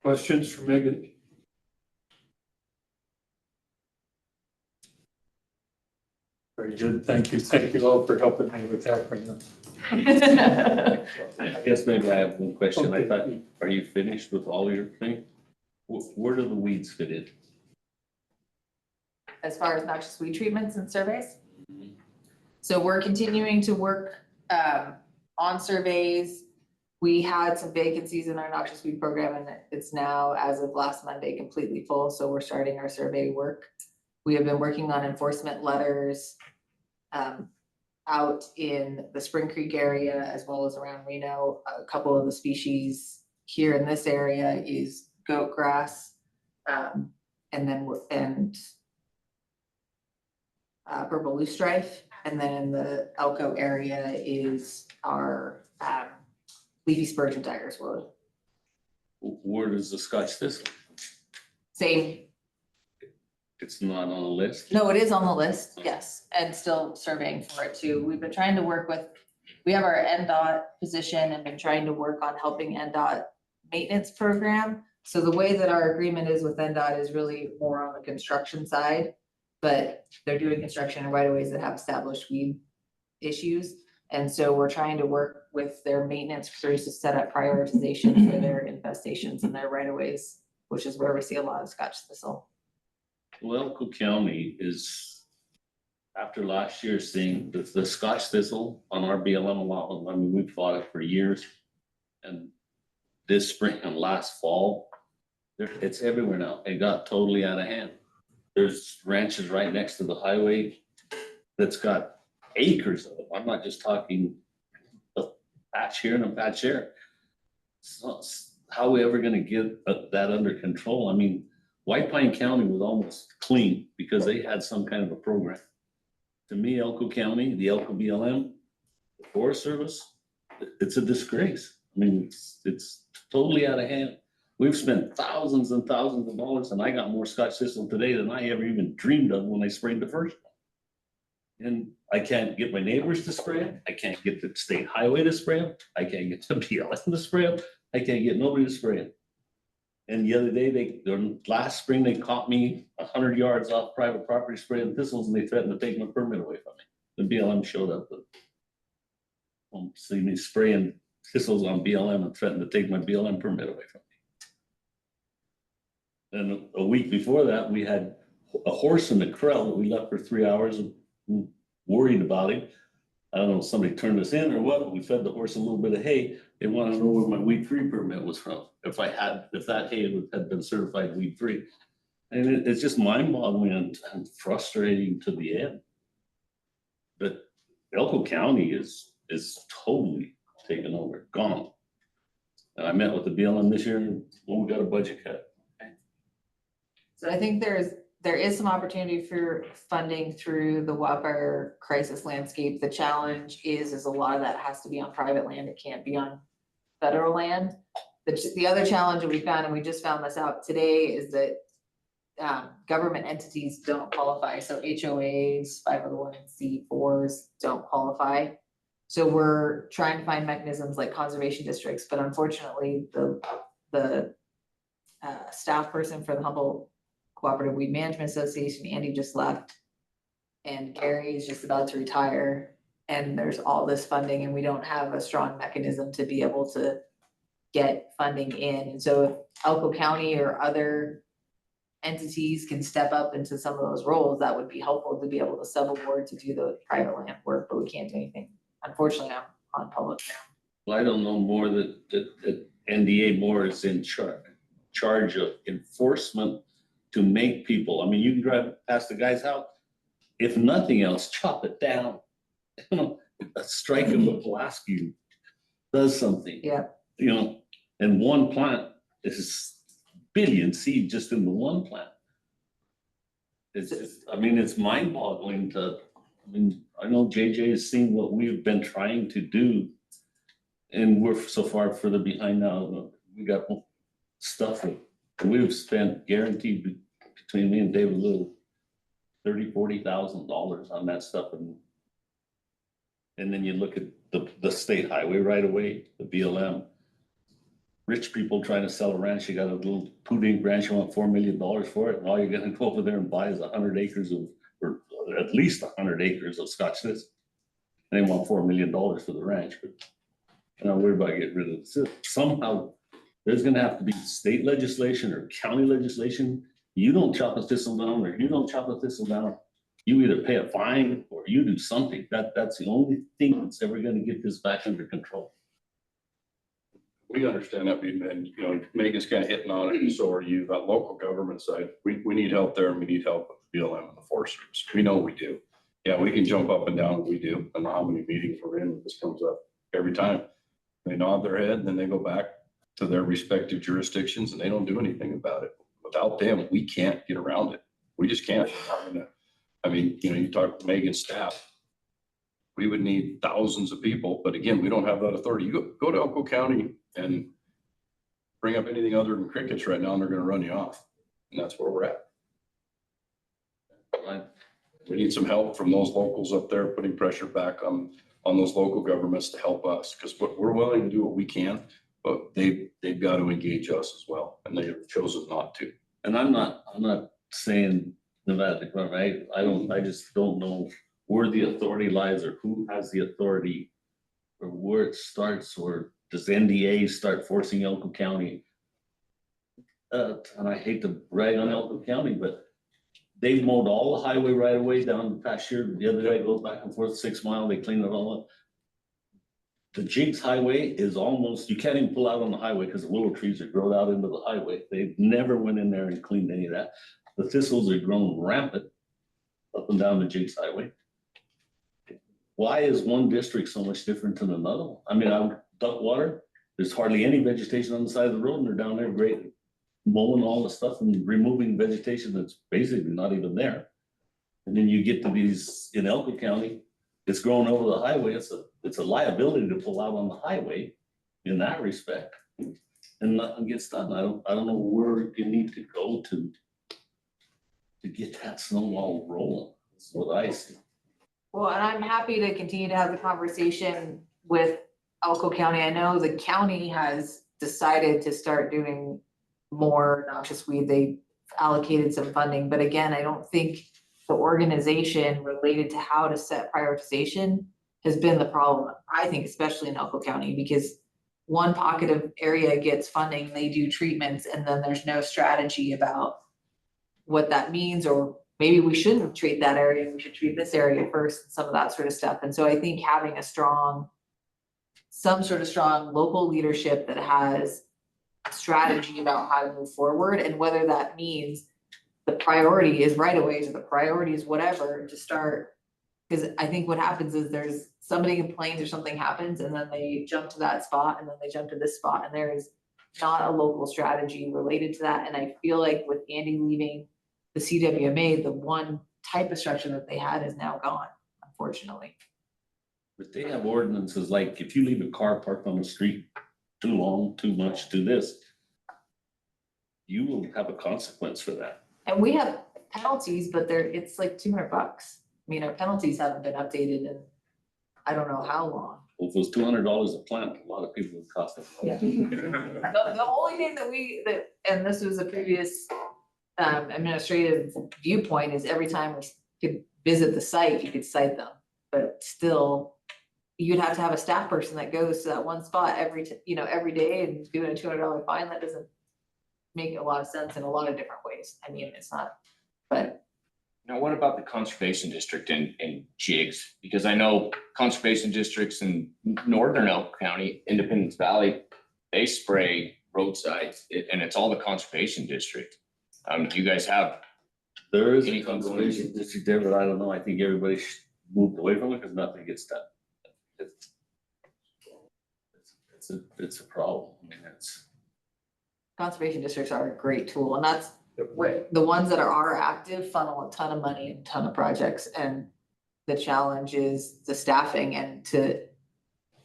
Questions for Megan? Very good. Thank you. Thank you all for helping me with that. I guess maybe I have one question. I thought, are you finished with all your thing? Where do the weeds fit in? As far as noxious weed treatments and surveys. So we're continuing to work on surveys. We had some vacancies in our noxious weed program, and it's now, as of last Monday, completely full. So we're starting our survey work. We have been working on enforcement letters out in the Spring Creek area as well as around Reno. A couple of the species here in this area is goat grass, and purple loosestrife. And then in the Elko area is our leafy spurgeon dyer's wood. Where does the Scotch thistle? Same. It's not on the list? No, it is on the list, yes, and still surveying for it too. We've been trying to work with, we have our NDOT position and been trying to work on helping NDOT maintenance program. So the way that our agreement is with NDOT is really more on the construction side, but they're doing construction in right of ways that have established weed issues. And so we're trying to work with their maintenance crews to set up prioritization for their infestations and their right of ways, which is where we see a lot of Scotch thistle. Well, Elko County is, after last year's thing, the Scotch thistle on our BLM allotment, I mean, we've fought it for years. And this spring and last fall, it's everywhere now. It got totally out of hand. There's ranches right next to the highway that's got acres of it. I'm not just talking a patch here and a patch there. So how are we ever gonna get that under control? I mean, White Pine County was almost clean because they had some kind of a program. To me, Elko County, the Elko BLM, the Forest Service, it's a disgrace. I mean, it's totally out of hand. We've spent thousands and thousands of dollars, and I got more Scotch thistle today than I ever even dreamed of when I sprayed the first one. And I can't get my neighbors to spray them. I can't get the state highway to spray them. I can't get the BLM to spray them. I can't get nobody to spray them. And the other day, last spring, they caught me 100 yards off private property spraying thistles, and they threatened to take my permit away from me. The BLM showed up. See me spraying thistles on BLM and threatened to take my BLM permit away from me. And a week before that, we had a horse in the corral that we left for 3 hours and worried about him. I don't know if somebody turned us in or what. We fed the horse a little bit of hay. They want to know where my weed-free permit was from. If that hay had been certified weed-free. And it's just mind-boggling and frustrating to the end. But Elko County is totally taken over, gone. And I met with the BLM this year when we got a budget cut. So I think there is some opportunity for funding through the wildfire crisis landscape. The challenge is a lot of that has to be on private land. It can't be on federal land. The other challenge that we found, and we just found this out today, is that government entities don't qualify. So HOAs, 501c4s don't qualify. So we're trying to find mechanisms like conservation districts, but unfortunately the staff person for the Humboldt Cooperative Weed Management Association, Andy, just left. And Gary is just about to retire. And there's all this funding and we don't have a strong mechanism to be able to get funding in. And so if Elko County or other entities can step up into some of those roles, that would be helpful to be able to sub-award to do the private land work, but we can't do anything, unfortunately, on public land. Well, I don't know more that NDA Moore is in charge of enforcement to make people, I mean, you can drive past the guy's house, if nothing else, chop it down. You know, a strike of a Pulaski does something. Yeah. You know, and one plant is billion seed just in the one plant. It's I mean, it's mind boggling I know JJ has seen what we've been trying to do. And we're so far further behind now. We got stuff that we've spent guaranteed between me and David Little $30,000-$40,000 on that stuff. And then you look at the state highway right away, the BLM. Rich people trying to sell a ranch, you got a little Puding ranch, you want $4 million for it, and all you're gonna go over there and buy is 100 acres of, or at least 100 acres of Scotch thistle. And they want $4 million for the ranch, but you're not worried about getting rid of it. Somehow, there's gonna have to be state legislation or county legislation. You don't chop a thistle down, or you don't chop a thistle down. You either pay a fine or you do something. That's the only thing that's ever gonna get this back under control. We understand that, and you know, Megan's kind of hitting on it, and so are you. That local government side, we need help there, and we need help with the BLM and the Forest Service. We know we do. Yeah, we can jump up and down. We do. I don't know how many meetings we're in. This comes up every time. They nod their head, and then they go back to their respective jurisdictions, and they don't do anything about it. Without them, we can't get around it. We just can't. I mean, you know, you talk to Megan's staff. We would need thousands of people, but again, we don't have that authority. You go to Elko County and bring up anything other than crickets right now, and they're going to run you off. And that's where we're at. We need some help from those locals up there, putting pressure back on those local governments to help us, because we're willing to do what we can, but they've got to engage us as well, and they have chosen not to. And I'm not saying Nevada Department. I just don't know where the authority lies or who has the authority or where it starts, or does NDA start forcing Elko County? And I hate to brag on Elko County, but they mowed all the highway right away down the past year. The other day, it goes back and forth 6 mile, they cleaned it all up. The Jigs Highway is almost, you can't even pull out on the highway because the willow trees are grown out into the highway. They never went in there and cleaned any of that. The thistles are grown rampant up and down the Jigs Highway. Why is one district so much different than another one? I mean, I'm Duckwater, there's hardly any vegetation on the side of the road, and they're down there great, mowing all the stuff and removing vegetation that's basically not even there. And then you get to these in Elko County, it's growing over the highway. It's a liability to pull out on the highway in that respect. And nothing gets done. I don't know where you need to go to get that snowball rolling. That's what I see. Well, and I'm happy to continue to have the conversation with Elko County. I know the county has decided to start doing more noxious weed. They allocated some funding, but again, I don't think the organization related to how to set prioritization has been the problem. I think especially in Elko County, because one pocket of area gets funding, they do treatments, and then there's no strategy about what that means, or maybe we shouldn't treat that area, we should treat this area first, and some of that sort of stuff. And so I think having some sort of strong local leadership that has a strategy about how to move forward, and whether that means the priority is right away, or the priority is whatever to start. Because I think what happens is there's somebody complains or something happens, and then they jump to that spot, and then they jump to this spot, and there is not a local strategy related to that. And I feel like with Andy leaving the CWMA, the one type of structure that they had is now gone, unfortunately. But they have ordinances like if you leave a car parked on the street too long, too much, do this, you will have a consequence for that. And we have penalties, but it's like $200. I mean, our penalties haven't been updated in I don't know how long. Well, if it was $200 a plant, a lot of people would cost it. Yeah. The only thing that and this was a previous administrative viewpoint, is every time we could visit the site, you could cite them, but still you'd have to have a staff person that goes to that one spot every day and doing a $200 fine. That doesn't make a lot of sense in a lot of different ways. I mean, it's not, but. Now, what about the conservation district in Jigs? Because I know conservation districts in northern Elko County, Independence Valley, they spray roadsides, and it's all the conservation district. Do you guys have? There is a conservation district there, but I don't know. I think everybody moved away from it because nothing gets done. It's a problem. I mean, Conservation districts are a great tool, and that's where the ones that are active funnel a ton of money and a ton of projects. And the challenge is the staffing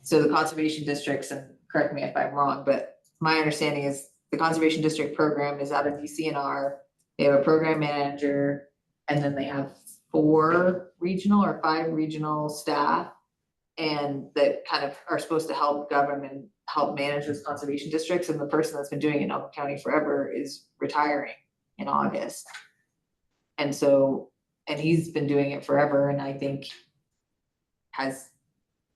so the conservation districts, and correct me if I'm wrong, but my understanding is the conservation district program is out of DCNR. They have a program manager, and then they have 4 regional or 5 regional staff, and that kind of are supposed to help govern and help manage those conservation districts. And the person that's been doing it in Elko County forever is retiring in August. And he's been doing it forever, and I think has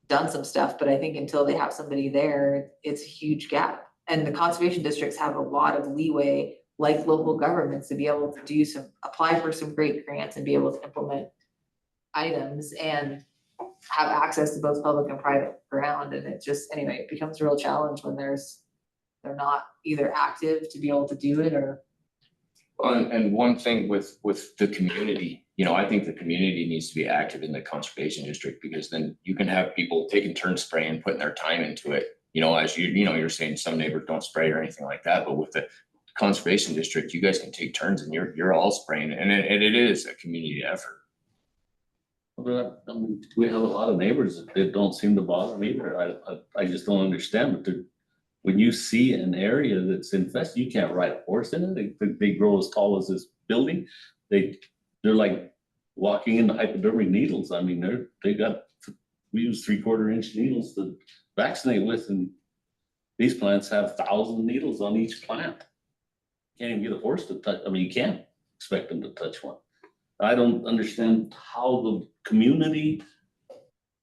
done some stuff, but I think until they have somebody there, it's a huge gap. And the conservation districts have a lot of leeway, like local governments, to be able to apply for some great grants and be able to implement items and have access to both public and private ground. And it becomes a real challenge when they're not either active to be able to do it, or. And one thing with the community, I think the community needs to be active in the conservation district, because then you can have people taking turns spraying, putting their time into it. As you're saying some neighbors don't spray or anything like that, but with the conservation district, you guys can take turns and you're all spraying, and it is a community effort. But I mean, we have a lot of neighbors that don't seem to bother me either. I just don't understand. But when you see an area that's infested, you can't ride a horse in it. They grow as tall as this building. They're like walking into hypodermic needles. I mean, we use 3/4 inch needles to vaccinate with, and these plants have 1,000 needles on each plant. Can't even get a horse to touch. I mean, you can't expect them to touch one. I don't understand how the community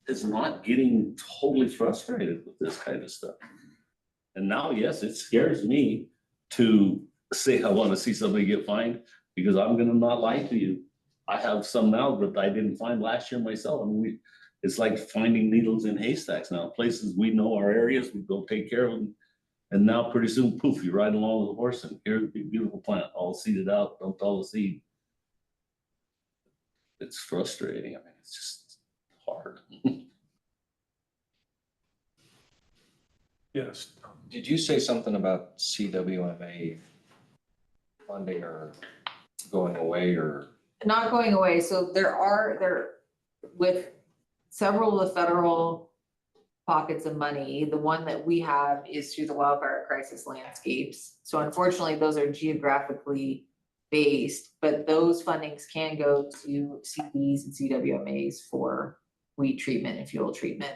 is not getting totally frustrated with this kind of stuff. And now, yes, it scares me to say I want to see somebody get fined, because I'm gonna not lie to you. I have some now that I didn't find last year myself. I mean, it's like finding needles in haystacks now. Places we know our areas, we go take care of them. And now pretty soon, poof, you ride along with a horse and here's a big, beautiful plant, all seeded out, dumped all the seed. It's frustrating. I mean, it's just hard. Yes. Did you say something about CWMA funding or going away or? Not going away, so there with several of the federal pockets of money, the one that we have is through the wildfire crisis landscapes. So unfortunately, those are geographically based, but those fundings can go to CDs and CWMAs for weed treatment and fuel treatment.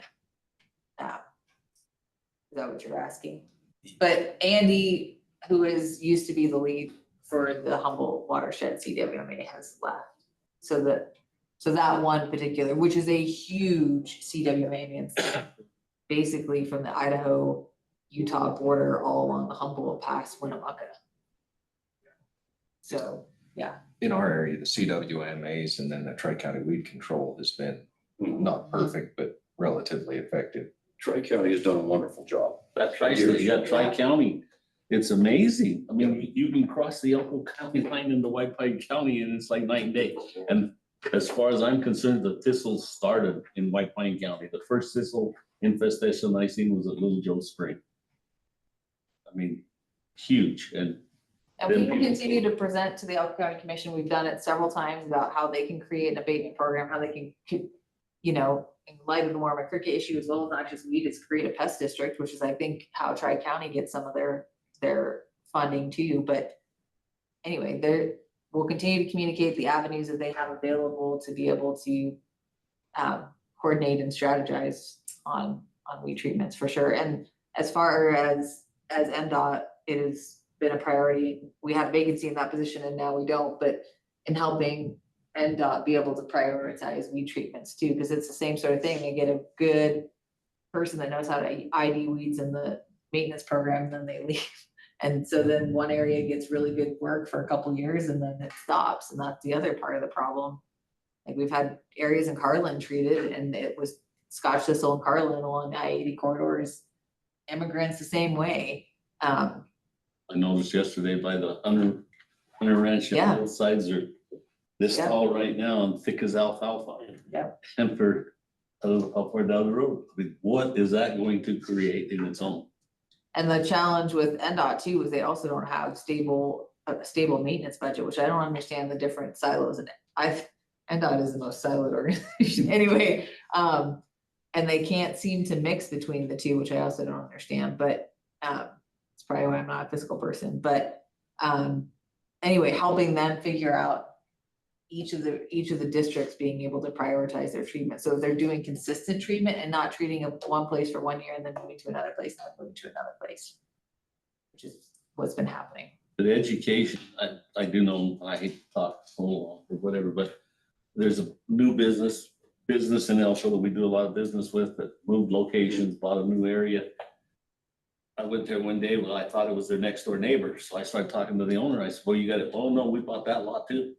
Is that what you're asking? But Andy, who used to be the lead for the Humboldt watershed CWMA, has left. So that one particular, which is a huge CWMA, it's basically from the Idaho, Utah border all along the Humboldt past Winnemucca. So, yeah. In our area, the CWMAs and then the Tri-County Weed Control has been not perfect, but relatively effective. Tri-County has done a wonderful job. That Tri-County, it's amazing. I mean, you can cross the Elko County line into White Pine County and it's like night and day. And as far as I'm concerned, the thistles started in White Pine County. The first thistle infestation I seen was at Little Joe Spring. I mean, huge. And we can continue to present to the Elko County Commission. We've done it several times about how they can create an abatement program, how they can, you know, in light of the Warma cricket issue, as well as not just weed, is create a pest district, which is, I think, how Tri-County gets some of their funding too. But anyway, we'll continue to communicate the avenues that they have available to be able to coordinate and strategize on weed treatments for sure. And as far as MDOT, it has been a priority. We have vacancy in that position and now we don't, but in helping MDOT be able to prioritize weed treatments too, because it's the same sort of thing. They get a good person that knows how to ID weeds in the maintenance program, and then they leave. And so then one area gets really good work for a couple of years and then it stops. And that's the other part of the problem. Like we've had areas in Carlin treated and it was Scotch thistle and Carlin along the I-80 corridors, immigrants the same way. I noticed yesterday by the Hunter Ranch, both sides are this tall right now and thick as alfalfa. Yeah. And for how far down the road, what is that going to create in its own? And the challenge with NDOT too is they also don't have a stable maintenance budget, which I don't understand the different silos. And NDOT is the most siloed organization anyway. And they can't seem to mix between the two, which I also don't understand. But it's probably why I'm not a fiscal person. But anyway, helping them figure out each of the districts being able to prioritize their treatment. So they're doing consistent treatment and not treating one place for 1 year and then moving to another place, not moving to another place, which is what's been happening. But education, I do know, I hate to talk so long or whatever, but there's a new business in Elko that we do a lot of business with that moved locations, bought a new area. I went there one day, well, I thought it was their next door neighbor. So I started talking to the owner. I said, well, you got it. Oh no, we bought that lot too.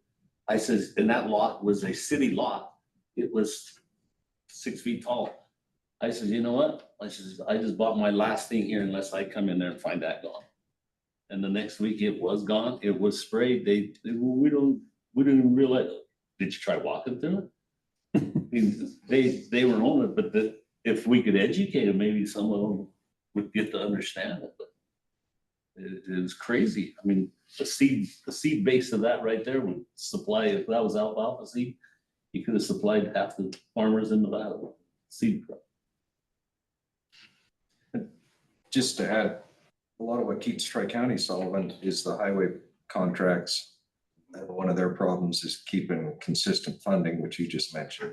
I says, and that lot was a city lot. It was 6 feet tall. I said, you know what? I says, I just bought my last thing here unless I come in there and find that gone. And the next week it was gone. It was sprayed. We didn't even realize. Did you try walking through it? I mean, they were on it, but if we could educate them, maybe some of them would get to understand it. But it was crazy. I mean, the seed base of that right there would supply, if that was alfalfa seed, you could have supplied half the farmers in Nevada seed crop. Just to add, a lot of what keeps Tri-County solvent is the highway contracts. And one of their problems is keeping consistent funding, which you just mentioned.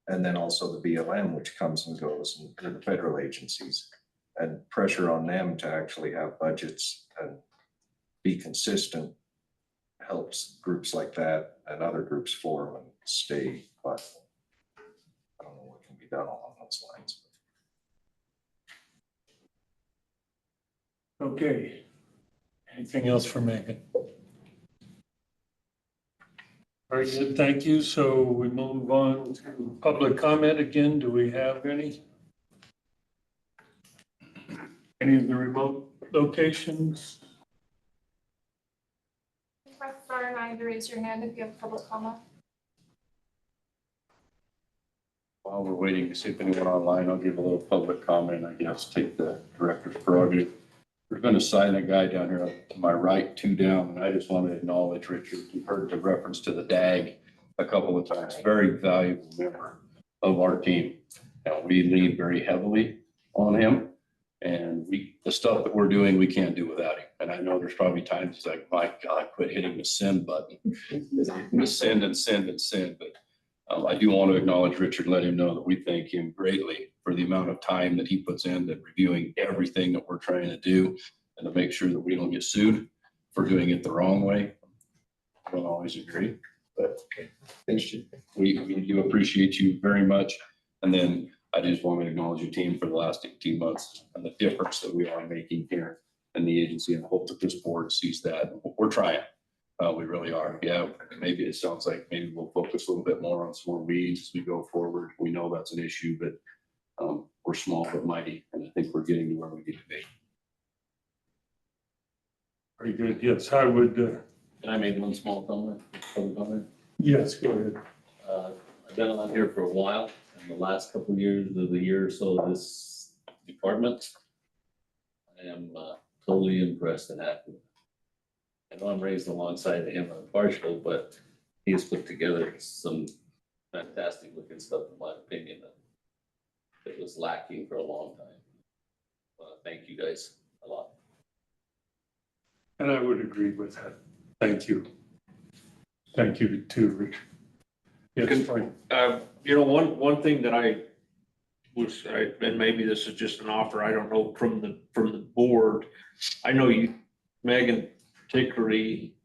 And then also the BLM, which comes and goes, and the federal agencies. And pressure on them to actually have budgets and be consistent helps groups like that and other groups form and stay. But I don't know what can be done along those lines. Okay. Anything else for Megan? Very good, thank you. So we move on to public comment again. Do we have any? Any of the remote locations? Press star 9 to raise your hand if you have public comment. While we're waiting to see if anyone online, I'll give a little public comment, I guess, take the director's prerogative. There's been a silent guy down here to my right, 2 down, and I just want to acknowledge Richard. You've heard the reference to the DAG a couple of times. Very valuable member of our team. And we lean very heavily on him. And the stuff that we're doing, we can't do without him. And I know there's probably times he's like, my God, quit hitting the send button. Just send and send and send. But I do want to acknowledge Richard, let him know that we thank him greatly for the amount of time that he puts into reviewing everything that we're trying to do and to make sure that we don't get sued for doing it the wrong way. I don't always agree, but we do appreciate you very much. And then I just want to acknowledge your team for the last 18 months and the difference that we are making here in the agency, and I hope that this board sees that. We're trying. We really are. Yeah, maybe it sounds like maybe we'll focus a little bit more on some more weeds as we go forward. We know that's an issue, but we're small but mighty, and I think we're getting to where we need to be. Very good. Yes, I would. Can I make one small comment? Yes, go ahead. I've been on here for a while, and the last couple of years of the year or so of this department, I am totally impressed and happy. I know I'm raised alongside of him, I'm partial, but he has put together some fantastic looking stuff, in my opinion, that was lacking for a long time. Thank you guys a lot. And I would agree with that. Thank you. Thank you too, Rich. Yes, Frank. You know, one thing that I was, and maybe this is just an offer, I don't know, from the board. I know you, Megan, particularly,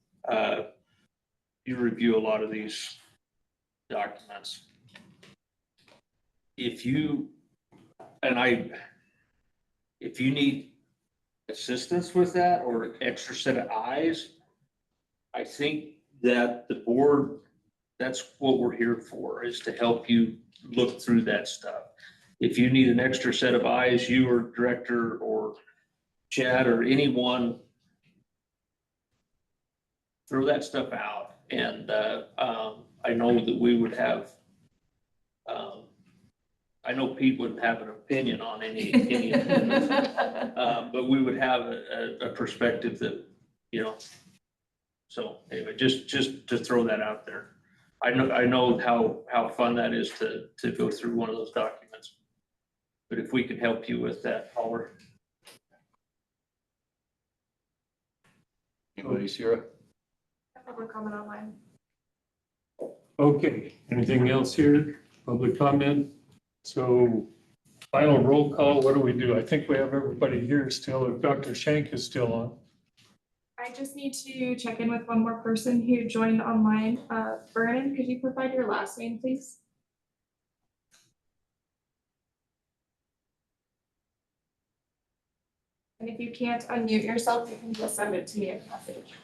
you review a lot of these documents. If you need assistance with that or an extra set of eyes, I think that the board, that's what we're here for, is to help you look through that stuff. If you need an extra set of eyes, you or director or Chad or anyone, throw that stuff out. And I know that we would have, I know Pete wouldn't have an opinion on any of this, but we would have a perspective that, you know, so anyway, just to throw that out there. I know how fun that is to go through one of those documents. But if we can help you with that, holler. Anybody, Sierra? Public comment online. Okay, anything else here? Public comment? So final roll call, what do we do? I think we have everybody here still. If Dr. Shank is still on. I just need to check in with one more person who joined online. Vernon, could you provide your last name, please? And if you can't unmute yourself, you can just send it to me as a message.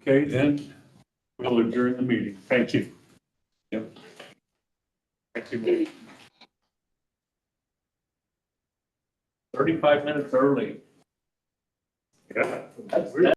Okay, then we'll adjourn the meeting. Thank you. Yep. Thank you. 35 minutes early. Yeah.